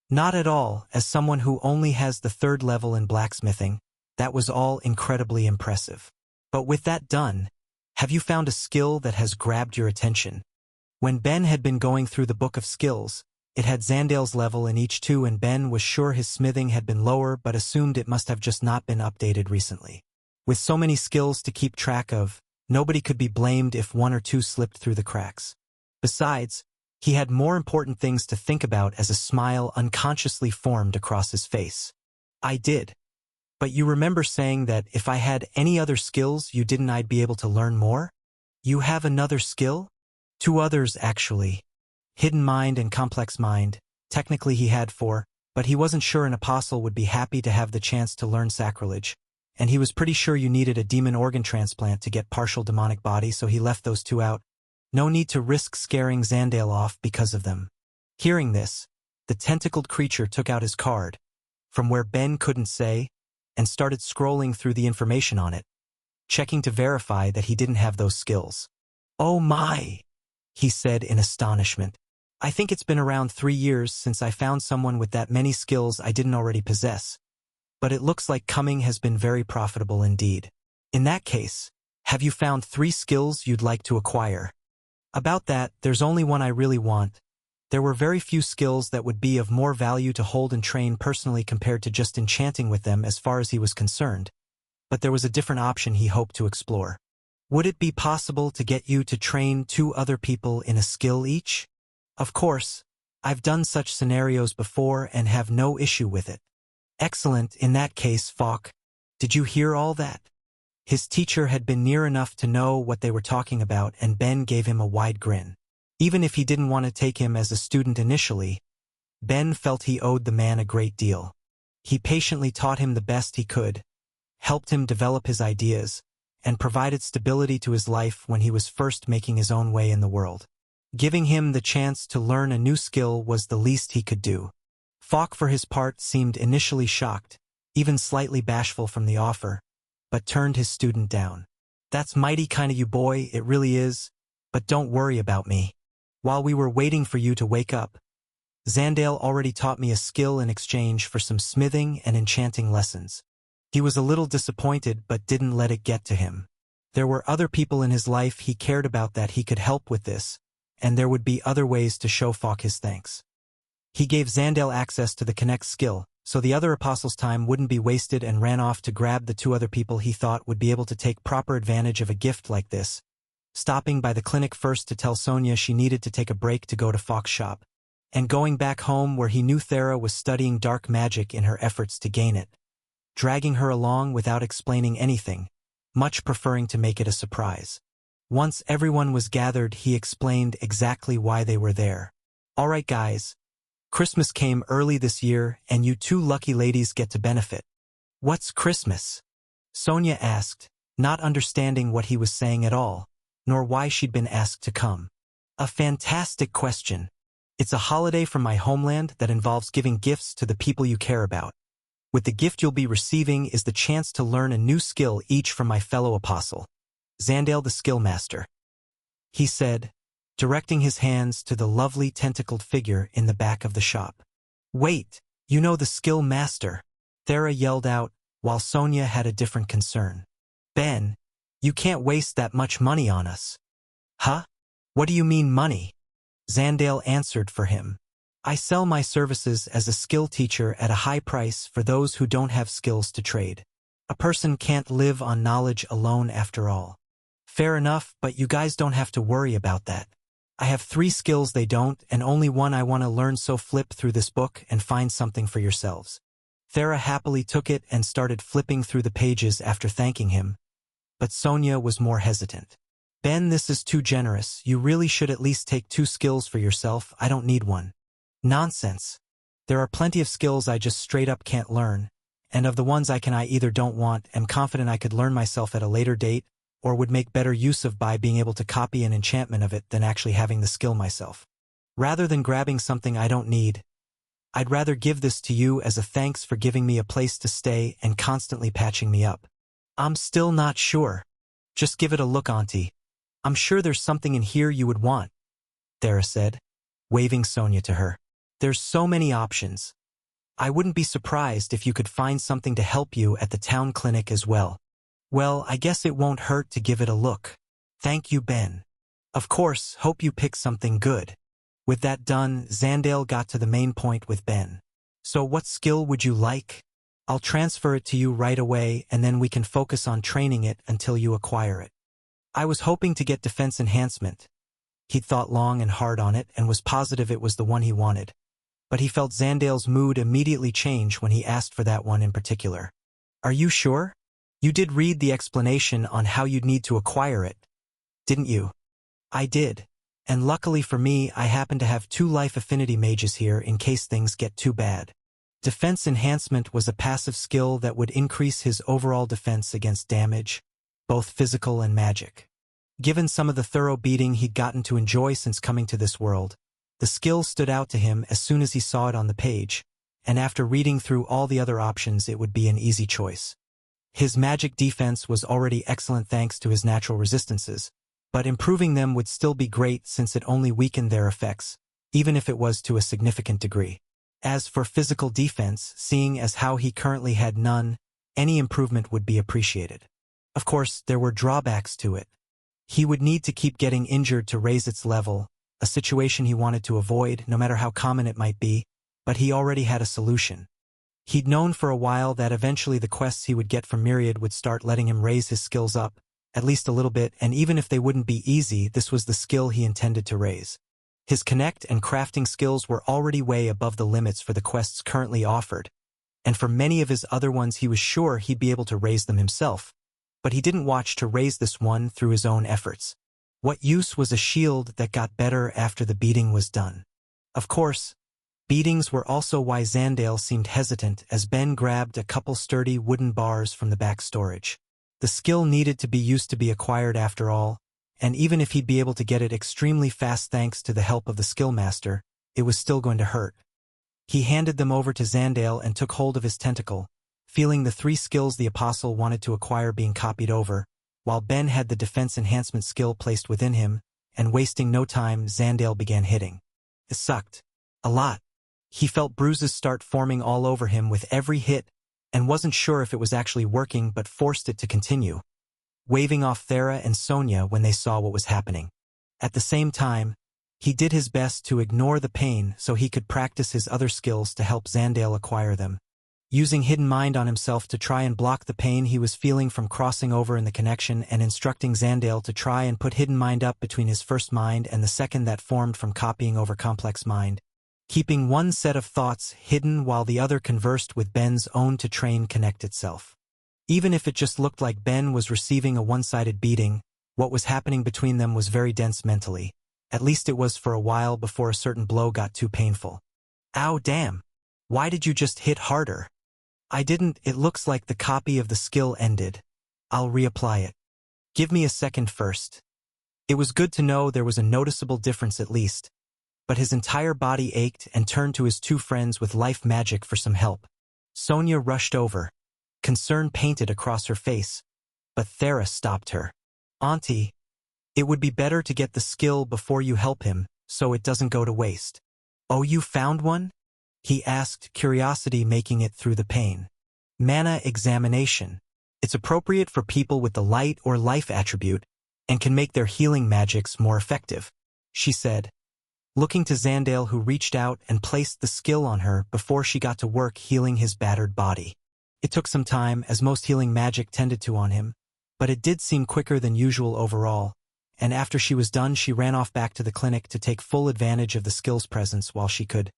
Not at all, as someone who only has the 3rd level in blacksmithing, that was all incredibly impressive. But with that done, have you found a skill that has grabbed your attention? When Ben had been going through the book of skills, it had Zandale's level in each too, and Ben was sure his smithing had been lower but assumed it must have just not been updated recently. With so many skills to keep track of, nobody could be blamed if one or two slipped through the cracks. Besides, he had more important things to think about as a smile unconsciously formed across his face. I did. But you remember saying that if I had any other skills you didn't, I'd be able to learn more? You have another skill? Two others, actually. Hidden mind and complex mind. Technically he had four, but he wasn't sure an apostle would be happy to have the chance to learn sacrilege. And he was pretty sure you needed a demon organ transplant to get partial demonic body, so he left those two out. No need to risk scaring Zandale off because of them. Hearing this, the tentacled creature took out his card, from where Ben couldn't say, and started scrolling through the information on it, checking to verify that he didn't have those skills. "Oh my," he said in astonishment. "I think it's been around 3 years since I found someone with that many skills I didn't already possess. But it looks like coming has been very profitable indeed. In that case, have you found 3 skills you'd like to acquire?" "About that, there's only one I really want. There were very few skills that would be of more value to hold and train personally compared to just enchanting with them as far as he was concerned. But there was a different option he hoped to explore. Would it be possible to get you to train 2 other people in a skill each? Of course, I've done such scenarios before and have no issue with it." "Excellent, in that case, Falk. Did you hear all that?" His teacher had been near enough to know what they were talking about, and Ben gave him a wide grin. Even if he didn't want to take him as a student initially, Ben felt he owed the man a great deal. He patiently taught him the best he could, helped him develop his ideas, and provided stability to his life when he was first making his own way in the world. Giving him the chance to learn a new skill was the least he could do. Falk, for his part, seemed initially shocked, even slightly bashful from the offer, but turned his student down. "That's mighty kind of you, boy, it really is, but don't worry about me. While we were waiting for you to wake up, Zandale already taught me a skill in exchange for some smithing and enchanting lessons." He was a little disappointed but didn't let it get to him. There were other people in his life he cared about that he could help with this, and there would be other ways to show Falk his thanks. He gave Zandale access to the Connect skill, so the other apostle's time wouldn't be wasted, and ran off to grab the 2 other people he thought would be able to take proper advantage of a gift like this, stopping by the clinic first to tell Sonia she needed to take a break to go to Falk's shop, and going back home where he knew Thera was studying dark magic in her efforts to gain it, dragging her along without explaining anything, much preferring to make it a surprise. Once everyone was gathered, he explained exactly why they were there. "All right, guys. Christmas came early this year, and you 2 lucky ladies get to benefit." "What's Christmas?" Sonia asked, not understanding what he was saying at all, nor why she'd been asked to come. "A fantastic question. It's a holiday from my homeland that involves giving gifts to the people you care about. With the gift you'll be receiving is the chance to learn a new skill each from my fellow apostle, Zandale the Skill Master," he said, directing his hands to the lovely tentacled figure in the back of the shop. "Wait, you know the Skill Master?" Thera yelled out, while Sonia had a different concern. "Ben, you can't waste that much money on us." "Huh? What do you mean money?" Zandale answered for him. "I sell my services as a skill teacher at a high price for those who don't have skills to trade. A person can't live on knowledge alone after all." "Fair enough, but you guys don't have to worry about that. I have 3 skills they don't, and only one I want to learn, so flip through this book and find something for yourselves." Thera happily took it and started flipping through the pages after thanking him, but Sonia was more hesitant. "Ben, this is too generous. You really should at least take 2 skills for yourself. I don't need one." "Nonsense. There are plenty of skills I just straight up can't learn, and of the ones I either don't want, am confident I could learn myself at a later date, or would make better use of by being able to copy an enchantment of it than actually having the skill myself. Rather than grabbing something I don't need, I'd rather give this to you as a thanks for giving me a place to stay and constantly patching me up." "I'm still not sure. Just give it a look, Auntie. I'm sure there's something in here you would want," Thera said, waving Sonia to her. "There's so many options. I wouldn't be surprised if you could find something to help you at the town clinic as well." "Well, I guess it won't hurt to give it a look. Thank you, Ben." Of course, hope you pick something good. With that done, Zandale got to the main point with Ben. So what skill would you like? I'll transfer it to you right away and then we can focus on training it until you acquire it. I was hoping to get defense enhancement. He'd thought long and hard on it and was positive it was the one he wanted. But he felt Zandale's mood immediately change when he asked for that one in particular. Are you sure? You did read the explanation on how you'd need to acquire it, didn't you? I did. And luckily for me, I happen to have 2 life affinity mages here in case things get too bad. Defense enhancement was a passive skill that would increase his overall defense against damage, both physical and magic. Given some of the thorough beating he'd gotten to enjoy since coming to this world, the skill stood out to him as soon as he saw it on the page, and after reading through all the other options it would be an easy choice. His magic defense was already excellent thanks to his natural resistances, but improving them would still be great since it only weakened their effects, even if it was to a significant degree. As for physical defense, seeing as how he currently had none, any improvement would be appreciated. Of course, there were drawbacks to it. He would need to keep getting injured to raise its level, a situation he wanted to avoid, no matter how common it might be, but he already had a solution. He'd known for a while that eventually the quests he would get from Myriad would start letting him raise his skills up, at least a little bit, and even if they wouldn't be easy, this was the skill he intended to raise. His connect and crafting skills were already way above the limits for the quests currently offered, and for many of his other ones he was sure he'd be able to raise them himself, but he didn't watch to raise this one through his own efforts. What use was a shield that got better after the beating was done? Of course, beatings were also why Zandale seemed hesitant as Ben grabbed a couple sturdy wooden bars from the back storage. The skill needed to be used to be acquired after all, and even if he'd be able to get it extremely fast thanks to the help of the skill master, it was still going to hurt. He handed them over to Zandale and took hold of his tentacle, feeling the 3 skills the apostle wanted to acquire being copied over, while Ben had the defense enhancement skill placed within him, and wasting no time, Zandale began hitting. It sucked. A lot. He felt bruises start forming all over him with every hit, and wasn't sure if it was actually working but forced it to continue, waving off Thera and Sonia when they saw what was happening. At the same time, he did his best to ignore the pain so he could practice his other skills to help Zandale acquire them, using Hidden Mind on himself to try and block the pain he was feeling from crossing over in the connection and instructing Zandale to try and put Hidden Mind up between his first mind and the second that formed from copying over Complex Mind, keeping one set of thoughts hidden while the other conversed with Ben's own to train connect itself. Even if it just looked like Ben was receiving a one-sided beating, what was happening between them was very dense mentally. At least it was for a while before a certain blow got too painful. Ow, damn. Why did you just hit harder? I didn't. It looks like the copy of the skill ended. I'll reapply it. Give me a second first. It was good to know there was a noticeable difference at least, but his entire body ached and turned to his 2 friends with life magic for some help. Sonia rushed over. Concern painted across her face, but Thera stopped her. Auntie, it would be better to get the skill before you help him, so it doesn't go to waste. Oh, you found one? He asked, curiosity making it through the pain. Mana examination. It's appropriate for people with the light or life attribute, and can make their healing magics more effective, she said, looking to Zandale, who reached out and placed the skill on her before she got to work healing his battered body. It took some time, as most healing magic tended to on him, but it did seem quicker than usual overall, and after she was done she ran off back to the clinic to take full advantage of the skill's presence while she could,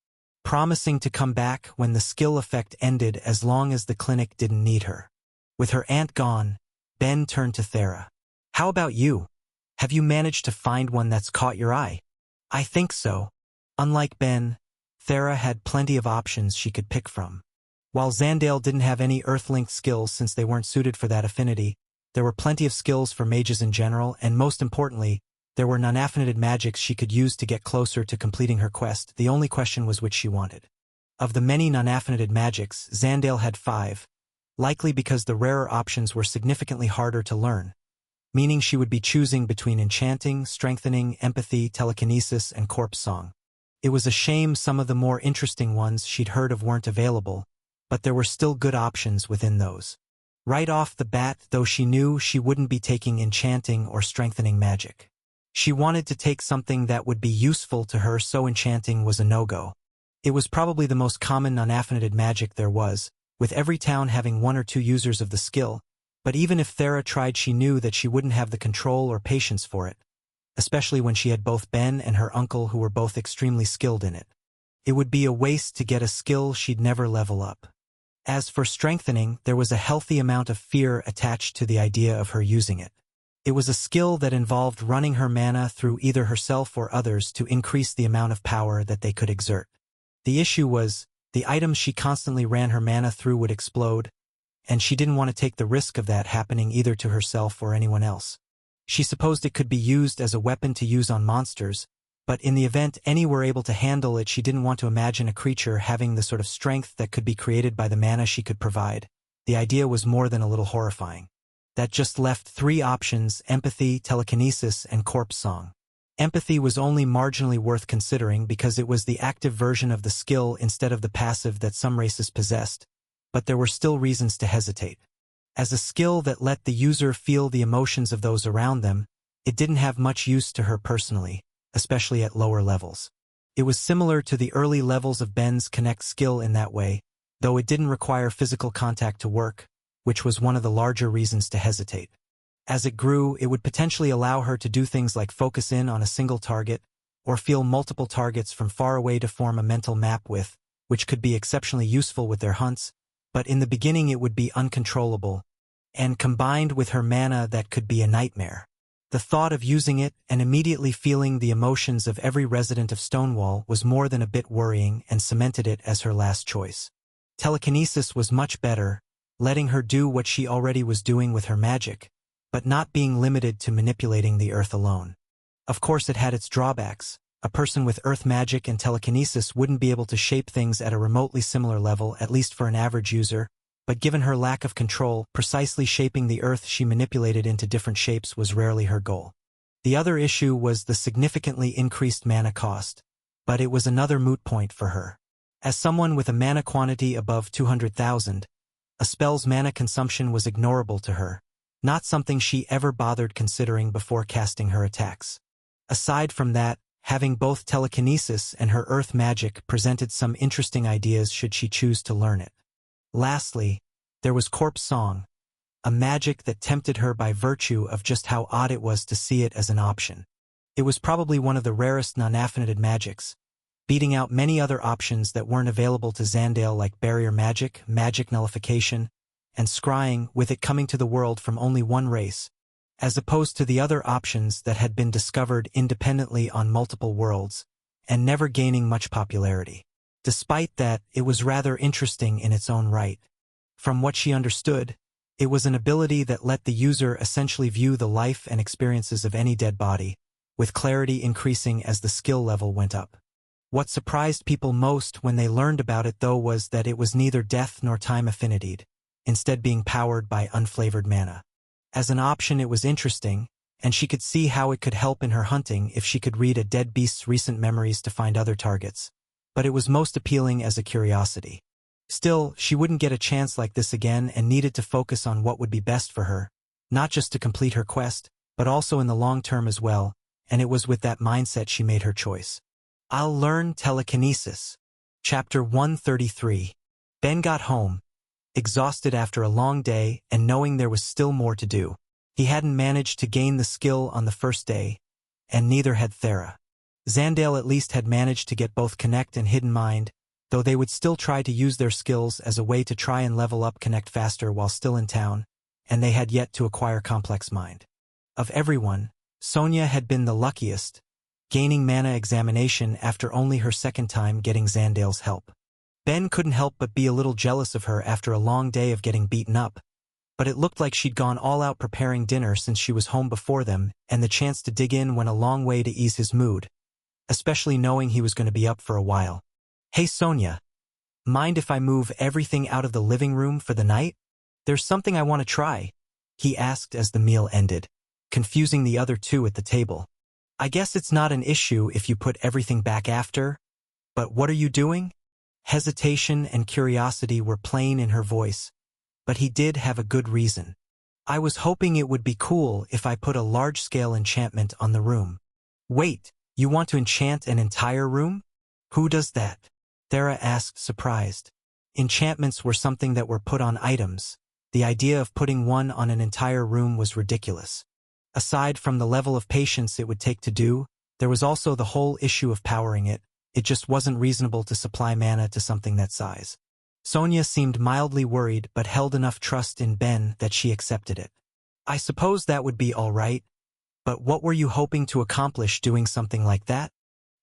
promising to come back when the skill effect ended as long as the clinic didn't need her. With her aunt gone, Ben turned to Thera. How about you? Have you managed to find one that's caught your eye? I think so. Unlike Ben, Thera had plenty of options she could pick from. While Zandale didn't have any Earth-linked skills since they weren't suited for that affinity, there were plenty of skills for mages in general, and most importantly, there were non-affinited magics she could use to get closer to completing her quest. The only question was which she wanted. Of the many non-affinited magics, Zandale had 5, likely because the rarer options were significantly harder to learn, meaning she would be choosing between enchanting, strengthening, empathy, telekinesis, and corpse song. It was a shame some of the more interesting ones she'd heard of weren't available, but there were still good options within those. Right off the bat, though, she knew she wouldn't be taking enchanting or strengthening magic. She wanted to take something that would be useful to her, so enchanting was a no-go. It was probably the most common non-affinited magic there was, with every town having 1 or 2 users of the skill, but even if Thera tried, she knew that she wouldn't have the control or patience for it, especially when she had both Ben and her uncle who were both extremely skilled in it. It would be a waste to get a skill she'd never level up. As for strengthening, there was a healthy amount of fear attached to the idea of her using it. It was a skill that involved running her mana through either herself or others to increase the amount of power that they could exert. The issue was, the items she constantly ran her mana through would explode, and she didn't want to take the risk of that happening either to herself or anyone else. She supposed it could be used as a weapon to use on monsters, but in the event any were able to handle it, she didn't want to imagine a creature having the sort of strength that could be created by the mana she could provide. The idea was more than a little horrifying. That just left 3 options: empathy, telekinesis, and corpse song. Empathy was only marginally worth considering because it was the active version of the skill instead of the passive that some races possessed, but there were still reasons to hesitate. As a skill that let the user feel the emotions of those around them, it didn't have much use to her personally, especially at lower levels. It was similar to the early levels of Ben's Connect skill in that way, though it didn't require physical contact to work, which was one of the larger reasons to hesitate. As it grew, it would potentially allow her to do things like focus in on a single target, or feel multiple targets from far away to form a mental map with, which could be exceptionally useful with their hunts, but in the beginning it would be uncontrollable, and combined with her mana that could be a nightmare. The thought of using it and immediately feeling the emotions of every resident of Stonewall was more than a bit worrying and cemented it as her last choice. Telekinesis was much better, letting her do what she already was doing with her magic, but not being limited to manipulating the earth alone. Of course it had its drawbacks. A person with earth magic and telekinesis wouldn't be able to shape things at a remotely similar level, at least for an average user, but given her lack of control, precisely shaping the earth she manipulated into different shapes was rarely her goal. The other issue was the significantly increased mana cost, but it was another moot point for her. As someone with a mana quantity above 200,000, a spell's mana consumption was ignorable to her, not something she ever bothered considering before casting her attacks. Aside from that, having both telekinesis and her earth magic presented some interesting ideas should she choose to learn it. Lastly, there was Corpse Song, a magic that tempted her by virtue of just how odd it was to see it as an option. It was probably one of the rarest non-affinited magics, beating out many other options that weren't available to Zandale like Barrier Magic, Magic Nullification, and Scrying, with it coming to the world from only one race, as opposed to the other options that had been discovered independently on multiple worlds, and never gaining much popularity. Despite that, it was rather interesting in its own right. From what she understood, it was an ability that let the user essentially view the life and experiences of any dead body, with clarity increasing as the skill level went up. What surprised people most when they learned about it, though, was that it was neither death nor time affinitied, instead being powered by unflavored mana. As an option it was interesting, and she could see how it could help in her hunting if she could read a dead beast's recent memories to find other targets, but it was most appealing as a curiosity. Still, she wouldn't get a chance like this again and needed to focus on what would be best for her, not just to complete her quest, but also in the long term as well, and it was with that mindset she made her choice. I'll learn telekinesis. Chapter 133. Ben got home, exhausted after a long day and knowing there was still more to do. He hadn't managed to gain the skill on the first day, and neither had Thera. Zandale at least had managed to get both Connect and Hidden Mind, though they would still try to use their skills as a way to try and level up Connect faster while still in town, and they had yet to acquire Complex Mind. Of everyone, Sonia had been the luckiest, gaining Mana Examination after only her second time getting Zandale's help. Ben couldn't help but be a little jealous of her after a long day of getting beaten up, but it looked like she'd gone all out preparing dinner since she was home before them, and the chance to dig in went a long way to ease his mood, especially knowing he was going to be up for a while. "Hey Sonia, mind if I move everything out of the living room for the night? There's something I want to try," he asked as the meal ended, confusing the other two at the table. "I guess it's not an issue if you put everything back after, but what are you doing?" Hesitation and curiosity were plain in her voice, but he did have a good reason. "I was hoping it would be cool if I put a large-scale enchantment on the room." Wait, you want to enchant an entire room? Who does that? Thera asked, surprised. Enchantments were something that were put on items. The idea of putting one on an entire room was ridiculous. Aside from the level of patience it would take to do, there was also the whole issue of powering it. It just wasn't reasonable to supply mana to something that size. Sonia seemed mildly worried but held enough trust in Ben that she accepted it. I suppose that would be all right, but what were you hoping to accomplish doing something like that?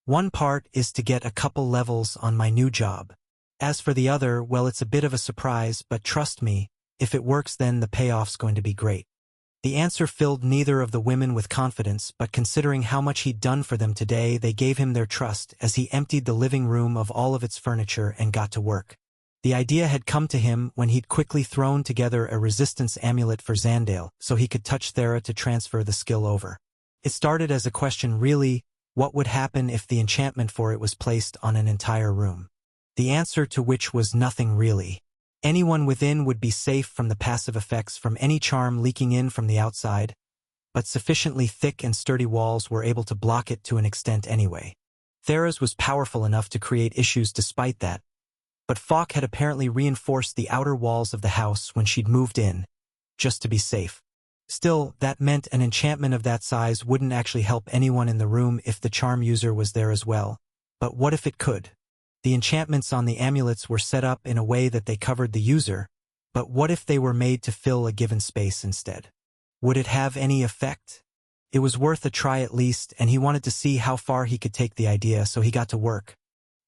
One part is to get a couple levels on my new job. As for the other, well, it's a bit of a surprise, but trust me, if it works then the payoff's going to be great. The answer filled neither of the women with confidence, but considering how much he'd done for them today, they gave him their trust as he emptied the living room of all of its furniture and got to work. The idea had come to him when he'd quickly thrown together a resistance amulet for Zandale so he could touch Thera to transfer the skill over. It started as a question, really, what would happen if the enchantment for it was placed on an entire room? The answer to which was nothing really. Anyone within would be safe from the passive effects from any charm leaking in from the outside, but sufficiently thick and sturdy walls were able to block it to an extent anyway. Thera's was powerful enough to create issues despite that, but Falk had apparently reinforced the outer walls of the house when she'd moved in, just to be safe. Still, that meant an enchantment of that size wouldn't actually help anyone in the room if the charm user was there as well. But what if it could? The enchantments on the amulets were set up in a way that they covered the user, but what if they were made to fill a given space instead? Would it have any effect? It was worth a try at least, and he wanted to see how far he could take the idea, so he got to work.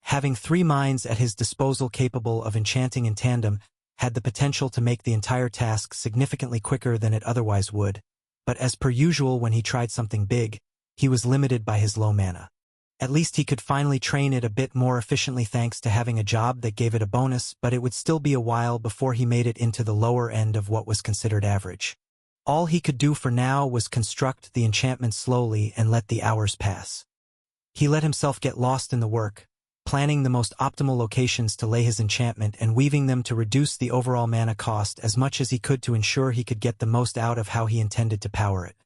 Having 3 minds at his disposal capable of enchanting in tandem had the potential to make the entire task significantly quicker than it otherwise would, but as per usual when he tried something big, he was limited by his low mana. At least he could finally train it a bit more efficiently thanks to having a job that gave it a bonus, but it would still be a while before he made it into the lower end of what was considered average. All he could do for now was construct the enchantment slowly and let the hours pass. He let himself get lost in the work, planning the most optimal locations to lay his enchantment and weaving them to reduce the overall mana cost as much as he could to ensure he could get the most out of how he intended to power it.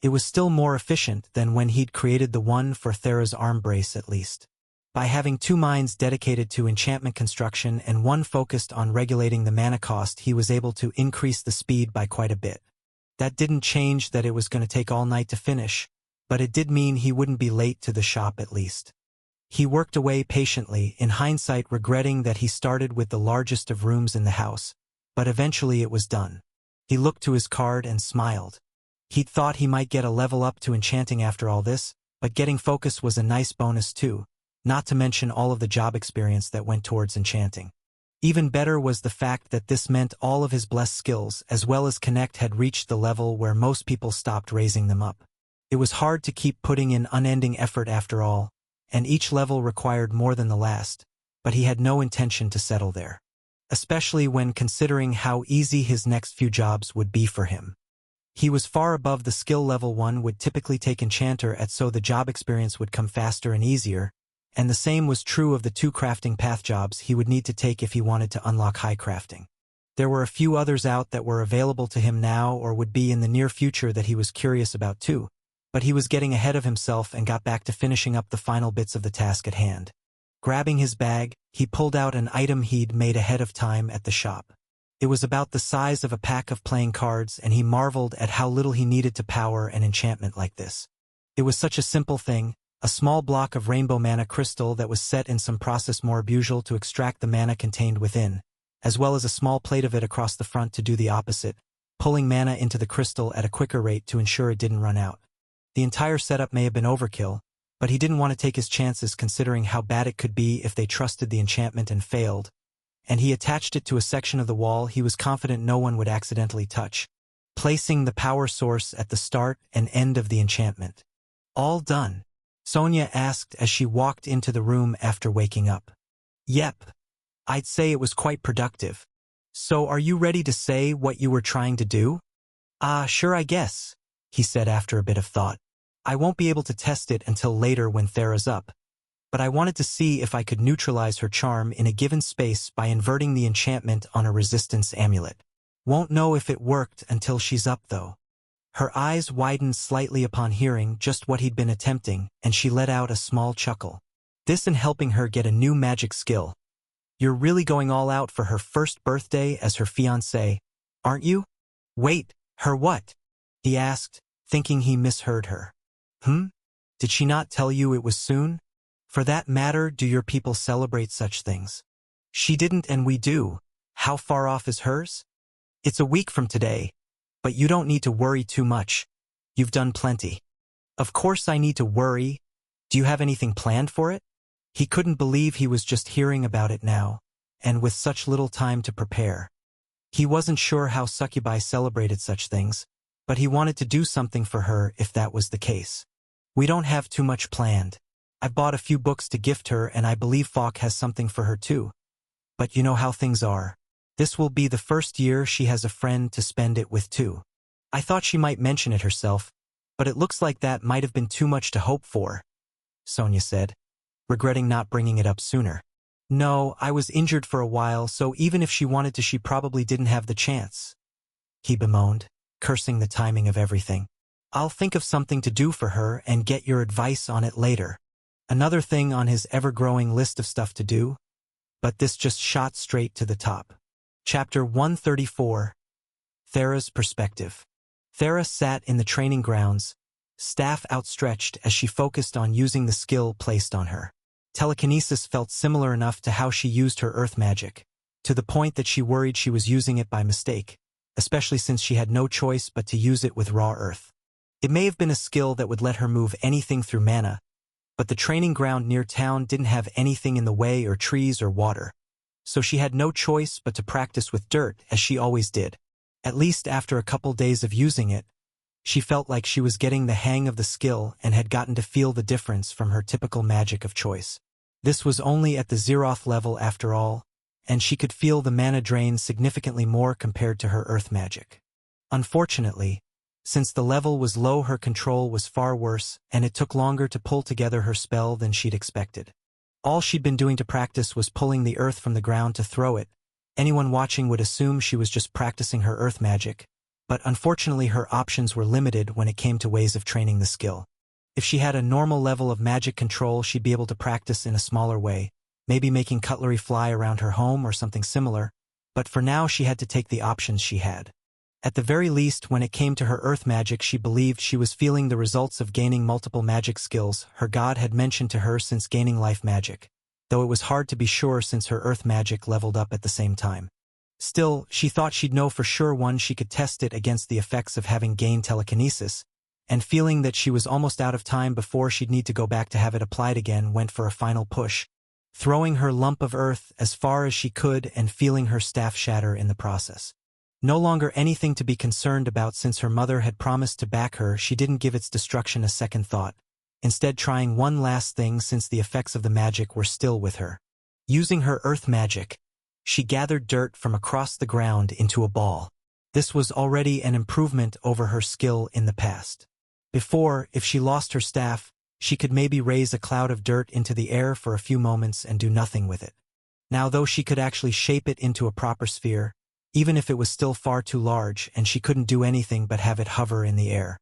It was still more efficient than when he'd created the one for Thera's arm brace at least. By having 2 minds dedicated to enchantment construction and one focused on regulating the mana cost, he was able to increase the speed by quite a bit. That didn't change that it was going to take all night to finish, but it did mean he wouldn't be late to the shop at least. He worked away patiently, in hindsight regretting that he started with the largest of rooms in the house, but eventually it was done. He looked to his card and smiled. He'd thought he might get a level up to enchanting after all this, but getting focus was a nice bonus too, not to mention all of the job experience that went towards enchanting. Even better was the fact that this meant all of his blessed skills as well as connect had reached the level where most people stopped raising them up. It was hard to keep putting in unending effort after all, and each level required more than the last, but he had no intention to settle there. Especially when considering how easy his next few jobs would be for him. He was far above the skill level one would typically take enchanter at, so the job experience would come faster and easier, and the same was true of the 2 crafting path jobs he would need to take if he wanted to unlock high crafting. There were a few others out that were available to him now or would be in the near future that he was curious about too, but he was getting ahead of himself and got back to finishing up the final bits of the task at hand. Grabbing his bag, he pulled out an item he'd made ahead of time at the shop. It was about the size of a pack of playing cards, and he marveled at how little he needed to power an enchantment like this. It was such a simple thing, a small block of rainbow mana crystal that was set in some process more usual to extract the mana contained within, as well as a small plate of it across the front to do the opposite, pulling mana into the crystal at a quicker rate to ensure it didn't run out. The entire setup may have been overkill, but he didn't want to take his chances considering how bad it could be if they trusted the enchantment and failed, and he attached it to a section of the wall he was confident no one would accidentally touch, placing the power source at the start and end of the enchantment. All done? Sonia asked as she walked into the room after waking up. Yep. I'd say it was quite productive. So are you ready to say what you were trying to do? Sure I guess, he said after a bit of thought. I won't be able to test it until later when Thera's up, but I wanted to see if I could neutralize her charm in a given space by inverting the enchantment on a resistance amulet. Won't know if it worked until she's up though. Her eyes widened slightly upon hearing just what he'd been attempting, and she let out a small chuckle. This in helping her get a new magic skill. You're really going all out for her first birthday as her fiancé, aren't you? Wait, her what? He asked, thinking he misheard her. Did she not tell you it was soon? For that matter, do your people celebrate such things? She didn't and we do. How far off is hers? It's a week from today, but you don't need to worry too much. You've done plenty. Of course I need to worry. Do you have anything planned for it? He couldn't believe he was just hearing about it now, and with such little time to prepare. He wasn't sure how succubi celebrated such things, but he wanted to do something for her if that was the case. We don't have too much planned. I've bought a few books to gift her and I believe Falk has something for her too. But you know how things are. This will be the first year she has a friend to spend it with too. I thought she might mention it herself, but it looks like that might have been too much to hope for, Sonia said, regretting not bringing it up sooner. No, I was injured for a while, so even if she wanted to she probably didn't have the chance. He bemoaned, cursing the timing of everything. I'll think of something to do for her and get your advice on it later. Another thing on his ever-growing list of stuff to do, but this just shot straight to the top. Chapter 134. Thera's Perspective. Thera sat in the training grounds, staff outstretched as she focused on using the skill placed on her. Telekinesis felt similar enough to how she used her earth magic, to the point that she worried she was using it by mistake, especially since she had no choice but to use it with raw earth. It may have been a skill that would let her move anything through mana, but the training ground near town didn't have anything in the way or trees or water, so she had no choice but to practice with dirt as she always did. At least after a couple days of using it, she felt like she was getting the hang of the skill and had gotten to feel the difference from her typical magic of choice. This was only at the Zeroth level after all, and she could feel the mana drain significantly more compared to her earth magic. Unfortunately, since the level was low, her control was far worse, and it took longer to pull together her spell than she'd expected. All she'd been doing to practice was pulling the earth from the ground to throw it. Anyone watching would assume she was just practicing her earth magic, but unfortunately her options were limited when it came to ways of training the skill. If she had a normal level of magic control, she'd be able to practice in a smaller way, maybe making cutlery fly around her home or something similar, but for now she had to take the options she had. At the very least, when it came to her earth magic, she believed she was feeling the results of gaining multiple magic skills her god had mentioned to her since gaining life magic, though it was hard to be sure since her earth magic leveled up at the same time. Still, she thought she'd know for sure once she could test it against the effects of having gained telekinesis, and feeling that she was almost out of time before she'd need to go back to have it applied again, went for a final push, throwing her lump of earth as far as she could and feeling her staff shatter in the process. No longer anything to be concerned about since her mother had promised to back her, she didn't give its destruction a second thought, instead trying one last thing since the effects of the magic were still with her. Using her earth magic, she gathered dirt from across the ground into a ball. This was already an improvement over her skill in the past. Before, if she lost her staff, she could maybe raise a cloud of dirt into the air for a few moments and do nothing with it. Now, though, she could actually shape it into a proper sphere, even if it was still far too large and she couldn't do anything but have it hover in the air.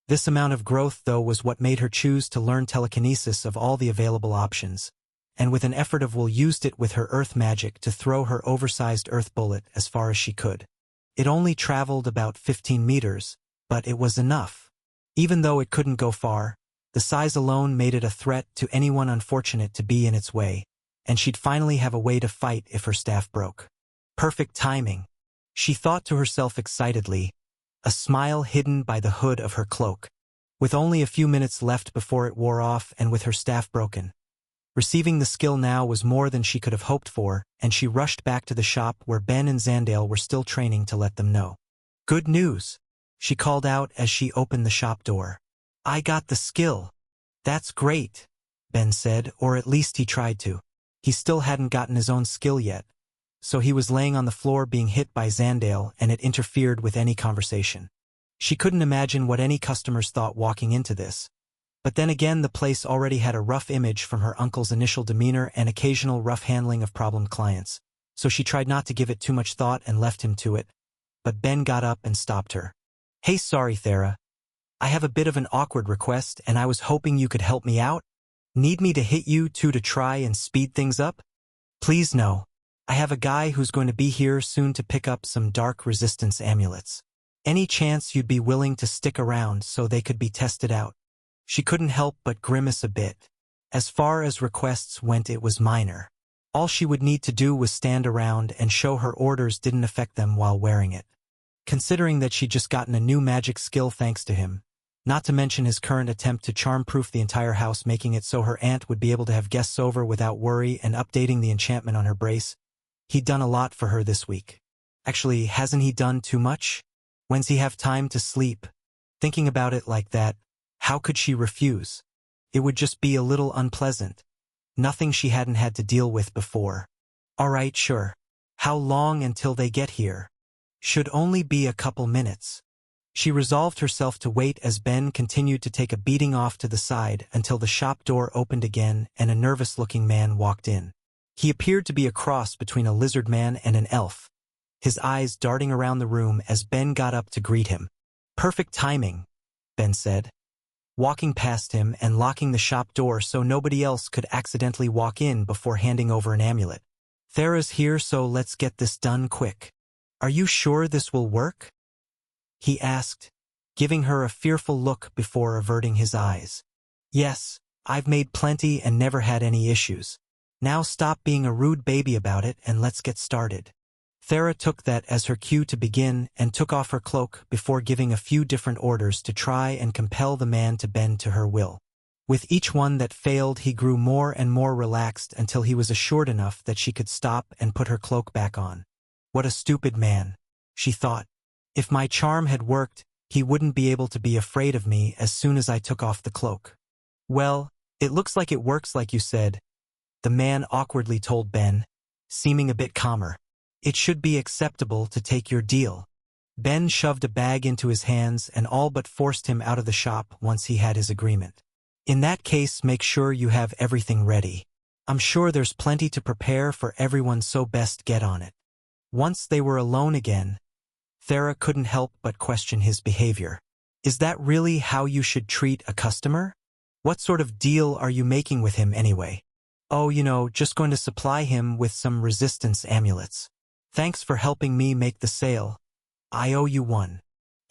This amount of growth, though, was what made her choose to learn telekinesis of all the available options, and with an effort of will used it with her earth magic to throw her oversized earth bullet as far as she could. It only traveled about 15 meters, but it was enough. Even though it couldn't go far, the size alone made it a threat to anyone unfortunate to be in its way, and she'd finally have a way to fight if her staff broke. Perfect timing, she thought to herself excitedly, a smile hidden by the hood of her cloak. With only a few minutes left before it wore off and with her staff broken, receiving the skill now was more than she could have hoped for, and she rushed back to the shop where Ben and Zandale were still training to let them know. Good news, she called out as she opened the shop door. I got the skill. That's great, Ben said, or at least he tried to. He still hadn't gotten his own skill yet, so he was laying on the floor being hit by Zandale, and it interfered with any conversation. She couldn't imagine what any customers thought walking into this. But then again, the place already had a rough image from her uncle's initial demeanor and occasional rough handling of problem clients, so she tried not to give it too much thought and left him to it. But Ben got up and stopped her. Hey, sorry, Thera, I have a bit of an awkward request and I was hoping you could help me out. Need me to hit you two to try and speed things up? Please no. I have a guy who's going to be here soon to pick up some dark resistance amulets. Any chance you'd be willing to stick around so they could be tested out? She couldn't help but grimace a bit. As far as requests went, it was minor. All she would need to do was stand around and show her orders didn't affect them while wearing it. Considering that she'd just gotten a new magic skill thanks to him, not to mention his current attempt to charm-proof the entire house, making it so her aunt would be able to have guests over without worry, and updating the enchantment on her brace, he'd done a lot for her this week. Actually, hasn't he done too much? When's he have time to sleep? Thinking about it like that, how could she refuse? It would just be a little unpleasant. Nothing she hadn't had to deal with before. All right, sure. How long until they get here? Should only be a couple minutes. She resolved herself to wait as Ben continued to take a beating off to the side until the shop door opened again and a nervous-looking man walked in. He appeared to be a cross between a lizard man and an elf, his eyes darting around the room as Ben got up to greet him. Perfect timing, Ben said, walking past him and locking the shop door so nobody else could accidentally walk in before handing over an amulet. Thera's here, so let's get this done quick. Are you sure this will work? He asked, giving her a fearful look before averting his eyes. Yes, I've made plenty and never had any issues. Now stop being a rude baby about it and let's get started. Thera took that as her cue to begin and took off her cloak before giving a few different orders to try and compel the man to bend to her will. With each one that failed, he grew more and more relaxed until he was assured enough that she could stop and put her cloak back on. What a stupid man, she thought. If my charm had worked, he wouldn't be able to be afraid of me as soon as I took off the cloak. Well, it looks like it works like you said, the man awkwardly told Ben, seeming a bit calmer. It should be acceptable to take your deal. Ben shoved a bag into his hands and all but forced him out of the shop once he had his agreement. In that case, make sure you have everything ready. I'm sure there's plenty to prepare for everyone, so best get on it. Once they were alone again, Thera couldn't help but question his behavior. Is that really how you should treat a customer? What sort of deal are you making with him anyway? Oh, just going to supply him with some resistance amulets. Thanks for helping me make the sale. I owe you one.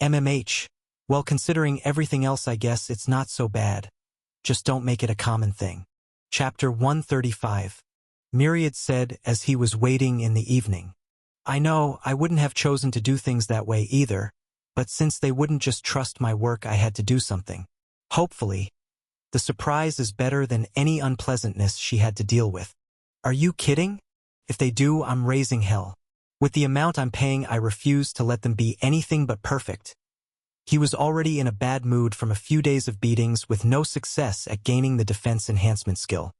MMH. Well, considering everything else, I guess it's not so bad. Just don't make it a common thing. Chapter 135. Myriad said as he was waiting in the evening. I know, I wouldn't have chosen to do things that way either, but since they wouldn't just trust my work, I had to do something. Hopefully, the surprise is better than any unpleasantness she had to deal with. Are you kidding? If they do, I'm raising hell. With the amount I'm paying, I refuse to let them be anything but perfect. He was already in a bad mood from a few days of beatings with no success at gaining the defense enhancement skill.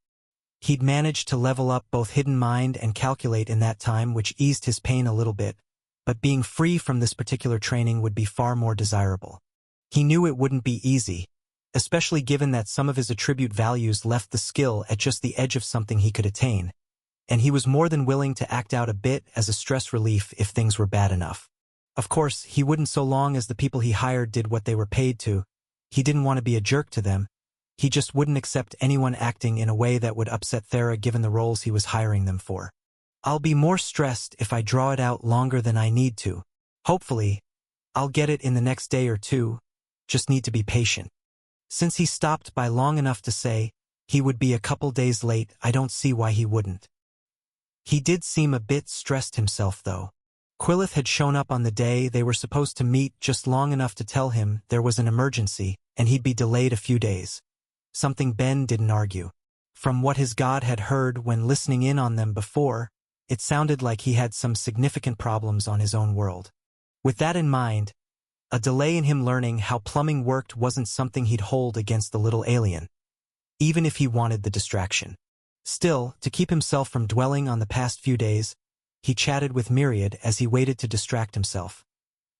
He'd managed to level up both Hidden Mind and Calculate in that time, which eased his pain a little bit, but being free from this particular training would be far more desirable. He knew it wouldn't be easy, especially given that some of his attribute values left the skill at just the edge of something he could attain, and he was more than willing to act out a bit as a stress relief if things were bad enough. Of course, he wouldn't so long as the people he hired did what they were paid to. He didn't want to be a jerk to them. He just wouldn't accept anyone acting in a way that would upset Thera given the roles he was hiring them for. I'll be more stressed if I draw it out longer than I need to. Hopefully, I'll get it in the next day or two. Just need to be patient. Since he stopped by long enough to say he would be a couple days late, I don't see why he wouldn't. He did seem a bit stressed himself, though. Quillith had shown up on the day they were supposed to meet just long enough to tell him there was an emergency and he'd be delayed a few days. Something Ben didn't argue. From what his god had heard when listening in on them before, it sounded like he had some significant problems on his own world. With that in mind, a delay in him learning how plumbing worked wasn't something he'd hold against the little alien, even if he wanted the distraction. Still, to keep himself from dwelling on the past few days, he chatted with Myriad as he waited to distract himself.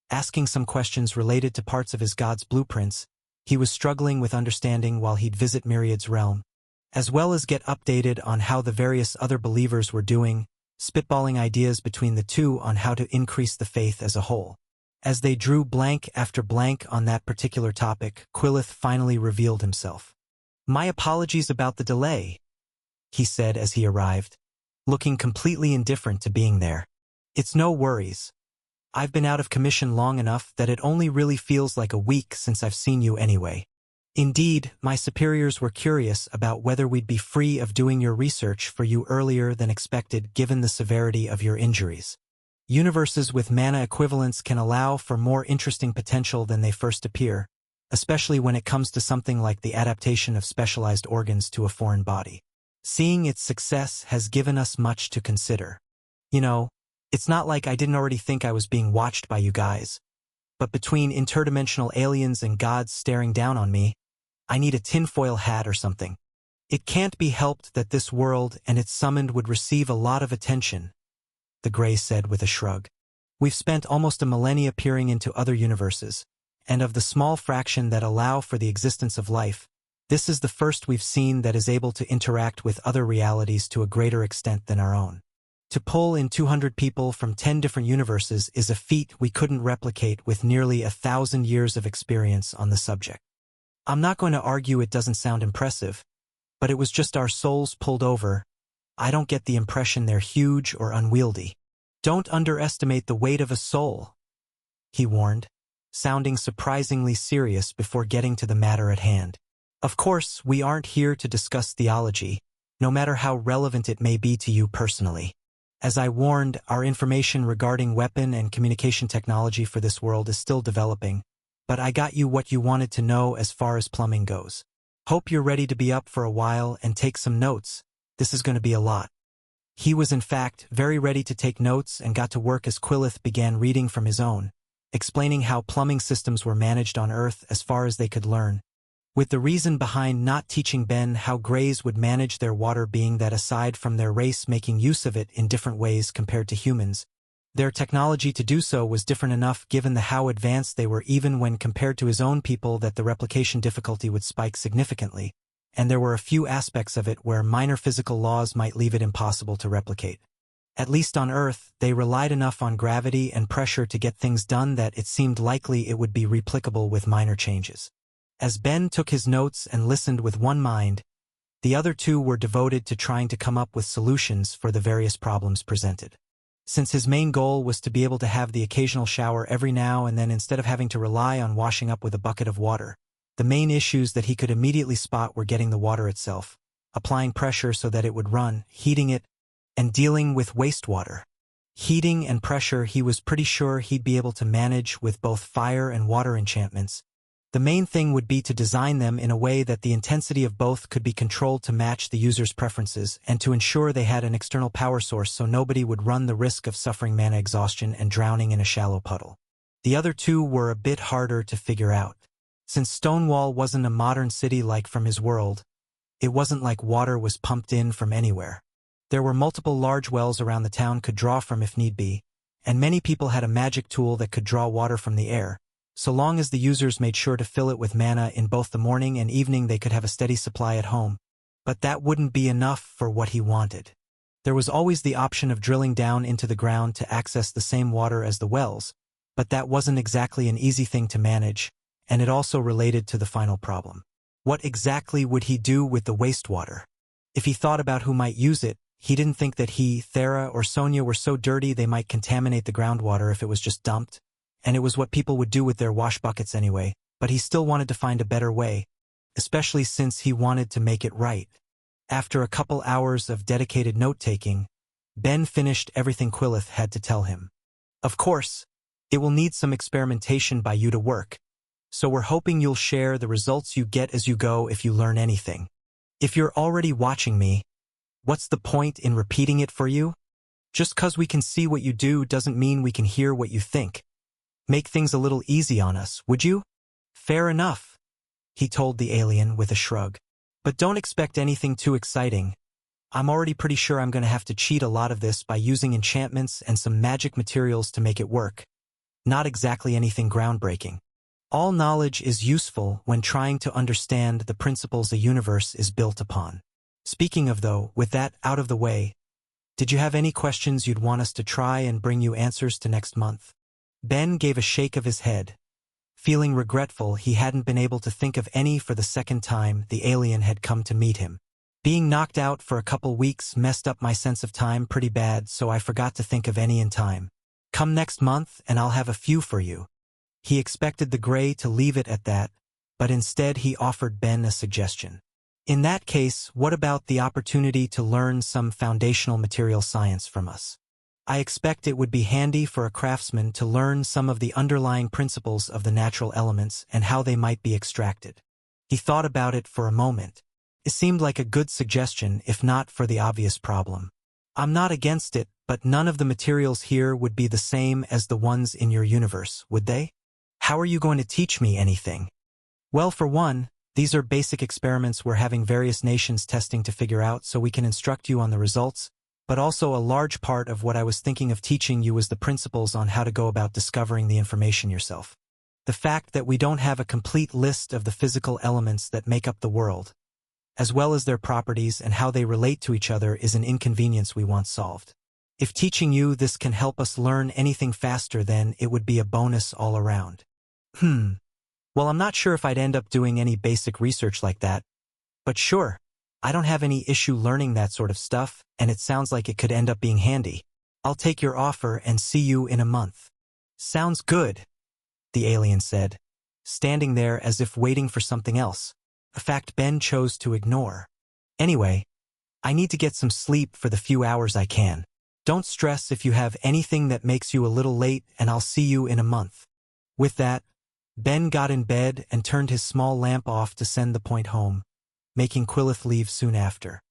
Asking some questions related to parts of his god's blueprints, he was struggling with understanding while he'd visit Myriad's realm, as well as get updated on how the various other believers were doing, spitballing ideas between the two on how to increase the faith as a whole. As they drew blank after blank on that particular topic, Quillith finally revealed himself. "My apologies about the delay," he said as he arrived, looking completely indifferent to being there. "It's no worries. I've been out of commission long enough that it only really feels like a week since I've seen you anyway. Indeed, my superiors were curious about whether we'd be free of doing your research for you earlier than expected given the severity of your injuries. Universes with mana equivalents can allow for more interesting potential than they first appear, especially when it comes to something like the adaptation of specialized organs to a foreign body. Seeing its success has given us much to consider. You know, it's not like I didn't already think I was being watched by you guys. But between interdimensional aliens and gods staring down on me, I need a tinfoil hat or something. It can't be helped that this world and its summoned would receive a lot of attention," the Grey said with a shrug. "We've spent almost a millennia peering into other universes, and of the small fraction that allow for the existence of life, this is the first we've seen that is able to interact with other realities to a greater extent than our own. To pull in 200 people from 10 different universes is a feat we couldn't replicate with nearly 1,000 years of experience on the subject. I'm not going to argue it doesn't sound impressive, but it was just our souls pulled over. I don't get the impression they're huge or unwieldy." "Don't underestimate the weight of a soul," he warned, sounding surprisingly serious before getting to the matter at hand. "Of course, we aren't here to discuss theology, no matter how relevant it may be to you personally. As I warned, our information regarding weapon and communication technology for this world is still developing, but I got you what you wanted to know as far as plumbing goes. Hope you're ready to be up for a while and take some notes. This is going to be a lot." He was in fact very ready to take notes and got to work as Quillith began reading from his own, explaining how plumbing systems were managed on Earth as far as they could learn, with the reason behind not teaching Ben how Greys would manage their water being that aside from their race making use of it in different ways compared to humans, their technology to do so was different enough given the how advanced they were even when compared to his own people that the replication difficulty would spike significantly, and there were a few aspects of it where minor physical laws might leave it impossible to replicate. At least on Earth, they relied enough on gravity and pressure to get things done that it seemed likely it would be replicable with minor changes. As Ben took his notes and listened with one mind, the other two were devoted to trying to come up with solutions for the various problems presented. Since his main goal was to be able to have the occasional shower every now and then instead of having to rely on washing up with a bucket of water, the main issues that he could immediately spot were getting the water itself, applying pressure so that it would run, heating it, and dealing with wastewater. Heating and pressure he was pretty sure he'd be able to manage with both fire and water enchantments. The main thing would be to design them in a way that the intensity of both could be controlled to match the user's preferences and to ensure they had an external power source so nobody would run the risk of suffering mana exhaustion and drowning in a shallow puddle. The other two were a bit harder to figure out. Since Stonewall wasn't a modern city like from his world, it wasn't like water was pumped in from anywhere. There were multiple large wells around the town could draw from if need be, and many people had a magic tool that could draw water from the air. So long as the users made sure to fill it with mana in both the morning and evening, they could have a steady supply at home. But that wouldn't be enough for what he wanted. There was always the option of drilling down into the ground to access the same water as the wells, but that wasn't exactly an easy thing to manage, and it also related to the final problem. What exactly would he do with the wastewater? If he thought about who might use it, he didn't think that he, Thera, or Sonia were so dirty they might contaminate the groundwater if it was just dumped. And it was what people would do with their wash buckets anyway, but he still wanted to find a better way, especially since he wanted to make it right. After a couple hours of dedicated note-taking, Ben finished everything Quillith had to tell him. Of course, it will need some experimentation by you to work, so we're hoping you'll share the results you get as you go if you learn anything. If you're already watching me, what's the point in repeating it for you? Just 'cause we can see what you do doesn't mean we can hear what you think. Make things a little easy on us, would you? Fair enough, he told the alien with a shrug. But don't expect anything too exciting. I'm already pretty sure I'm going to have to cheat a lot of this by using enchantments and some magic materials to make it work. Not exactly anything groundbreaking. All knowledge is useful when trying to understand the principles a universe is built upon. Speaking of though, with that out of the way, did you have any questions you'd want us to try and bring you answers to next month? Ben gave a shake of his head. Feeling regretful he hadn't been able to think of any for the second time the alien had come to meet him. Being knocked out for a couple weeks messed up my sense of time pretty bad, so I forgot to think of any in time. Come next month and I'll have a few for you. He expected the Gray to leave it at that, but instead he offered Ben a suggestion. In that case, what about the opportunity to learn some foundational material science from us? I expect it would be handy for a craftsman to learn some of the underlying principles of the natural elements and how they might be extracted. He thought about it for a moment. It seemed like a good suggestion, if not for the obvious problem. I'm not against it, but none of the materials here would be the same as the ones in your universe, would they? How are you going to teach me anything? Well, for one, these are basic experiments we're having various nations testing to figure out so we can instruct you on the results, but also a large part of what I was thinking of teaching you was the principles on how to go about discovering the information yourself. The fact that we don't have a complete list of the physical elements that make up the world, as well as their properties and how they relate to each other, is an inconvenience we want solved. If teaching you this can help us learn anything faster, then it would be a bonus all around. Well, I'm not sure if I'd end up doing any basic research like that, but sure, I don't have any issue learning that sort of stuff, and it sounds like it could end up being handy. I'll take your offer and see you in a month. Sounds good, the alien said, standing there as if waiting for something else, a fact Ben chose to ignore. Anyway, I need to get some sleep for the few hours I can. Don't stress if you have anything that makes you a little late, and I'll see you in a month. With that, Ben got in bed and turned his small lamp off to send the point home, making Quillith leave soon after.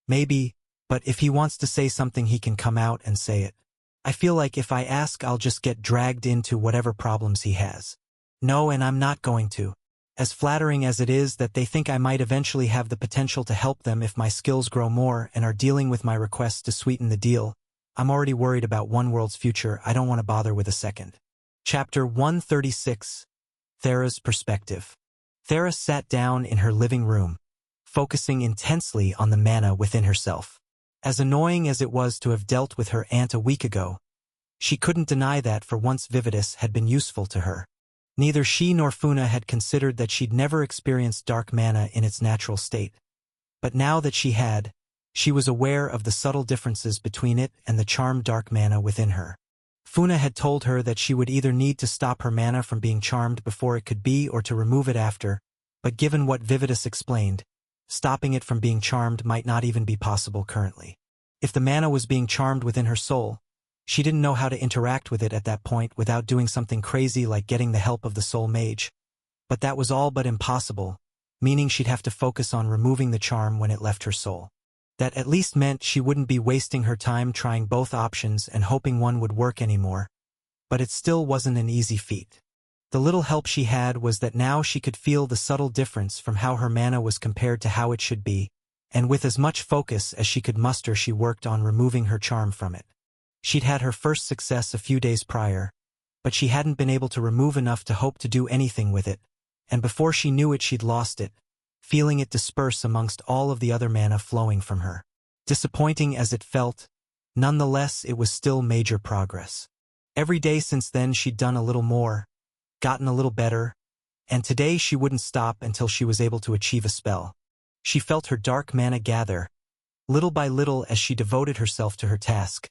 Maybe, but if he wants to say something he can come out and say it. I feel like if I ask I'll just get dragged into whatever problems he has. No, and I'm not going to. As flattering as it is that they think I might eventually have the potential to help them if my skills grow more and are dealing with my requests to sweeten the deal, I'm already worried about One World's future. I don't want to bother with a second. Chapter 136. Thera's Perspective. Thera sat down in her living room, focusing intensely on the mana within herself. As annoying as it was to have dealt with her aunt a week ago, she couldn't deny that for once Vividus had been useful to her. Neither she nor Funa had considered that she'd never experienced dark mana in its natural state. But now that she had, she was aware of the subtle differences between it and the charmed dark mana within her. Funa had told her that she would either need to stop her mana from being charmed before it could be or to remove it after, but given what Vividus explained, stopping it from being charmed might not even be possible currently. If the mana was being charmed within her soul, she didn't know how to interact with it at that point without doing something crazy like getting the help of the soul mage. But that was all but impossible, meaning she'd have to focus on removing the charm when it left her soul. That at least meant she wouldn't be wasting her time trying both options and hoping one would work anymore. But it still wasn't an easy feat. The little help she had was that now she could feel the subtle difference from how her mana was compared to how it should be, and with as much focus as she could muster she worked on removing her charm from it. She'd had her first success a few days prior, but she hadn't been able to remove enough to hope to do anything with it, and before she knew it she'd lost it, feeling it disperse amongst all of the other mana flowing from her. Disappointing as it felt, nonetheless it was still major progress. Every day since then she'd done a little more, gotten a little better, and today she wouldn't stop until she was able to achieve a spell. She felt her dark mana gather, little by little as she devoted herself to her task,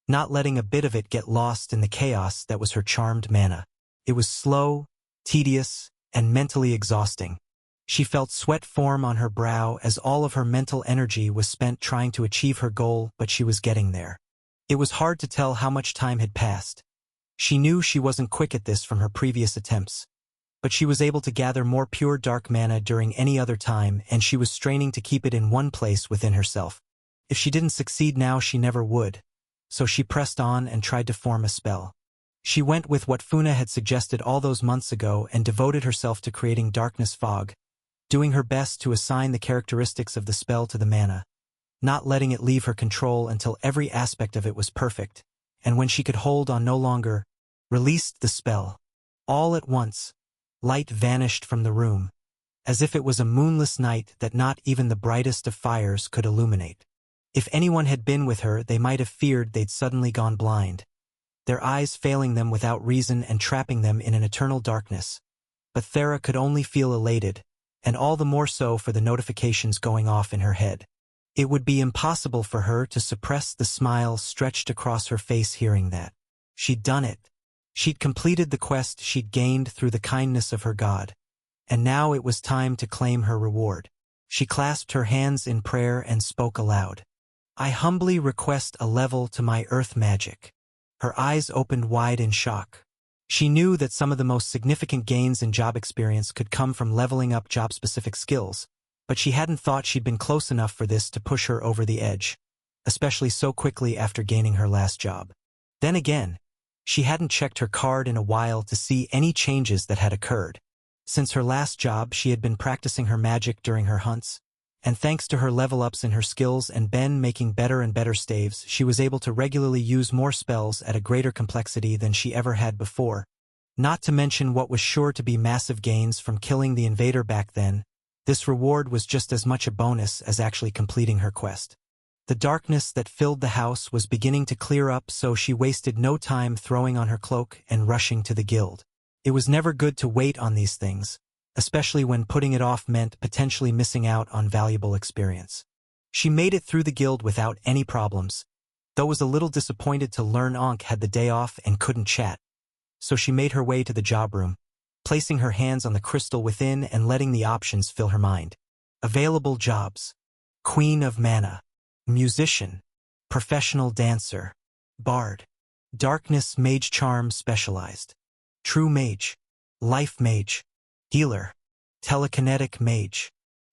not letting a bit of it get lost in the chaos that was her charmed mana. It was slow, tedious, and mentally exhausting. She felt sweat form on her brow as all of her mental energy was spent trying to achieve her goal, but she was getting there. It was hard to tell how much time had passed. She knew she wasn't quick at this from her previous attempts, but she was able to gather more pure dark mana during any other time, and she was straining to keep it in one place within herself. If she didn't succeed now, she never would, so she pressed on and tried to form a spell. She went with what Funa had suggested all those months ago and devoted herself to creating Darkness Fog, doing her best to assign the characteristics of the spell to the mana, not letting it leave her control until every aspect of it was perfect, and when she could hold on no longer, released the spell. All at once, light vanished from the room, as if it was a moonless night that not even the brightest of fires could illuminate. If anyone had been with her, they might have feared they'd suddenly gone blind. their eyes failing them without reason and trapping them in an eternal darkness. But Thera could only feel elated, and all the more so for the notifications going off in her head. It would be impossible for her to suppress the smile stretched across her face hearing that. She'd done it. She'd completed the quest she'd gained through the kindness of her god. And now it was time to claim her reward. She clasped her hands in prayer and spoke aloud. I humbly request a level to my earth magic. Her eyes opened wide in shock. She knew that some of the most significant gains in job experience could come from leveling up job-specific skills, but she hadn't thought she'd been close enough for this to push her over the edge, especially so quickly after gaining her last job. Then again, she hadn't checked her card in a while to see any changes that had occurred. Since her last job, she had been practicing her magic during her hunts, and thanks to her level-ups in her skills and Ben making better and better staves, she was able to regularly use more spells at a greater complexity than she ever had before. Not to mention what was sure to be massive gains from killing the invader back then, this reward was just as much a bonus as actually completing her quest. The darkness that filled the house was beginning to clear up, so she wasted no time throwing on her cloak and rushing to the guild. It was never good to wait on these things, especially when putting it off meant potentially missing out on valuable experience. She made it through the guild without any problems, though was a little disappointed to learn Ankh had the day off and couldn't chat. So she made her way to the job room, placing her hands on the crystal within and letting the options fill her mind. Available jobs: Queen of Mana, Musician, Professional Dancer, Bard, Darkness Mage Charm Specialized, True Mage, Life Mage, Healer, Telekinetic Mage,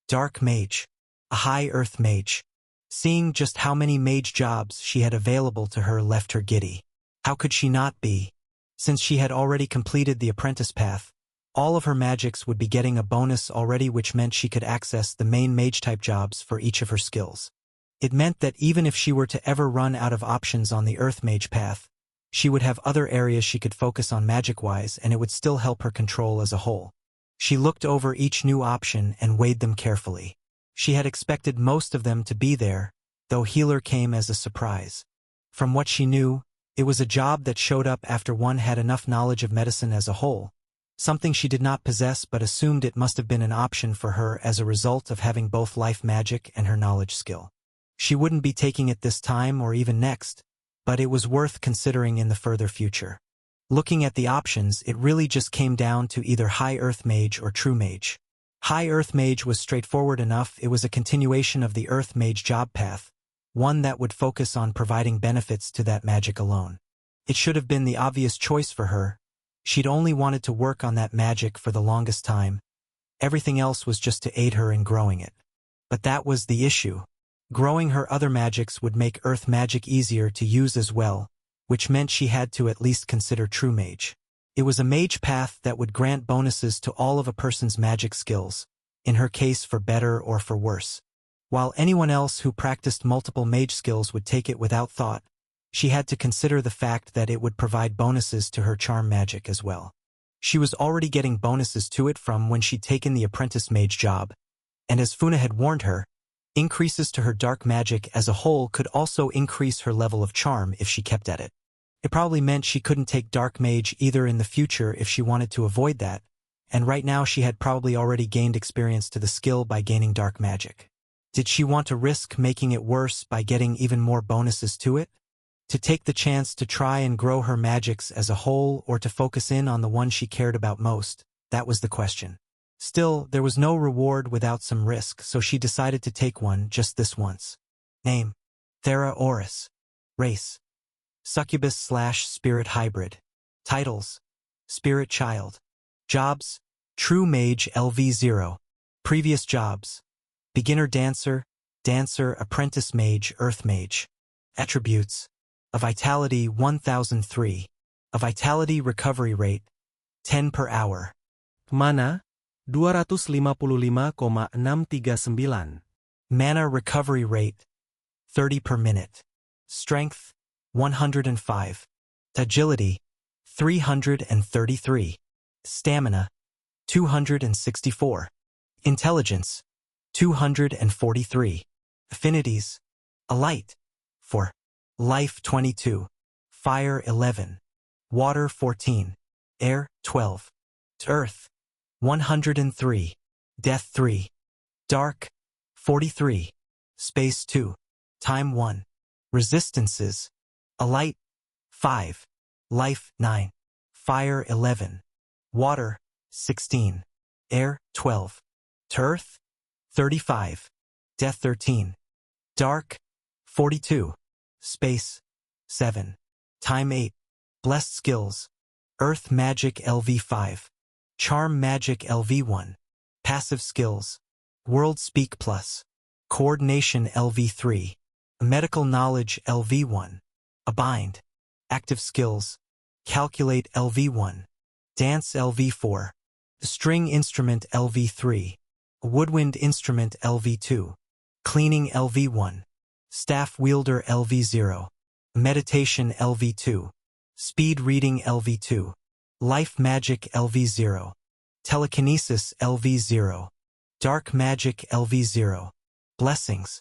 Dark Mage, a High Earth Mage. Seeing just how many mage jobs she had available to her left her giddy. How could she not be? Since she had already completed the apprentice path, all of her magics would be getting a bonus already, which meant she could access the main mage-type jobs for each of her skills. It meant that even if she were to ever run out of options on the Earth Mage path, she would have other areas she could focus on magic-wise, and it would still help her control as a whole. She looked over each new option and weighed them carefully. She had expected most of them to be there, though Healer came as a surprise. From what she knew, it was a job that showed up after one had enough knowledge of medicine as a whole, something she did not possess but assumed it must have been an option for her as a result of having both life magic and her knowledge skill. She wouldn't be taking it this time or even next, but it was worth considering in the further future. Looking at the options, it really just came down to either High Earth Mage or True Mage. High Earth Mage was straightforward enough. It was a continuation of the Earth Mage job path, one that would focus on providing benefits to that magic alone. It should have been the obvious choice for her. She'd only wanted to work on that magic for the longest time. Everything else was just to aid her in growing it. But that was the issue. Growing her other magics would make Earth magic easier to use as well, which meant she had to at least consider True Mage. It was a mage path that would grant bonuses to all of a person's magic skills, in her case for better or for worse. While anyone else who practiced multiple mage skills would take it without thought, she had to consider the fact that it would provide bonuses to her charm magic as well. She was already getting bonuses to it from when she'd taken the apprentice mage job, and as Funa had warned her, increases to her dark magic as a whole could also increase her level of charm if she kept at it. It probably meant she couldn't take dark mage either in the future if she wanted to avoid that, and right now she had probably already gained experience to the skill by gaining dark magic. Did she want to risk making it worse by getting even more bonuses to it? To take the chance to try and grow her magics as a whole, or to focus in on the one she cared about most? That was the question. Still, there was no reward without some risk, so she decided to take one just this once. Name: Thera Oris. Race: Succubus/Spirit Hybrid. Titles: Spirit Child. Jobs: True Mage LV0. Previous jobs: Beginner Dancer, Dancer, Apprentice Mage, Earth Mage. Attributes: a Vitality 1003. A Vitality Recovery Rate 10 per hour. Mana 255,639. Mana Recovery Rate 30 per minute. Strength 105. Agility 333. Stamina 264. Intelligence 243. Affinities: a Light 4. Life 22. Fire 11. Water 14. Air 12. Earth 103. Death 3. Dark 43. Space 2. Time 1. Resistances. A light 5. Life 9. Fire 11. Water 16. Air 12. Earth 35. Death 13. Dark 42. Space 7. Time 8. Blessed skills. Earth Magic LV5. Charm Magic LV1. Passive skills. World Speak Plus. Coordination LV3. Medical Knowledge LV1. A Bind. Active skills. Calculate LV1. Dance LV4. String Instrument LV3. Woodwind Instrument LV2. Cleaning LV1. Staff Wielder LV0. Meditation LV2. Speed Reading LV2. Life Magic LV0. Telekinesis LV0. Dark Magic LV0. Blessings.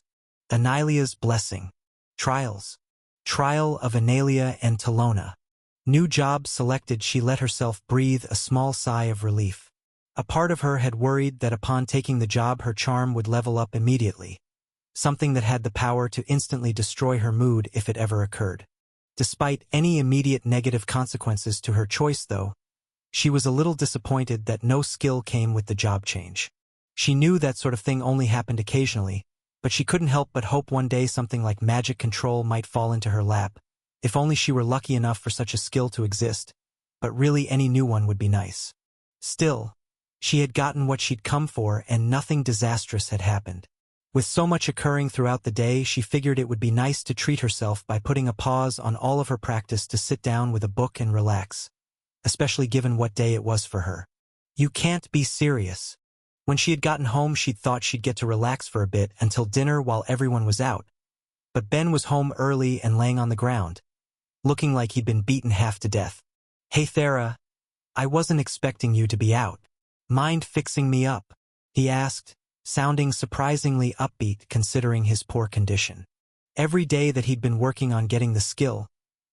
Anilia's Blessing. Trials. Trial of Analia and Talona. New job selected. She let herself breathe a small sigh of relief. A part of her had worried that upon taking the job her charm would level up immediately, something that had the power to instantly destroy her mood if it ever occurred. Despite any immediate negative consequences to her choice, though, she was a little disappointed that no skill came with the job change. She knew that sort of thing only happened occasionally, but she couldn't help but hope one day something like magic control might fall into her lap, if only she were lucky enough for such a skill to exist, but really any new one would be nice. Still, she had gotten what she'd come for and nothing disastrous had happened. With so much occurring throughout the day, she figured it would be nice to treat herself by putting a pause on all of her practice to sit down with a book and relax, especially given what day it was for her. You can't be serious. When she had gotten home, she'd thought she'd get to relax for a bit until dinner while everyone was out. But Ben was home early and laying on the ground, looking like he'd been beaten half to death. "Hey Thera, I wasn't expecting you to be out. Mind fixing me up?" he asked, sounding surprisingly upbeat considering his poor condition. Every day that he'd been working on getting the skill,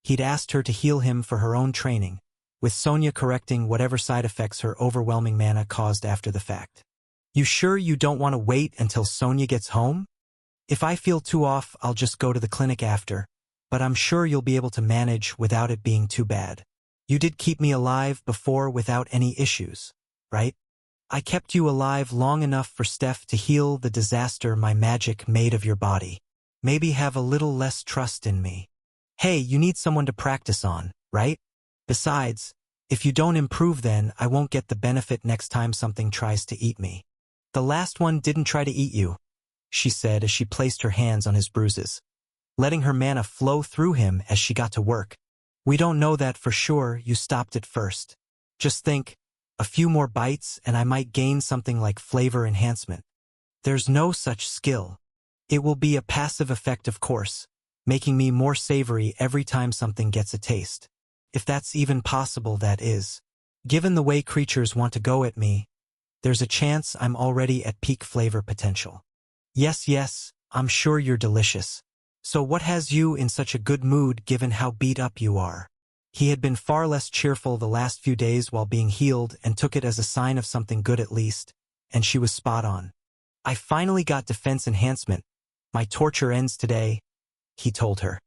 he'd asked her to heal him for her own training, with Sonia correcting whatever side effects her overwhelming mana caused after the fact. "You sure you don't want to wait until Sonia gets home? If I feel too off, I'll just go to the clinic after, but I'm sure you'll be able to manage without it being too bad. You did keep me alive before without any issues, right? I kept you alive long enough for Steph to heal the disaster my magic made of your body. Maybe have a little less trust in me. Hey, you need someone to practice on, right? Besides, if you don't improve then I won't get the benefit next time something tries to eat me. The last one didn't try to eat you," she said as she placed her hands on his bruises, letting her mana flow through him as she got to work. "We don't know that for sure. You stopped it first. Just think, a few more bites and I might gain something like flavor enhancement. There's no such skill. It will be a passive effect, of course, making me more savory every time something gets a taste. If that's even possible, that is. Given the way creatures want to go at me, there's a chance I'm already at peak flavor potential. Yes, I'm sure you're delicious. So what has you in such a good mood given how beat up you are?" He had been far less cheerful the last few days while being healed and took it as a sign of something good at least, and she was spot on. "I finally got defense enhancement. My torture ends today," he told her,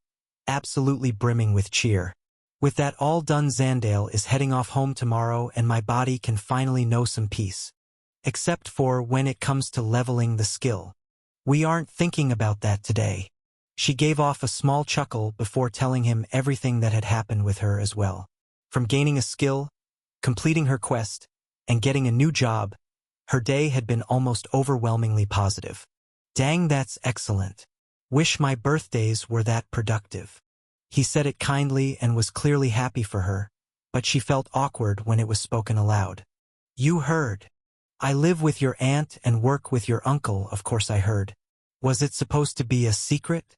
absolutely brimming with cheer. "With that all done, Zandale is heading off home tomorrow and my body can finally know some peace. Except for when it comes to leveling the skill. We aren't thinking about that today." She gave off a small chuckle before telling him everything that had happened with her as well. From gaining a skill, completing her quest, and getting a new job, her day had been almost overwhelmingly positive. "Dang, that's excellent. Wish my birthdays were that productive." He said it kindly and was clearly happy for her, but she felt awkward when it was spoken aloud. "You heard. I live with your aunt and work with your uncle, of course I heard. Was it supposed to be a secret?"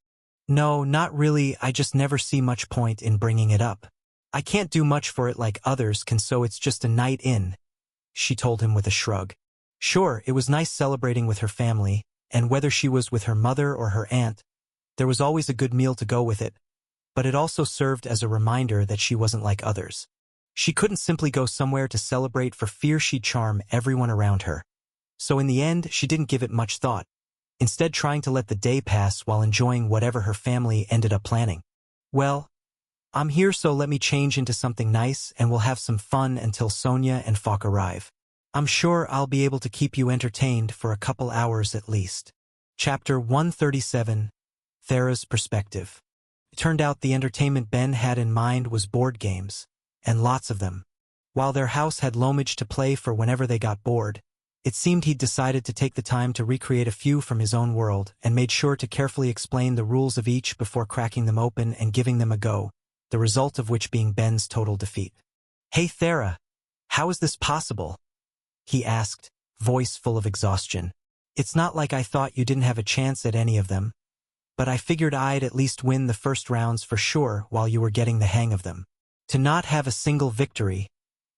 "No, not really. I just never see much point in bringing it up. I can't do much for it like others can, so it's just a night in," she told him with a shrug. Sure, it was nice celebrating with her family, and whether she was with her mother or her aunt, there was always a good meal to go with it, but it also served as a reminder that she wasn't like others. She couldn't simply go somewhere to celebrate for fear she'd charm everyone around her. So in the end, she didn't give it much thought, instead trying to let the day pass while enjoying whatever her family ended up planning. Well, I'm here, so let me change into something nice and we'll have some fun until Sonia and Falk arrive. I'm sure I'll be able to keep you entertained for a couple hours at least. Chapter 137, Thera's Perspective. It turned out the entertainment Ben had in mind was board games, and lots of them. While their house had Lomage to play for whenever they got bored, it seemed he'd decided to take the time to recreate a few from his own world and made sure to carefully explain the rules of each before cracking them open and giving them a go, the result of which being Ben's total defeat. "Hey Thera, how is this possible?" he asked, voice full of exhaustion. "It's not like I thought you didn't have a chance at any of them, but I figured I'd at least win the first rounds for sure while you were getting the hang of them. To not have a single victory,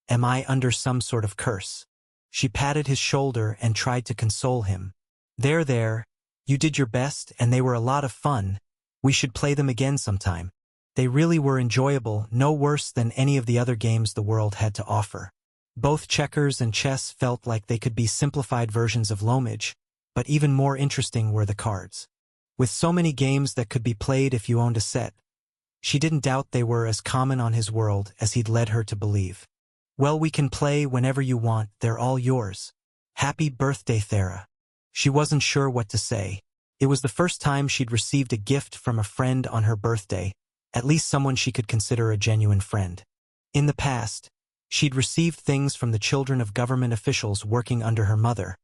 am I under some sort of curse?" She patted his shoulder and tried to console him. There, you did your best and they were a lot of fun. We should play them again sometime. They really were enjoyable, no worse than any of the other games the world had to offer. Both checkers and chess felt like they could be simplified versions of Lomage, but even more interesting were the cards. With so many games that could be played if you owned a set, she didn't doubt they were as common on his world as he'd led her to believe. "Well, we can play whenever you want, they're all yours. Happy birthday, Thera." She wasn't sure what to say. It was the first time she'd received a gift from a friend on her birthday, at least someone she could consider a genuine friend. In the past, she'd received things from the children of government officials working under her mother,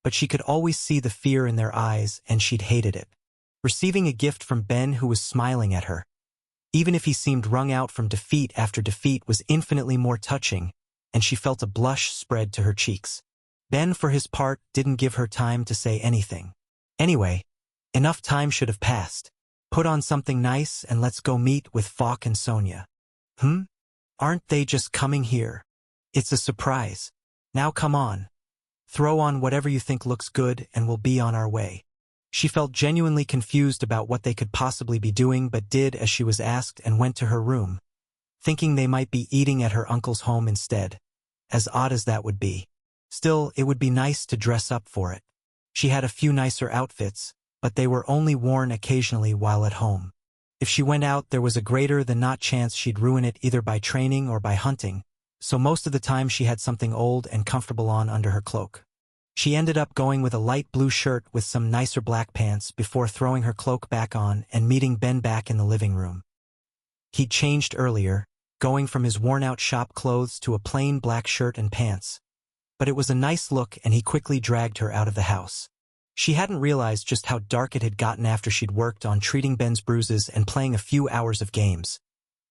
but she could always see the fear in their eyes and she'd hated it. Receiving a gift from Ben who was smiling at her, even if he seemed wrung out from defeat after defeat, was infinitely more touching, and she felt a blush spread to her cheeks. Ben, for his part, didn't give her time to say anything. Anyway, enough time should have passed. Put on something nice and let's go meet with Falk and Sonia. Aren't they just coming here? It's a surprise. Now come on. Throw on whatever you think looks good and we'll be on our way. She felt genuinely confused about what they could possibly be doing, but did as she was asked and went to her room, thinking they might be eating at her uncle's home instead. As odd as that would be. Still, it would be nice to dress up for it. She had a few nicer outfits, but they were only worn occasionally while at home. If she went out, there was a greater than not chance she'd ruin it either by training or by hunting, so most of the time she had something old and comfortable on under her cloak. She ended up going with a light blue shirt with some nicer black pants before throwing her cloak back on and meeting Ben back in the living room. He'd changed earlier, going from his worn-out shop clothes to a plain black shirt and pants. But it was a nice look and he quickly dragged her out of the house. She hadn't realized just how dark it had gotten after she'd worked on treating Ben's bruises and playing a few hours of games.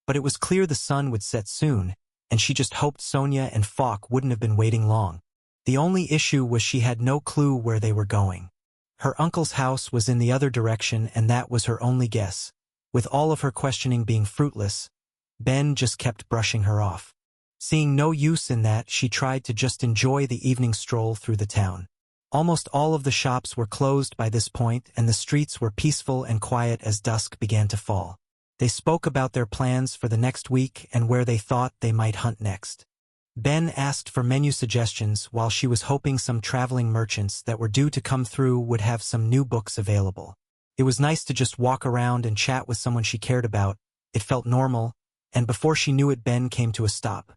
But it was clear the sun would set soon, and she just hoped Sonia and Falk wouldn't have been waiting long. The only issue was she had no clue where they were going. Her uncle's house was in the other direction and that was her only guess. With all of her questioning being fruitless, Ben just kept brushing her off. Seeing no use in that, she tried to just enjoy the evening stroll through the town. Almost all of the shops were closed by this point and the streets were peaceful and quiet as dusk began to fall. They spoke about their plans for the next week and where they thought they might hunt next. Ben asked for menu suggestions while she was hoping some traveling merchants that were due to come through would have some new books available. It was nice to just walk around and chat with someone she cared about. It felt normal, and before she knew it, Ben came to a stop.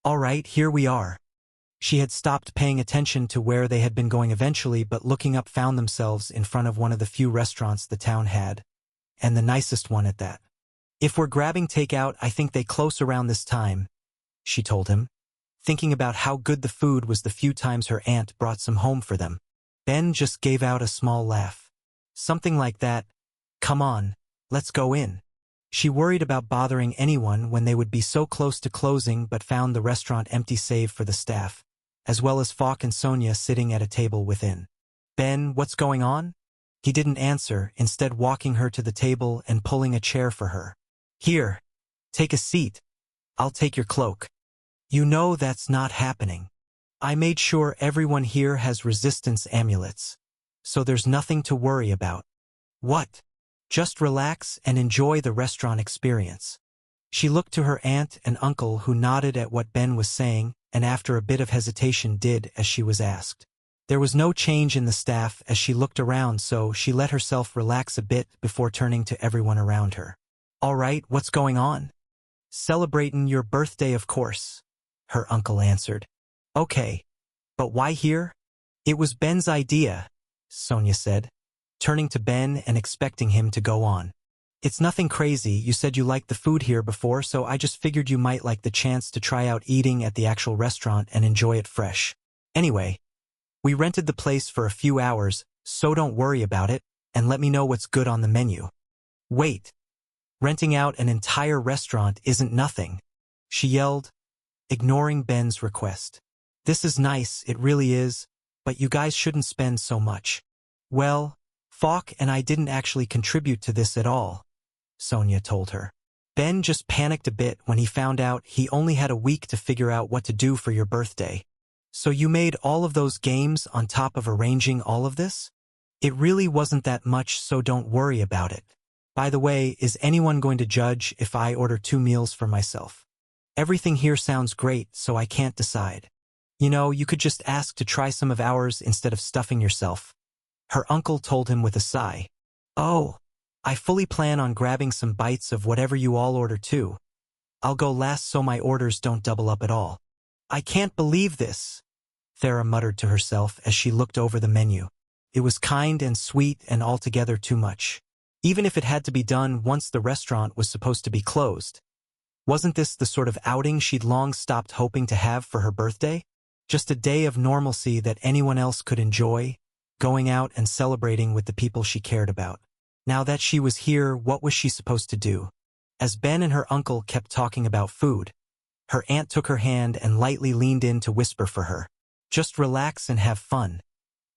"All right, here we are." She had stopped paying attention to where they had been going eventually, but looking up found themselves in front of one of the few restaurants the town had, and the nicest one at that. "If we're grabbing takeout, I think they close around this time," she told him, thinking about how good the food was the few times her aunt brought some home for them. Ben just gave out a small laugh. Something like that, "Come on, let's go in." She worried about bothering anyone when they would be so close to closing, but found the restaurant empty save for the staff, as well as Falk and Sonia sitting at a table within. "Ben, what's going on?" He didn't answer, instead walking her to the table and pulling a chair for her. "Here, take a seat. I'll take your cloak." "You know that's not happening. I made sure everyone here has resistance amulets, so there's nothing to worry about." "What? Just relax and enjoy the restaurant experience. She looked to her aunt and uncle who nodded at what Ben was saying and after a bit of hesitation did as she was asked. There was no change in the staff as she looked around, so she let herself relax a bit before turning to everyone around her. "All right, what's going on?" "Celebratin' your birthday, of course," her uncle answered. "Okay, but why here?" "It was Ben's idea," Sonia said, turning to Ben and expecting him to go on. "It's nothing crazy. You said you liked the food here before, so I just figured you might like the chance to try out eating at the actual restaurant and enjoy it fresh. Anyway, we rented the place for a few hours, so don't worry about it, and let me know what's good on the menu." "Wait. Renting out an entire restaurant isn't nothing," she yelled, ignoring Ben's request. "This is nice, it really is, but you guys shouldn't spend so much." "Well, Falk and I didn't actually contribute to this at all," Sonia told her. Ben just panicked a bit when he found out he only had a week to figure out what to do for your birthday. "So you made all of those games on top of arranging all of this? It really wasn't that much, so don't worry about it. By the way, is anyone going to judge if I order 2 meals for myself? Everything here sounds great, so I can't decide. You know, you could just ask to try some of ours instead of stuffing yourself," her uncle told him with a sigh. "Oh, I fully plan on grabbing some bites of whatever you all order too. I'll go last so my orders don't double up at all." "I can't believe this," Thera muttered to herself as she looked over the menu. It was kind and sweet and altogether too much. Even if it had to be done once the restaurant was supposed to be closed. Wasn't this the sort of outing she'd long stopped hoping to have for her birthday? Just a day of normalcy that anyone else could enjoy, going out and celebrating with the people she cared about. Now that she was here, what was she supposed to do? As Ben and her uncle kept talking about food, her aunt took her hand and lightly leaned in to whisper for her. "Just relax and have fun.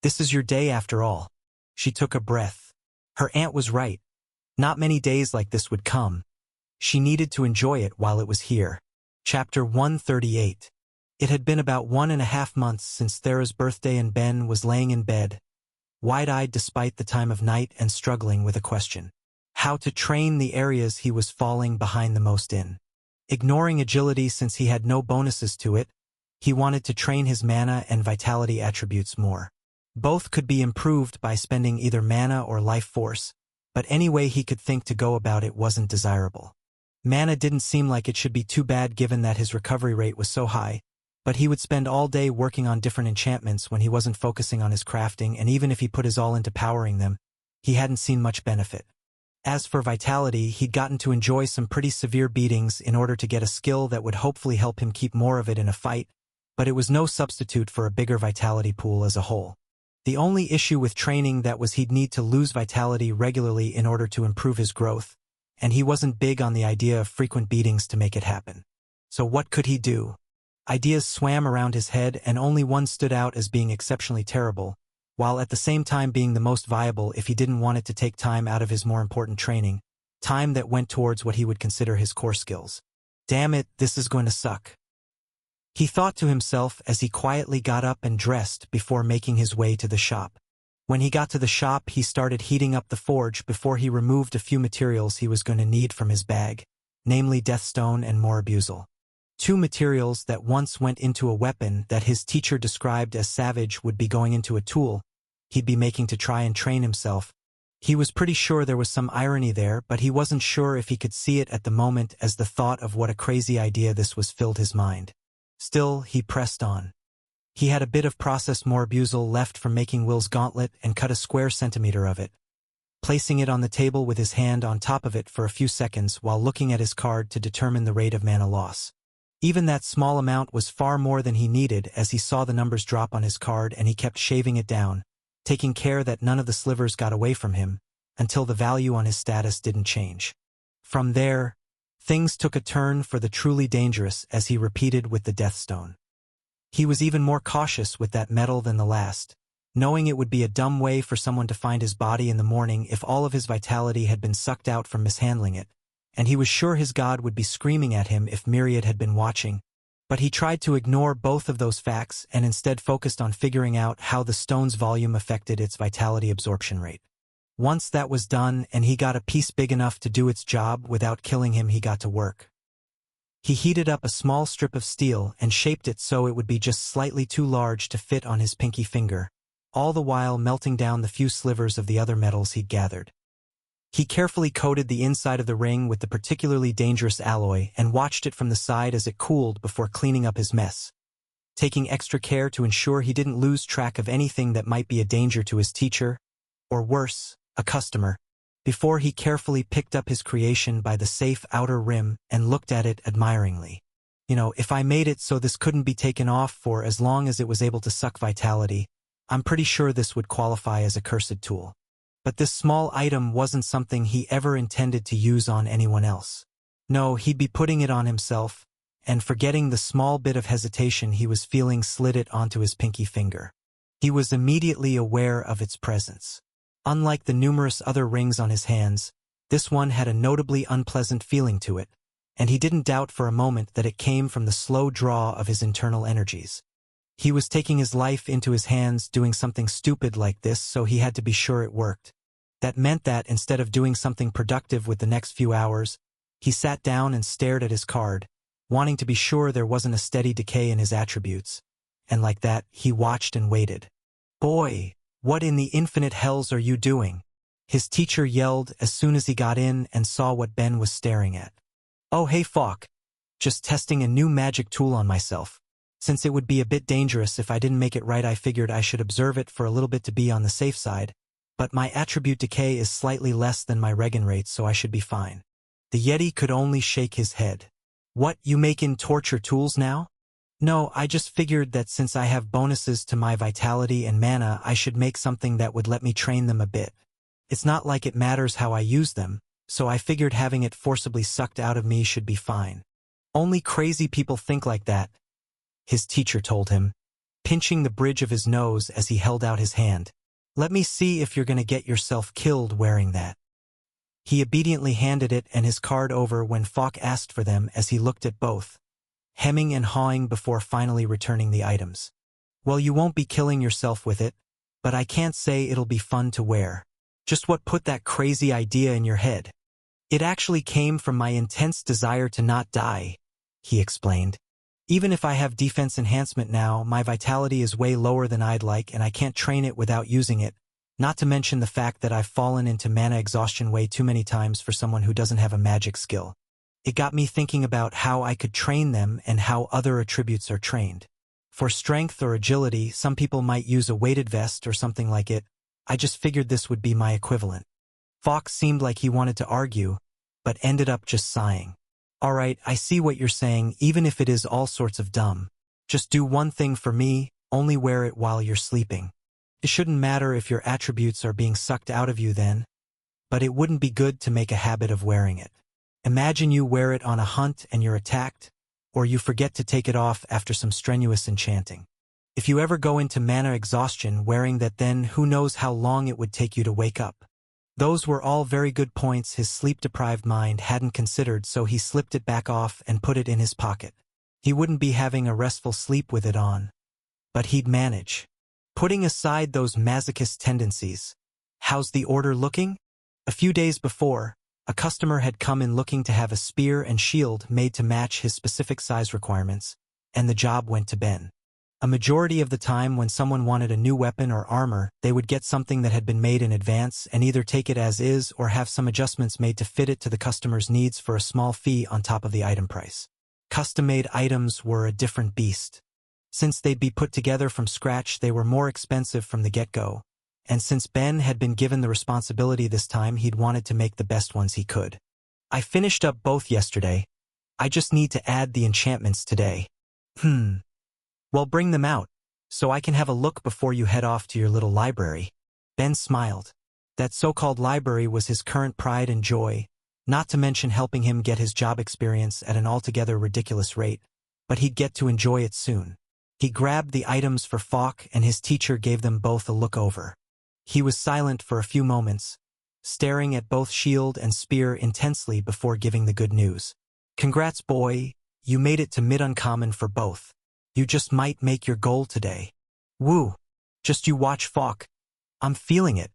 This is your day after all." She took a breath. Her aunt was right. Not many days like this would come. She needed to enjoy it while it was here. Chapter 138. It had been about 1.5 months since Thera's birthday and Ben was laying in bed, wide-eyed despite the time of night and struggling with a question. How to train the areas he was falling behind the most in. Ignoring agility since he had no bonuses to it, he wanted to train his mana and vitality attributes more. Both could be improved by spending either mana or life force, but any way he could think to go about it wasn't desirable. Mana didn't seem like it should be too bad given that his recovery rate was so high, but he would spend all day working on different enchantments when he wasn't focusing on his crafting, and even if he put his all into powering them, he hadn't seen much benefit. As for vitality, he'd gotten to enjoy some pretty severe beatings in order to get a skill that would hopefully help him keep more of it in a fight, but it was no substitute for a bigger vitality pool as a whole. The only issue with training that was he'd need to lose vitality regularly in order to improve his growth, and he wasn't big on the idea of frequent beatings to make it happen. So what could he do? Ideas swam around his head and only one stood out as being exceptionally terrible, while at the same time being the most viable if he didn't want it to take time out of his more important training, time that went towards what he would consider his core skills. "Damn it, this is going to suck," he thought to himself as he quietly got up and dressed before making his way to the shop. When he got to the shop, he started heating up the forge before he removed a few materials he was going to need from his bag, namely Deathstone and Morabusel. 2 materials that once went into a weapon that his teacher described as savage would be going into a tool he'd be making to try and train himself. He was pretty sure there was some irony there, but he wasn't sure if he could see it at the moment as the thought of what a crazy idea this was filled his mind. Still, he pressed on. He had a bit of processed Morabusel left from making Will's gauntlet and cut a square centimeter of it, placing it on the table with his hand on top of it for a few seconds while looking at his card to determine the rate of mana loss. Even that small amount was far more than he needed as he saw the numbers drop on his card, and he kept shaving it down, taking care that none of the slivers got away from him, until the value on his status didn't change. From there, things took a turn for the truly dangerous as he repeated with the Deathstone. He was even more cautious with that metal than the last, knowing it would be a dumb way for someone to find his body in the morning if all of his vitality had been sucked out from mishandling it, and he was sure his god would be screaming at him if Myriad had been watching, but he tried to ignore both of those facts and instead focused on figuring out how the stone's volume affected its vitality absorption rate. Once that was done and he got a piece big enough to do its job without killing him, he got to work. He heated up a small strip of steel and shaped it so it would be just slightly too large to fit on his pinky finger, all the while melting down the few slivers of the other metals he'd gathered. He carefully coated the inside of the ring with the particularly dangerous alloy and watched it from the side as it cooled before cleaning up his mess, taking extra care to ensure he didn't lose track of anything that might be a danger to his teacher, or worse, a customer, before he carefully picked up his creation by the safe outer rim and looked at it admiringly. If I made it so this couldn't be taken off for as long as it was able to suck vitality, I'm pretty sure this would qualify as a cursed tool. But this small item wasn't something he ever intended to use on anyone else. No, he'd be putting it on himself, and forgetting the small bit of hesitation he was feeling slid it onto his pinky finger. He was immediately aware of its presence. Unlike the numerous other rings on his hands, this one had a notably unpleasant feeling to it, and he didn't doubt for a moment that it came from the slow draw of his internal energies. He was taking his life into his hands doing something stupid like this, so he had to be sure it worked. That meant that, instead of doing something productive with the next few hours, he sat down and stared at his card, wanting to be sure there wasn't a steady decay in his attributes. And like that, he watched and waited. "Boy, what in the infinite hells are you doing?" his teacher yelled as soon as he got in and saw what Ben was staring at. "Oh hey Fawk, just testing a new magic tool on myself. Since it would be a bit dangerous if I didn't make it right, I figured I should observe it for a little bit to be on the safe side, but my attribute decay is slightly less than my regen rate, so I should be fine." The Yeti could only shake his head. "What, you making torture tools now?" "No, I just figured that since I have bonuses to my vitality and mana, I should make something that would let me train them a bit. It's not like it matters how I use them, so I figured having it forcibly sucked out of me should be fine." "Only crazy people think like that," his teacher told him, pinching the bridge of his nose as he held out his hand. "Let me see if you're gonna get yourself killed wearing that." He obediently handed it and his card over when Fawk asked for them as he looked at both, hemming and hawing before finally returning the items. "Well, you won't be killing yourself with it, but I can't say it'll be fun to wear. Just what put that crazy idea in your head?" "It actually came from my intense desire to not die," he explained. "Even if I have defense enhancement now, my vitality is way lower than I'd like and I can't train it without using it, not to mention the fact that I've fallen into mana exhaustion way too many times for someone who doesn't have a magic skill. It got me thinking about how I could train them and how other attributes are trained. For strength or agility, some people might use a weighted vest or something like it. I just figured this would be my equivalent." Fox seemed like he wanted to argue, but ended up just sighing. "Alright, I see what you're saying, even if it is all sorts of dumb. Just do one thing for me, only wear it while you're sleeping. It shouldn't matter if your attributes are being sucked out of you then, but it wouldn't be good to make a habit of wearing it. Imagine you wear it on a hunt and you're attacked, or you forget to take it off after some strenuous enchanting. If you ever go into mana exhaustion wearing that, then who knows how long it would take you to wake up." Those were all very good points his sleep-deprived mind hadn't considered, so he slipped it back off and put it in his pocket. He wouldn't be having a restful sleep with it on, but he'd manage. Putting aside those masochist tendencies, how's the order looking? A few days before, a customer had come in looking to have a spear and shield made to match his specific size requirements, and the job went to Ben. A majority of the time when someone wanted a new weapon or armor, they would get something that had been made in advance and either take it as is or have some adjustments made to fit it to the customer's needs for a small fee on top of the item price. Custom-made items were a different beast. Since they'd be put together from scratch, they were more expensive from the get-go, and since Ben had been given the responsibility this time, he'd wanted to make the best ones he could. "I finished up both yesterday. I just need to add the enchantments today." "Well, bring them out, so I can have a look before you head off to your little library." Ben smiled. That so-called library was his current pride and joy, not to mention helping him get his job experience at an altogether ridiculous rate, but he'd get to enjoy it soon. He grabbed the items for Fawk and his teacher gave them both a look over. He was silent for a few moments, staring at both shield and spear intensely before giving the good news. "Congrats, boy, you made it to mid-uncommon for both. You just might make your goal today." "Woo! Just you watch, Fawk. I'm feeling it.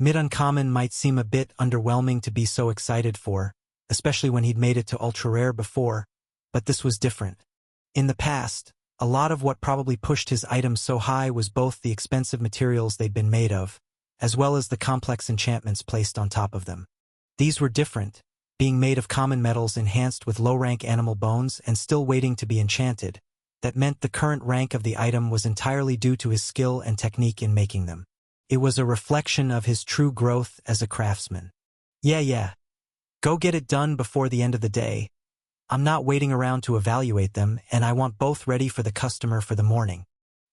Mid-uncommon might seem a bit underwhelming to be so excited for, especially when he'd made it to ultra-rare before, but this was different. In the past, a lot of what probably pushed his items so high was both the expensive materials they'd been made of, as well as the complex enchantments placed on top of them. These were different, being made of common metals enhanced with low-rank animal bones and still waiting to be enchanted. That meant the current rank of the item was entirely due to his skill and technique in making them. It was a reflection of his true growth as a craftsman. Yeah. Go get it done before the end of the day. I'm not waiting around to evaluate them, and I want both ready for the customer for the morning.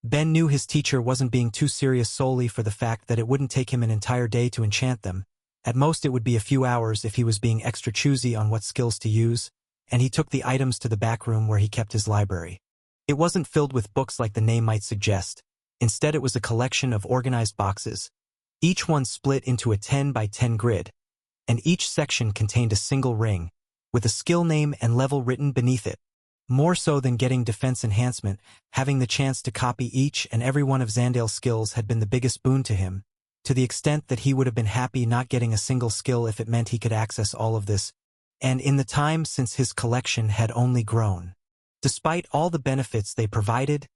Ben knew his teacher wasn't being too serious solely for the fact that it wouldn't take him an entire day to enchant them. At most it would be a few hours if he was being extra choosy on what skills to use, and he took the items to the back room where he kept his library. It wasn't filled with books like the name might suggest. Instead it was a collection of organized boxes, each one split into a 10 by 10 grid, and each section contained a single ring, with a skill name and level written beneath it. More so than getting defense enhancement, having the chance to copy each and every one of Zandale's skills had been the biggest boon to him, to the extent that he would have been happy not getting a single skill if it meant he could access all of this, and in the time since his collection had only grown. Despite all the benefits they provided,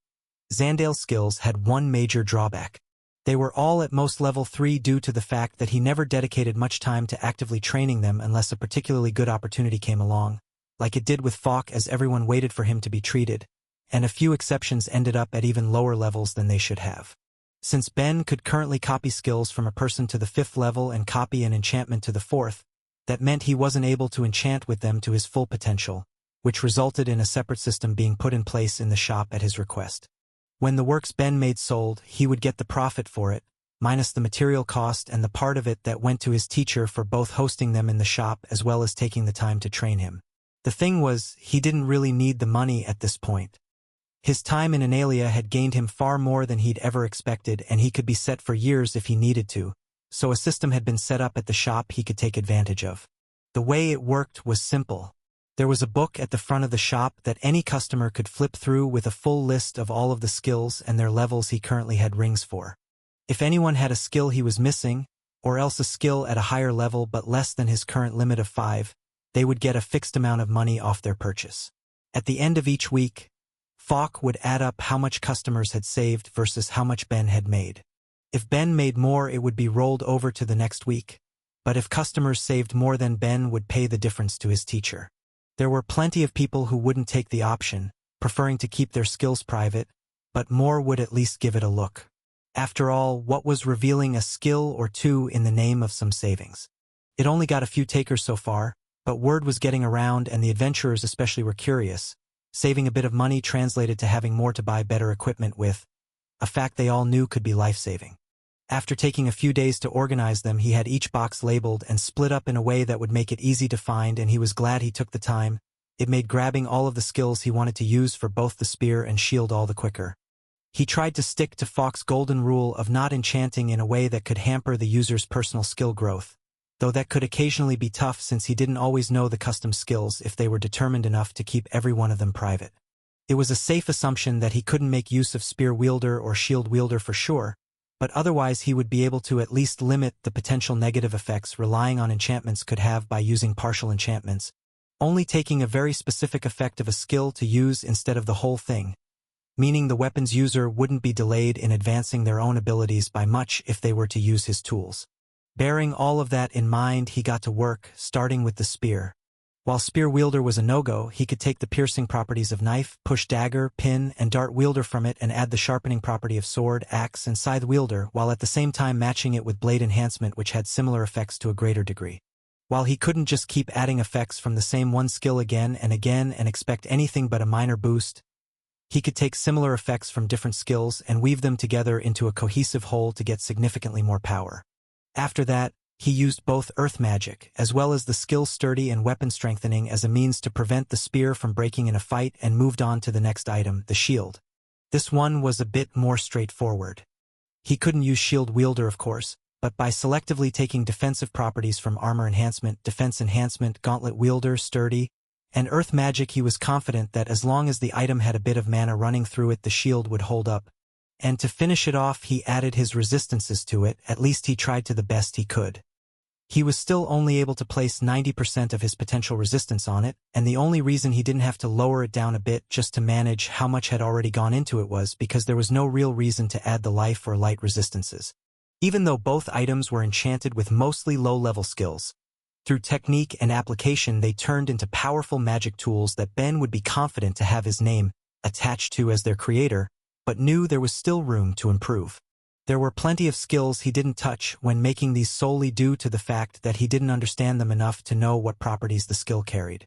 Zandale's skills had one major drawback. They were all at most level 3 due to the fact that he never dedicated much time to actively training them unless a particularly good opportunity came along, like it did with Falk as everyone waited for him to be treated, and a few exceptions ended up at even lower levels than they should have. Since Ben could currently copy skills from a person to the 5th level and copy an enchantment to the 4th, that meant he wasn't able to enchant with them to his full potential, which resulted in a separate system being put in place in the shop at his request. When the works Ben made sold, he would get the profit for it, minus the material cost and the part of it that went to his teacher for both hosting them in the shop as well as taking the time to train him. The thing was, he didn't really need the money at this point. His time in Analia had gained him far more than he'd ever expected, and he could be set for years if he needed to, so a system had been set up at the shop he could take advantage of. The way it worked was simple. There was a book at the front of the shop that any customer could flip through with a full list of all of the skills and their levels he currently had rings for. If anyone had a skill he was missing, or else a skill at a higher level but less than his current limit of 5, they would get a fixed amount of money off their purchase. At the end of each week, Falk would add up how much customers had saved versus how much Ben had made. If Ben made more, it would be rolled over to the next week, but if customers saved more, then Ben would pay the difference to his teacher. There were plenty of people who wouldn't take the option, preferring to keep their skills private, but more would at least give it a look. After all, what was revealing a skill or two in the name of some savings? It only got a few takers so far, but word was getting around and the adventurers especially were curious. Saving a bit of money translated to having more to buy better equipment with, a fact they all knew could be life-saving. After taking a few days to organize them, he had each box labeled and split up in a way that would make it easy to find, and he was glad he took the time. It made grabbing all of the skills he wanted to use for both the spear and shield all the quicker. He tried to stick to Falk's golden rule of not enchanting in a way that could hamper the user's personal skill growth, though that could occasionally be tough since he didn't always know the custom skills if they were determined enough to keep every one of them private. It was a safe assumption that he couldn't make use of spear wielder or shield wielder for sure, but otherwise he would be able to at least limit the potential negative effects relying on enchantments could have by using partial enchantments, only taking a very specific effect of a skill to use instead of the whole thing, meaning the weapon's user wouldn't be delayed in advancing their own abilities by much if they were to use his tools. Bearing all of that in mind, he got to work, starting with the spear. While spear wielder was a no-go, he could take the piercing properties of knife, push dagger, pin, and dart wielder from it and add the sharpening property of sword, axe, and scythe wielder, while at the same time matching it with blade enhancement, which had similar effects to a greater degree. While he couldn't just keep adding effects from the same one skill again and expect anything but a minor boost, he could take similar effects from different skills and weave them together into a cohesive whole to get significantly more power. After that, he used both earth magic, as well as the skill sturdy and weapon strengthening as a means to prevent the spear from breaking in a fight, and moved on to the next item, the shield. This one was a bit more straightforward. He couldn't use shield wielder, of course, but by selectively taking defensive properties from armor enhancement, defense enhancement, gauntlet wielder, sturdy, and earth magic, he was confident that as long as the item had a bit of mana running through it, the shield would hold up. And to finish it off, he added his resistances to it. At least he tried to the best he could. He was still only able to place 90% of his potential resistance on it, and the only reason he didn't have to lower it down a bit just to manage how much had already gone into it was because there was no real reason to add the life or light resistances. Even though both items were enchanted with mostly low-level skills, through technique and application they turned into powerful magic tools that Ben would be confident to have his name attached to as their creator, but knew there was still room to improve. There were plenty of skills he didn't touch when making these solely due to the fact that he didn't understand them enough to know what properties the skill carried.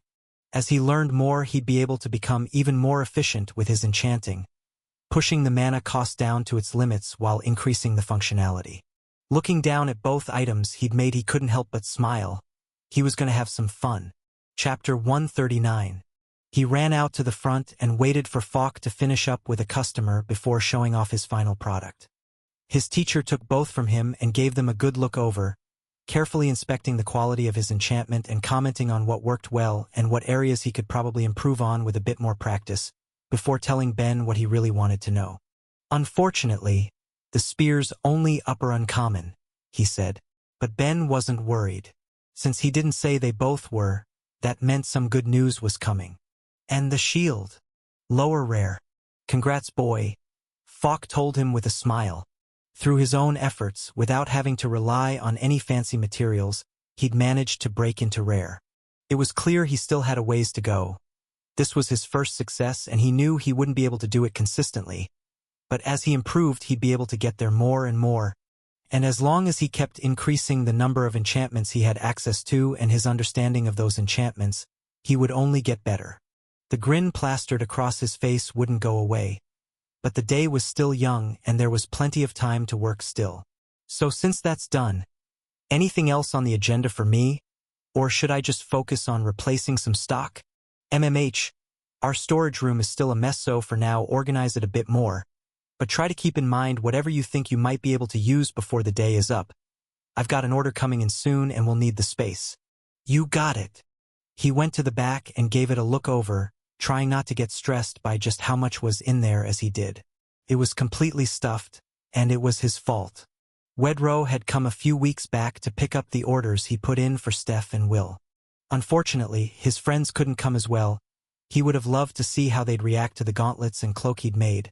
As he learned more, he'd be able to become even more efficient with his enchanting, pushing the mana cost down to its limits while increasing the functionality. Looking down at both items he couldn't help but smile. He was going to have some fun. Chapter 139. He ran out to the front and waited for Falk to finish up with a customer before showing off his final product. His teacher took both from him and gave them a good look over, carefully inspecting the quality of his enchantment and commenting on what worked well and what areas he could probably improve on with a bit more practice, before telling Ben what he really wanted to know. Unfortunately, the spear's only upper uncommon, he said, but Ben wasn't worried. Since he didn't say they both were, that meant some good news was coming. And the shield. Lower rare. Congrats, boy, Falk told him with a smile. Through his own efforts, without having to rely on any fancy materials, he'd managed to break into rare. It was clear he still had a ways to go. This was his first success, and he knew he wouldn't be able to do it consistently. But as he improved, he'd be able to get there more and more. And as long as he kept increasing the number of enchantments he had access to and his understanding of those enchantments, he would only get better. The grin plastered across his face wouldn't go away. But the day was still young and there was plenty of time to work still. So since that's done, anything else on the agenda for me? Or should I just focus on replacing some stock? MMH, our storage room is still a mess, so for now organize it a bit more. But try to keep in mind whatever you think you might be able to use before the day is up. I've got an order coming in soon and we'll need the space. You got it. He went to the back and gave it a look over, trying not to get stressed by just how much was in there as he did. It was completely stuffed, and it was his fault. Wedro had come a few weeks back to pick up the orders he put in for Steph and Will. Unfortunately, his friends couldn't come as well. He would have loved to see how they'd react to the gauntlets and cloak he'd made,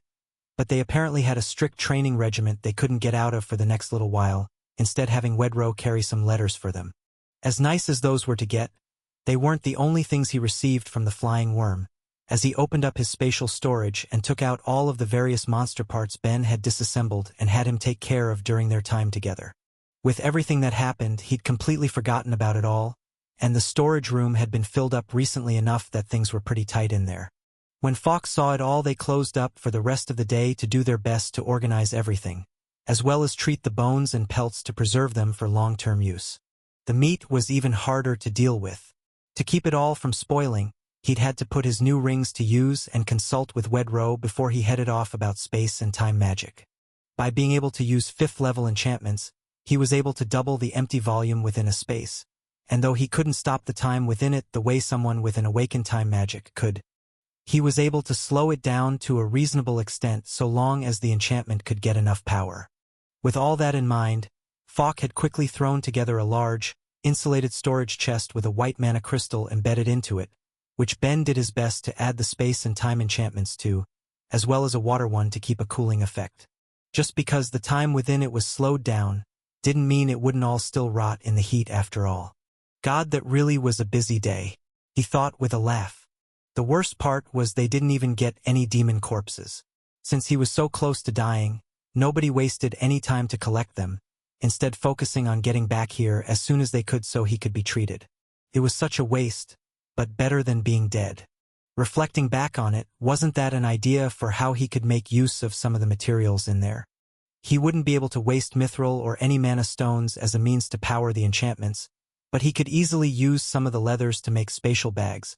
but they apparently had a strict training regiment they couldn't get out of for the next little while, instead having Wedro carry some letters for them. As nice as those were to get, they weren't the only things he received from the flying worm. As he opened up his spatial storage and took out all of the various monster parts Ben had disassembled and had him take care of during their time together. With everything that happened, he'd completely forgotten about it all, and the storage room had been filled up recently enough that things were pretty tight in there. When Falk saw it all, they closed up for the rest of the day to do their best to organize everything, as well as treat the bones and pelts to preserve them for long-term use. The meat was even harder to deal with. To keep it all from spoiling, he'd had to put his new rings to use and consult with Wedro before he headed off about space and time magic. By being able to use 5th-level enchantments, he was able to double the empty volume within a space, and though he couldn't stop the time within it the way someone with an awakened time magic could, he was able to slow it down to a reasonable extent so long as the enchantment could get enough power. With all that in mind, Falk had quickly thrown together a large, insulated storage chest with a white mana crystal embedded into it, which Ben did his best to add the space and time enchantments to, as well as a water one to keep a cooling effect. Just because the time within it was slowed down, didn't mean it wouldn't all still rot in the heat after all. God, that really was a busy day, he thought with a laugh. The worst part was they didn't even get any demon corpses. Since he was so close to dying, nobody wasted any time to collect them, instead focusing on getting back here as soon as they could so he could be treated. It was such a waste, but better than being dead. Reflecting back on it, wasn't that an idea for how he could make use of some of the materials in there? He wouldn't be able to waste mithril or any mana stones as a means to power the enchantments, but he could easily use some of the leathers to make spatial bags,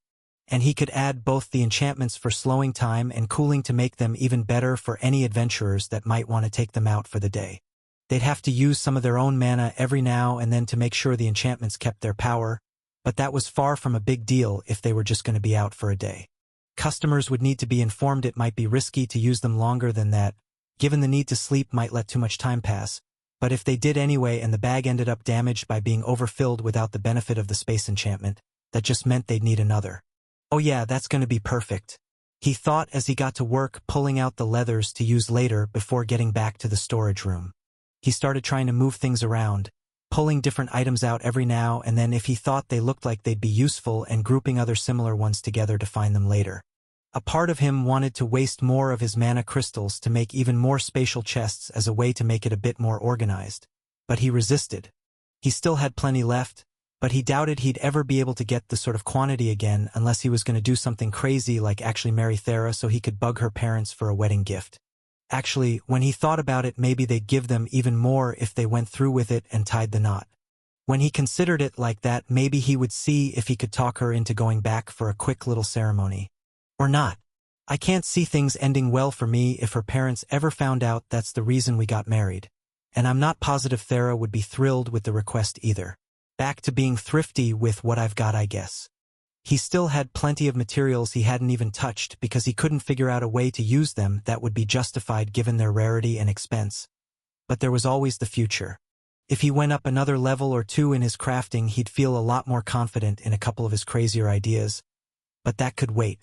and he could add both the enchantments for slowing time and cooling to make them even better for any adventurers that might want to take them out for the day. They'd have to use some of their own mana every now and then to make sure the enchantments kept their power, but that was far from a big deal if they were just going to be out for a day. Customers would need to be informed it might be risky to use them longer than that, given the need to sleep might let too much time pass, but if they did anyway and the bag ended up damaged by being overfilled without the benefit of the space enchantment, that just meant they'd need another. Oh yeah, that's gonna be perfect, he thought as he got to work pulling out the leathers to use later before getting back to the storage room. He started trying to move things around, pulling different items out every now and then if he thought they looked like they'd be useful and grouping other similar ones together to find them later. A part of him wanted to waste more of his mana crystals to make even more spatial chests as a way to make it a bit more organized. But he resisted. He still had plenty left, but he doubted he'd ever be able to get the sort of quantity again unless he was going to do something crazy like actually marry Thera so he could bug her parents for a wedding gift. Actually, when he thought about it, maybe they'd give them even more if they went through with it and tied the knot. When he considered it like that, maybe he would see if he could talk her into going back for a quick little ceremony. Or not. I can't see things ending well for me if her parents ever found out that's the reason we got married. And I'm not positive Thera would be thrilled with the request either. Back to being thrifty with what I've got, I guess. He still had plenty of materials he hadn't even touched because he couldn't figure out a way to use them that would be justified given their rarity and expense. But there was always the future. If he went up another level or two in his crafting, he'd feel a lot more confident in a couple of his crazier ideas. But that could wait.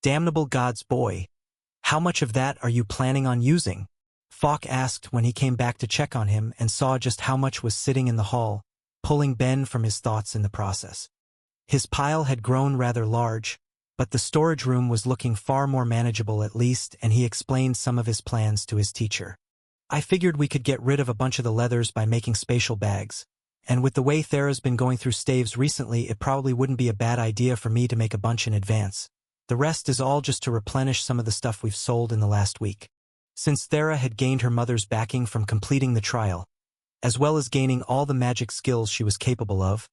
Damnable gods, boy. How much of that are you planning on using? Falk asked when he came back to check on him and saw just how much was sitting in the hall, pulling Ben from his thoughts in the process. His pile had grown rather large, but the storage room was looking far more manageable at least, and he explained some of his plans to his teacher. I figured we could get rid of a bunch of the leathers by making spatial bags, and with the way Thera's been going through staves recently, it probably wouldn't be a bad idea for me to make a bunch in advance. The rest is all just to replenish some of the stuff we've sold in the last week. Since Thera had gained her mother's backing from completing the trial, as well as gaining all the magic skills she was capable of,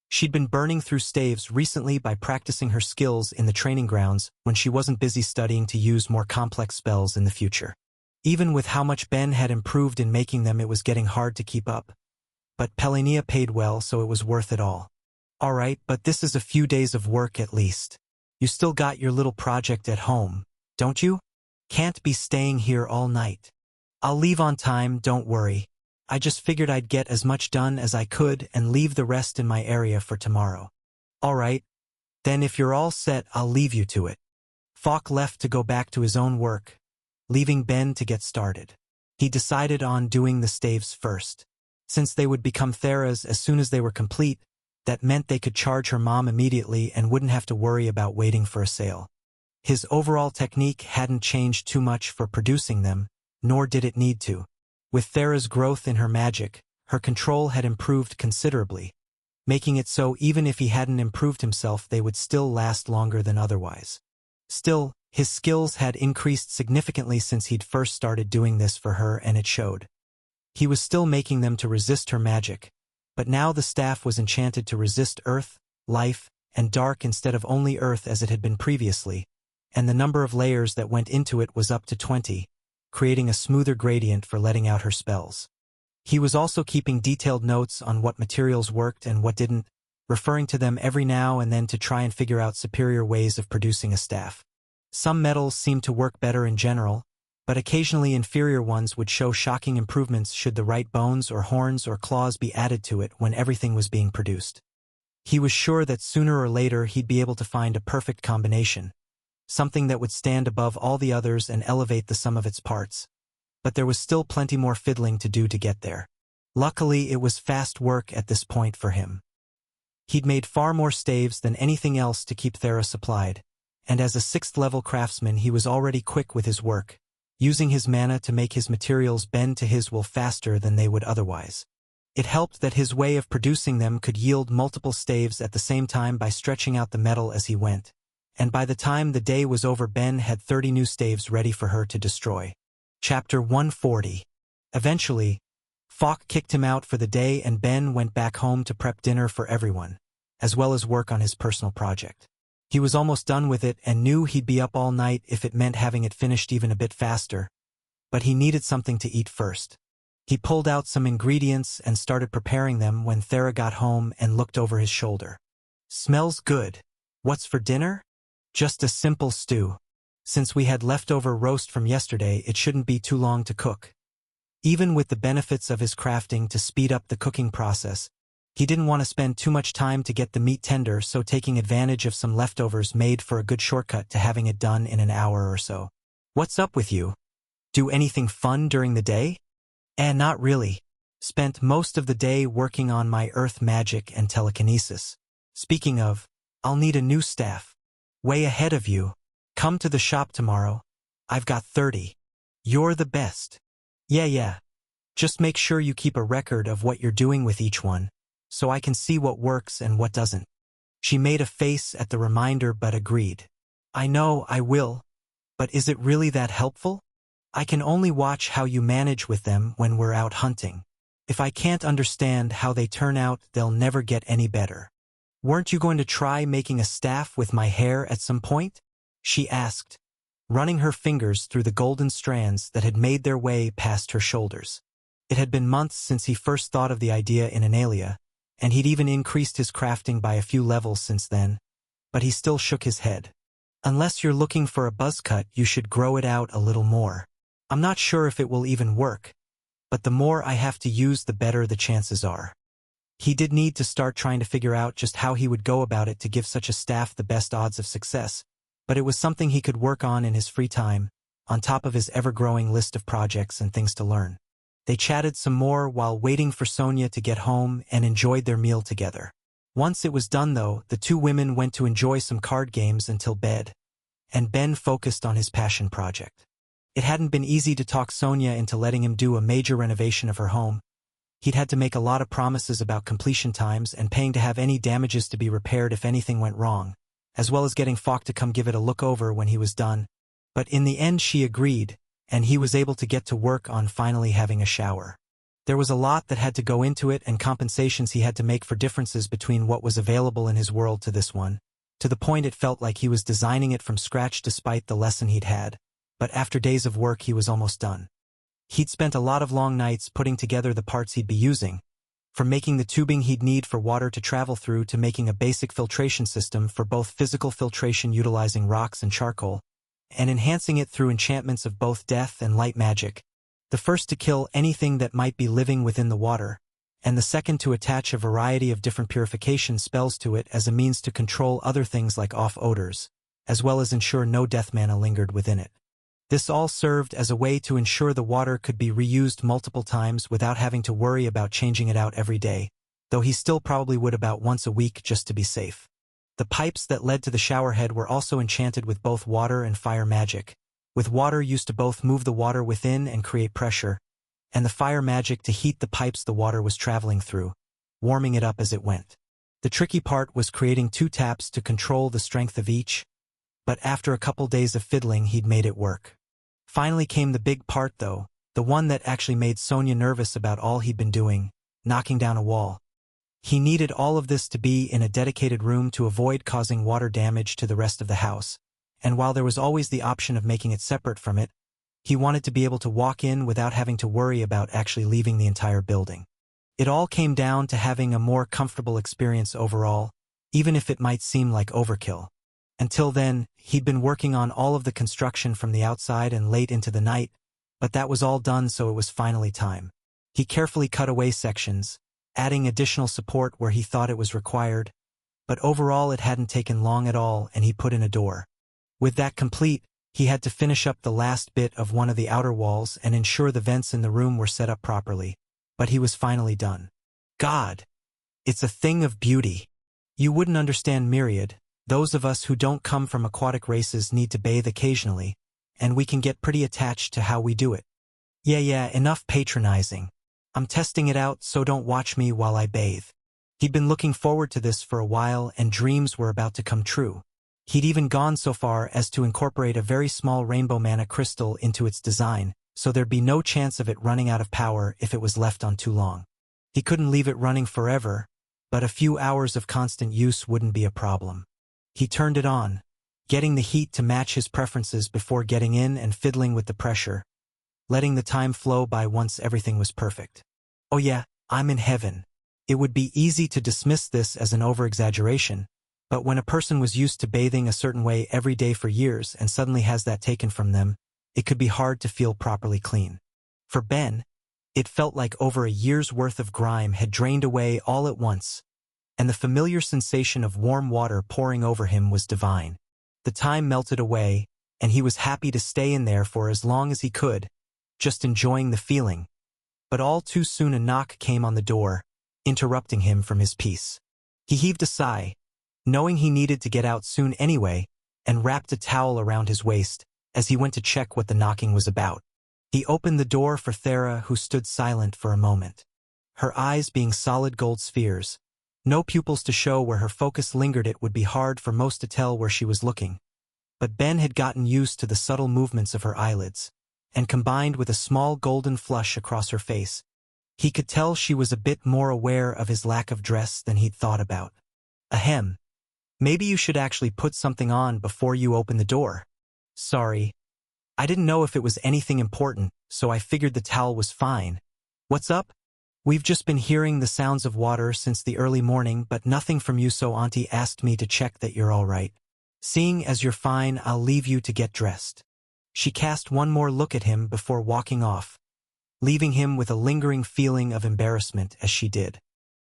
she'd been burning through staves recently by practicing her skills in the training grounds when she wasn't busy studying to use more complex spells in the future. Even with how much Ben had improved in making them, it was getting hard to keep up. But Pelinia paid well, so it was worth it all. Alright, but this is a few days of work at least. You still got your little project at home, don't you? Can't be staying here all night. I'll leave on time, don't worry. I just figured I'd get as much done as I could and leave the rest in my area for tomorrow. Alright, then if you're all set, I'll leave you to it. Falk left to go back to his own work, leaving Ben to get started. He decided on doing the staves first. Since they would become Thera's as soon as they were complete, that meant they could charge her mom immediately and wouldn't have to worry about waiting for a sale. His overall technique hadn't changed too much for producing them, nor did it need to. With Thera's growth in her magic, her control had improved considerably, making it so even if he hadn't improved himself, they would still last longer than otherwise. Still, his skills had increased significantly since he'd first started doing this for her, and it showed. He was still making them to resist her magic, but now the staff was enchanted to resist earth, life, and dark instead of only earth as it had been previously, and the number of layers that went into it was up to 20, creating a smoother gradient for letting out her spells. He was also keeping detailed notes on what materials worked and what didn't, referring to them every now and then to try and figure out superior ways of producing a staff. Some metals seemed to work better in general, but occasionally inferior ones would show shocking improvements should the right bones or horns or claws be added to it when everything was being produced. He was sure that sooner or later he'd be able to find a perfect combination, something that would stand above all the others and elevate the sum of its parts. But there was still plenty more fiddling to do to get there. Luckily, it was fast work at this point for him. He'd made far more staves than anything else to keep Thera supplied, and as a 6th-level craftsman he was already quick with his work, using his mana to make his materials bend to his will faster than they would otherwise. It helped that his way of producing them could yield multiple staves at the same time by stretching out the metal as he went, and by the time the day was over, Ben had 30 new staves ready for her to destroy. Chapter 140. Eventually, Falk kicked him out for the day and Ben went back home to prep dinner for everyone, as well as work on his personal project. He was almost done with it and knew he'd be up all night if it meant having it finished even a bit faster, but he needed something to eat first. He pulled out some ingredients and started preparing them when Thera got home and looked over his shoulder. "Smells good. What's for dinner?" "Just a simple stew. Since we had leftover roast from yesterday, it shouldn't be too long to cook. Even with the benefits of his crafting to speed up the cooking process, he didn't want to spend too much time to get the meat tender, so taking advantage of some leftovers made for a good shortcut to having it done in an hour or so. What's up with you? Do anything fun during the day? Not really. Spent most of the day working on my earth magic and telekinesis. Speaking of, I'll need a new staff. Way ahead of you. Come to the shop tomorrow. I've got 30. You're the best. Yeah. Just make sure you keep a record of what you're doing with each one, so I can see what works and what doesn't. She made a face at the reminder but agreed. I know, I will. But is it really that helpful? I can only watch how you manage with them when we're out hunting. If I can't understand how they turn out, they'll never get any better. Weren't you going to try making a staff with my hair at some point? She asked, running her fingers through the golden strands that had made their way past her shoulders. It had been months since he first thought of the idea in Analia, and he'd even increased his crafting by a few levels since then, but he still shook his head. Unless you're looking for a buzz cut, you should grow it out a little more. I'm not sure if it will even work, but the more I have to use, the better the chances are. He did need to start trying to figure out just how he would go about it to give such a staff the best odds of success, but it was something he could work on in his free time, on top of his ever-growing list of projects and things to learn. They chatted some more while waiting for Sonia to get home and enjoyed their meal together. Once it was done, though, the two women went to enjoy some card games until bed, and Ben focused on his passion project. It hadn't been easy to talk Sonia into letting him do a major renovation of her home. He'd had to make a lot of promises about completion times and paying to have any damages to be repaired if anything went wrong, as well as getting Falk to come give it a look over when he was done. But in the end she agreed, and he was able to get to work on finally having a shower. There was a lot that had to go into it and compensations he had to make for differences between what was available in his world to this one, to the point it felt like he was designing it from scratch despite the lesson he'd had. But after days of work he was almost done. He'd spent a lot of long nights putting together the parts he'd be using, from making the tubing he'd need for water to travel through to making a basic filtration system for both physical filtration utilizing rocks and charcoal, and enhancing it through enchantments of both death and light magic, the first to kill anything that might be living within the water, and the second to attach a variety of different purification spells to it as a means to control other things like off odors, as well as ensure no death mana lingered within it. This all served as a way to ensure the water could be reused multiple times without having to worry about changing it out every day, though he still probably would about once a week just to be safe. The pipes that led to the showerhead were also enchanted with both water and fire magic, with water used to both move the water within and create pressure, and the fire magic to heat the pipes the water was traveling through, warming it up as it went. The tricky part was creating 2 taps to control the strength of each, but after a couple days of fiddling he'd made it work. Finally came the big part though, the one that actually made Sonia nervous about all he'd been doing, knocking down a wall. He needed all of this to be in a dedicated room to avoid causing water damage to the rest of the house, and while there was always the option of making it separate from it, he wanted to be able to walk in without having to worry about actually leaving the entire building. It all came down to having a more comfortable experience overall, even if it might seem like overkill. Until then, he'd been working on all of the construction from the outside and late into the night, but that was all done, so it was finally time. He carefully cut away sections, adding additional support where he thought it was required, but overall it hadn't taken long at all, and he put in a door. With that complete, he had to finish up the last bit of one of the outer walls and ensure the vents in the room were set up properly, but he was finally done. God! It's a thing of beauty. You wouldn't understand Myriad. Those of us who don't come from aquatic races need to bathe occasionally, and we can get pretty attached to how we do it. Yeah, enough patronizing. I'm testing it out, so don't watch me while I bathe. He'd been looking forward to this for a while, and dreams were about to come true. He'd even gone so far as to incorporate a very small rainbow mana crystal into its design, so there'd be no chance of it running out of power if it was left on too long. He couldn't leave it running forever, but a few hours of constant use wouldn't be a problem. He turned it on, getting the heat to match his preferences before getting in and fiddling with the pressure, letting the time flow by once everything was perfect. Oh yeah, I'm in heaven. It would be easy to dismiss this as an over-exaggeration, But when a person was used to bathing a certain way every day for years and suddenly has that taken from them, it could be hard to feel properly clean. For Ben, it felt like over a year's worth of grime had drained away all at once, and the familiar sensation of warm water pouring over him was divine. The time melted away, and he was happy to stay in there for as long as he could, just enjoying the feeling. But all too soon a knock came on the door, interrupting him from his peace. He heaved a sigh, knowing he needed to get out soon anyway, and wrapped a towel around his waist as he went to check what the knocking was about. He opened the door for Thera, who stood silent for a moment, her eyes being solid gold spheres. No pupils to show where her focus lingered. It would be hard for most to tell where she was looking. But Ben had gotten used to the subtle movements of her eyelids, and combined with a small golden flush across her face, he could tell she was a bit more aware of his lack of dress than he'd thought about. Ahem. Maybe you should actually put something on before you open the door. Sorry. I didn't know if it was anything important, so I figured the towel was fine. What's up? We've just been hearing the sounds of water since the early morning, but nothing from you, so Auntie asked me to check that you're all right. Seeing as you're fine, I'll leave you to get dressed. She cast one more look at him before walking off, leaving him with a lingering feeling of embarrassment as she did.